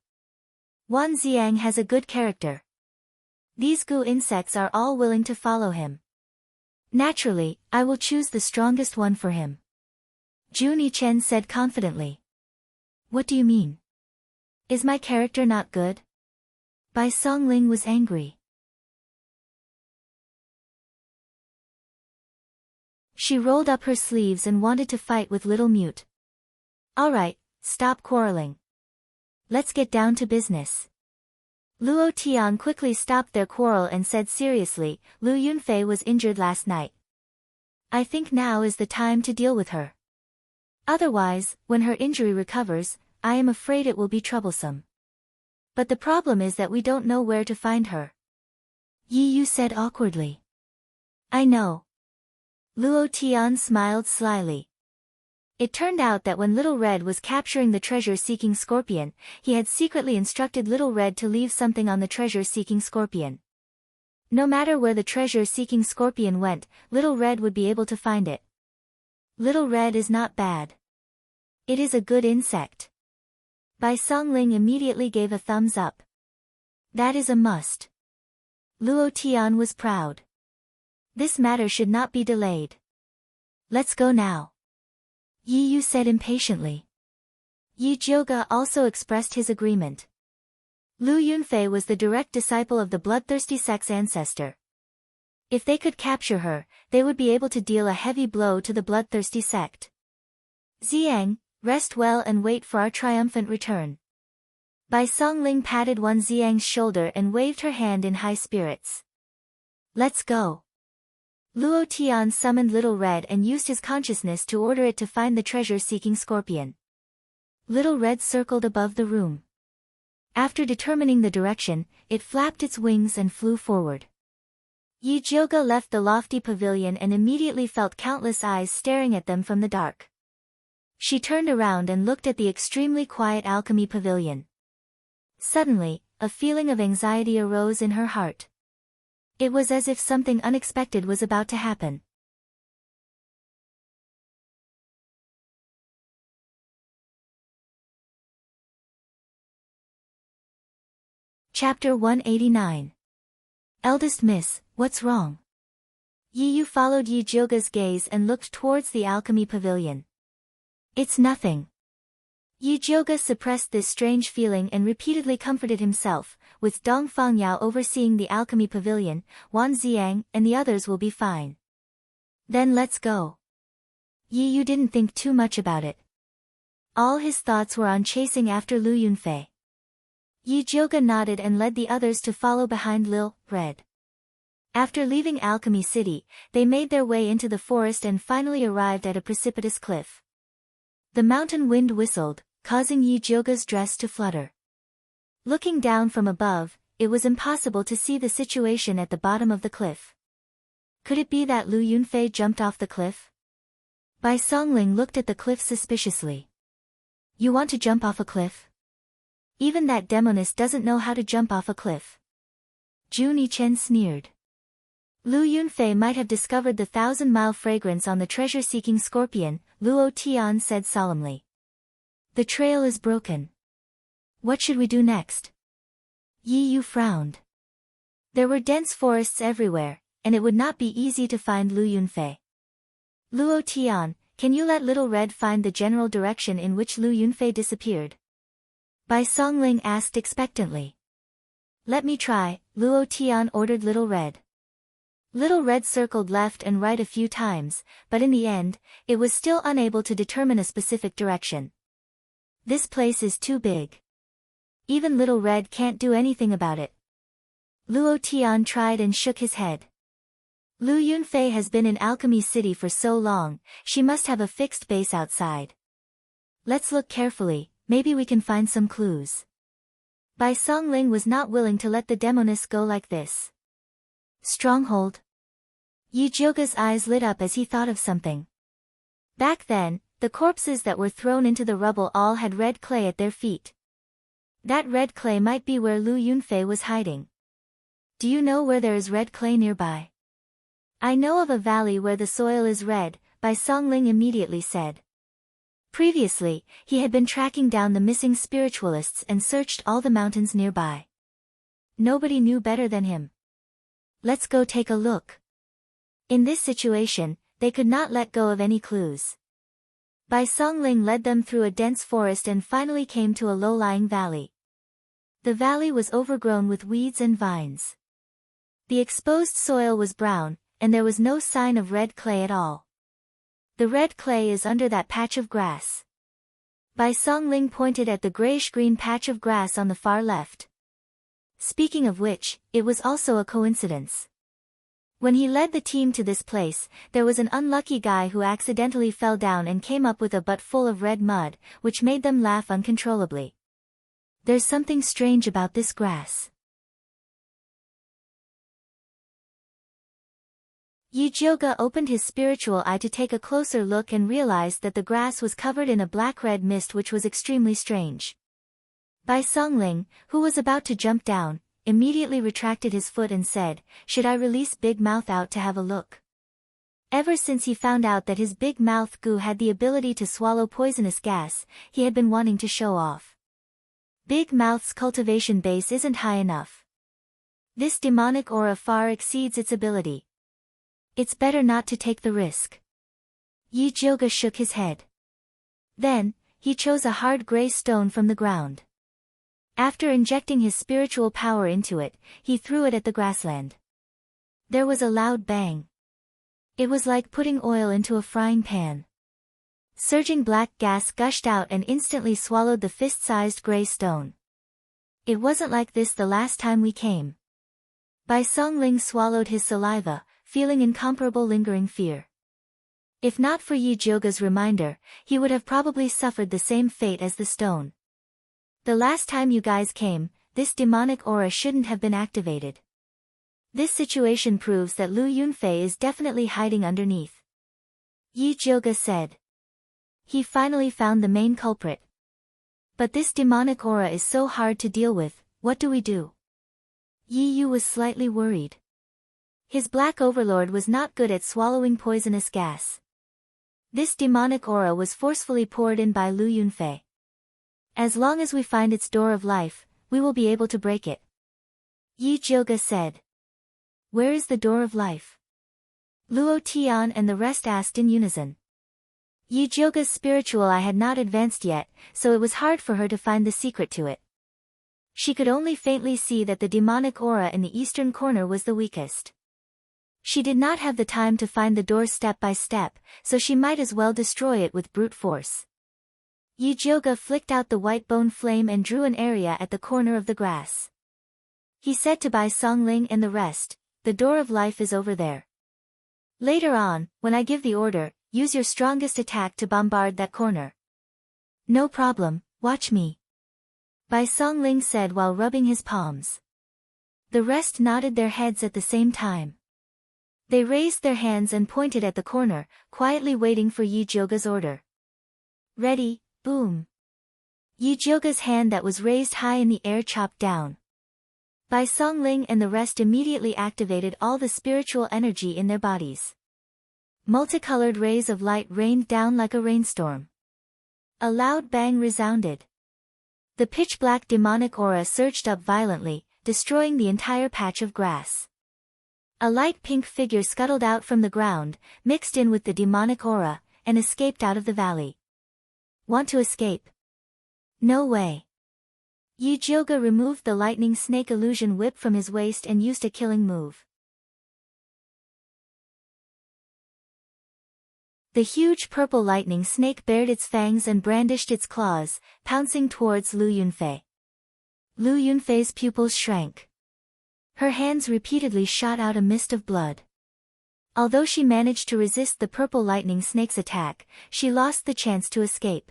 Wan Ziang has a good character. These goo insects are all willing to follow him. Naturally, I will choose the strongest one for him. Juni Chen said confidently. What do you mean? Is my character not good? Bai Songling was angry. She rolled up her sleeves and wanted to fight with Little Mute. Alright, stop quarreling. Let's get down to business. Luo Tian quickly stopped their quarrel and said seriously, Lu Yunfei was injured last night. I think now is the time to deal with her. Otherwise, when her injury recovers, I am afraid it will be troublesome. But the problem is that we don't know where to find her. Yi Yu said awkwardly. I know. Luo Tian smiled slyly. It turned out that when Little Red was capturing the treasure-seeking scorpion, he had secretly instructed Little Red to leave something on the treasure-seeking scorpion. No matter where the treasure-seeking scorpion went, Little Red would be able to find it. Little Red is not bad. It is a good insect. Bai Songling immediately gave a thumbs up. That is a must. Luo Tian was proud. This matter should not be delayed. Let's go now. Yi Yu said impatiently. Yi Jiuge also expressed his agreement. Lu Yunfei was the direct disciple of the bloodthirsty sect's ancestor. If they could capture her, they would be able to deal a heavy blow to the bloodthirsty sect. Xiang, rest well and wait for our triumphant return. Bai Songling patted Wan Xiang's shoulder and waved her hand in high spirits. Let's go. Luo Tian summoned Little Red and used his consciousness to order it to find the treasure-seeking scorpion. Little Red circled above the room. After determining the direction, it flapped its wings and flew forward. Yi Jiuge left the lofty pavilion and immediately felt countless eyes staring at them from the dark. She turned around and looked at the extremely quiet alchemy pavilion. Suddenly, a feeling of anxiety arose in her heart. It was as if something unexpected was about to happen. Chapter 189. Eldest Miss, what's wrong? Yi Yu followed Yi Jiuge's gaze and looked towards the alchemy pavilion. It's nothing. Yi Jiuge suppressed this strange feeling and repeatedly comforted himself, with Dong Fangyao overseeing the alchemy pavilion, Wan Xiang and the others will be fine. Then let's go. Yi Yu didn't think too much about it. All his thoughts were on chasing after Lu Yunfei. Yi Jiuge nodded and led the others to follow behind Lil Red. After leaving Alchemy City, they made their way into the forest and finally arrived at a precipitous cliff. The mountain wind whistled, causing Yi Jiuge's dress to flutter. Looking down from above, it was impossible to see the situation at the bottom of the cliff. Could it be that Lu Yunfei jumped off the cliff? Bai Songling looked at the cliff suspiciously. You want to jump off a cliff? Even that demoness doesn't know how to jump off a cliff. Jun Yichen sneered. Lu Yunfei might have discovered the 1,000-mile fragrance on the treasure-seeking scorpion, Luo Tian said solemnly. The trail is broken. What should we do next? Yi Yu frowned. There were dense forests everywhere, and it would not be easy to find Lu Yunfei. Luo Tian, can you let Little Red find the general direction in which Lu Yunfei disappeared? Bai Songling asked expectantly. Let me try, Luo Tian ordered Little Red. Little Red circled left and right a few times, but in the end, it was still unable to determine a specific direction. This place is too big. Even Little Red can't do anything about it. Luo Tian tried and shook his head. Lu Yunfei has been in Alchemy City for so long, she must have a fixed base outside. Let's look carefully, maybe we can find some clues. Bai Songling was not willing to let the demoness go like this. Stronghold. Yi Jiuge's eyes lit up as he thought of something. Back then, the corpses that were thrown into the rubble all had red clay at their feet. That red clay might be where Lu Yunfei was hiding. Do you know where there is red clay nearby? I know of a valley where the soil is red, Bai Songling immediately said. Previously, he had been tracking down the missing spiritualists and searched all the mountains nearby. Nobody knew better than him. Let's go take a look. In this situation, they could not let go of any clues. Bai Songling led them through a dense forest and finally came to a low-lying valley. The valley was overgrown with weeds and vines. The exposed soil was brown, and there was no sign of red clay at all. The red clay is under that patch of grass. Bai Songling pointed at the grayish-green patch of grass on the far left. Speaking of which, it was also a coincidence. When he led the team to this place, there was an unlucky guy who accidentally fell down and came up with a butt full of red mud, which made them laugh uncontrollably. There's something strange about this grass. Yi Jioge opened his spiritual eye to take a closer look and realized that the grass was covered in a black-red mist which was extremely strange. Bai Songling, who was about to jump down, immediately retracted his foot and said, "Should I release Big Mouth out to have a look?" Ever since he found out that his Big Mouth goo had the ability to swallow poisonous gas, he had been wanting to show off. Big Mouth's cultivation base isn't high enough. This demonic aura far exceeds its ability. It's better not to take the risk. Yi Jioge shook his head. Then, he chose a hard gray stone from the ground. After injecting his spiritual power into it, he threw it at the grassland. There was a loud bang. It was like putting oil into a frying pan. Surging black gas gushed out and instantly swallowed the fist-sized gray stone. It wasn't like this the last time we came. Bai Songling swallowed his saliva, feeling incomparable lingering fear. If not for Yi Jioge's reminder, he would have probably suffered the same fate as the stone. The last time you guys came, this demonic aura shouldn't have been activated. This situation proves that Lu Yunfei is definitely hiding underneath. Yi Jioge said. He finally found the main culprit. But this demonic aura is so hard to deal with, what do we do? Yi Yu was slightly worried. His black overlord was not good at swallowing poisonous gas. This demonic aura was forcefully poured in by Lu Yunfei. As long as we find its door of life, we will be able to break it. Yi Jioge said. Where is the door of life? Luo Tian and the rest asked in unison. Yi Jioge's spiritual eye had not advanced yet, so it was hard for her to find the secret to it. She could only faintly see that the demonic aura in the eastern corner was the weakest. She did not have the time to find the door step by step, so she might as well destroy it with brute force. Yi Jioge flicked out the white bone flame and drew an area at the corner of the grass. He said to Bai Songling and the rest, "The door of life is over there. Later on, when I give the order, use your strongest attack to bombard that corner." "No problem, watch me," Bai Songling said while rubbing his palms. The rest nodded their heads at the same time. They raised their hands and pointed at the corner, quietly waiting for Yi Jioge's order. "Ready, boom." Yi Jioge's hand that was raised high in the air chopped down. Bai Songling and the rest immediately activated all the spiritual energy in their bodies. Multicolored rays of light rained down like a rainstorm. A loud bang resounded. The pitch-black demonic aura surged up violently, destroying the entire patch of grass. A light pink figure scuttled out from the ground, mixed in with the demonic aura, and escaped out of the valley. Want to escape? No way. Yi Jioge removed the lightning snake illusion whip from his waist and used a killing move. The huge purple lightning snake bared its fangs and brandished its claws, pouncing towards Lu Yunfei. Lu Yunfei's pupils shrank. Her hands repeatedly shot out a mist of blood. Although she managed to resist the purple lightning snake's attack, she lost the chance to escape.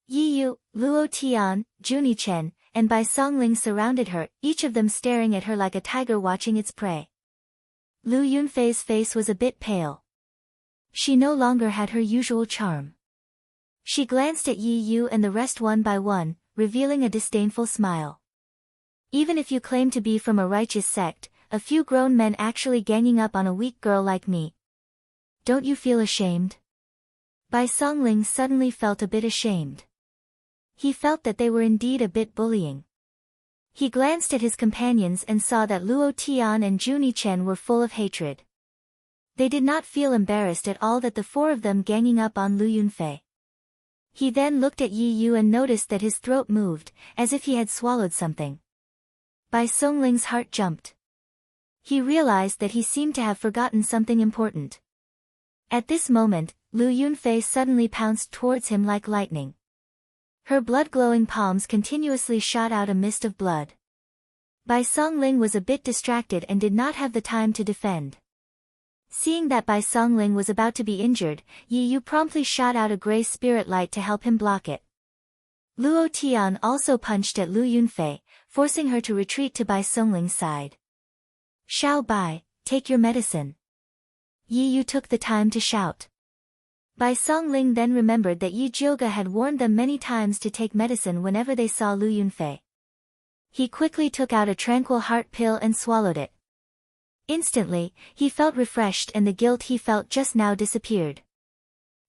Yi Yu, Luo Tian, Juni Chen, and Bai Songling surrounded her, each of them staring at her like a tiger watching its prey. Lu Yunfei's face was a bit pale. She no longer had her usual charm. She glanced at Yi Yu and the rest one by one, revealing a disdainful smile. Even if you claim to be from a righteous sect, a few grown men actually ganging up on a weak girl like me. Don't you feel ashamed? Bai Songling suddenly felt a bit ashamed. He felt that they were indeed a bit bullying. He glanced at his companions and saw that Luo Tian and Juni Chen were full of hatred. They did not feel embarrassed at all that the four of them ganging up on Lu Yunfei. He then looked at Yi Yu and noticed that his throat moved, as if he had swallowed something. Bai Songling's heart jumped. He realized that he seemed to have forgotten something important. At this moment, Lu Yunfei suddenly pounced towards him like lightning. Her blood-glowing palms continuously shot out a mist of blood. Bai Songling was a bit distracted and did not have the time to defend. Seeing that Bai Songling was about to be injured, Yi Yu promptly shot out a gray spirit light to help him block it. Luo Tian also punched at Lu Yunfei, forcing her to retreat to Bai Songling's side. "Xiao Bai, take your medicine." Yi Yu took the time to shout. Bai Songling then remembered that Yi Jiuge had warned them many times to take medicine whenever they saw Lu Yunfei. He quickly took out a tranquil heart pill and swallowed it. Instantly, he felt refreshed and the guilt he felt just now disappeared.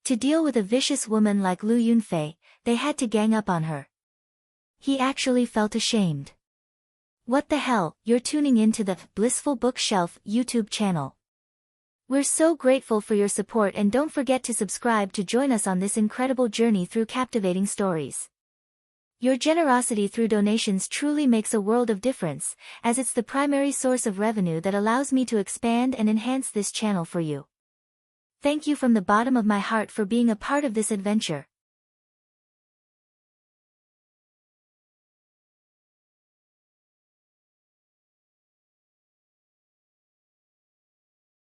To deal with a vicious woman like Lu Yunfei, they had to gang up on her. He actually felt ashamed. What the hell, you're tuning into the Blissful Bookshelf YouTube channel. We're so grateful for your support and don't forget to subscribe to join us on this incredible journey through captivating stories. Your generosity through donations truly makes a world of difference, as it's the primary source of revenue that allows me to expand and enhance this channel for you. Thank you from the bottom of my heart for being a part of this adventure.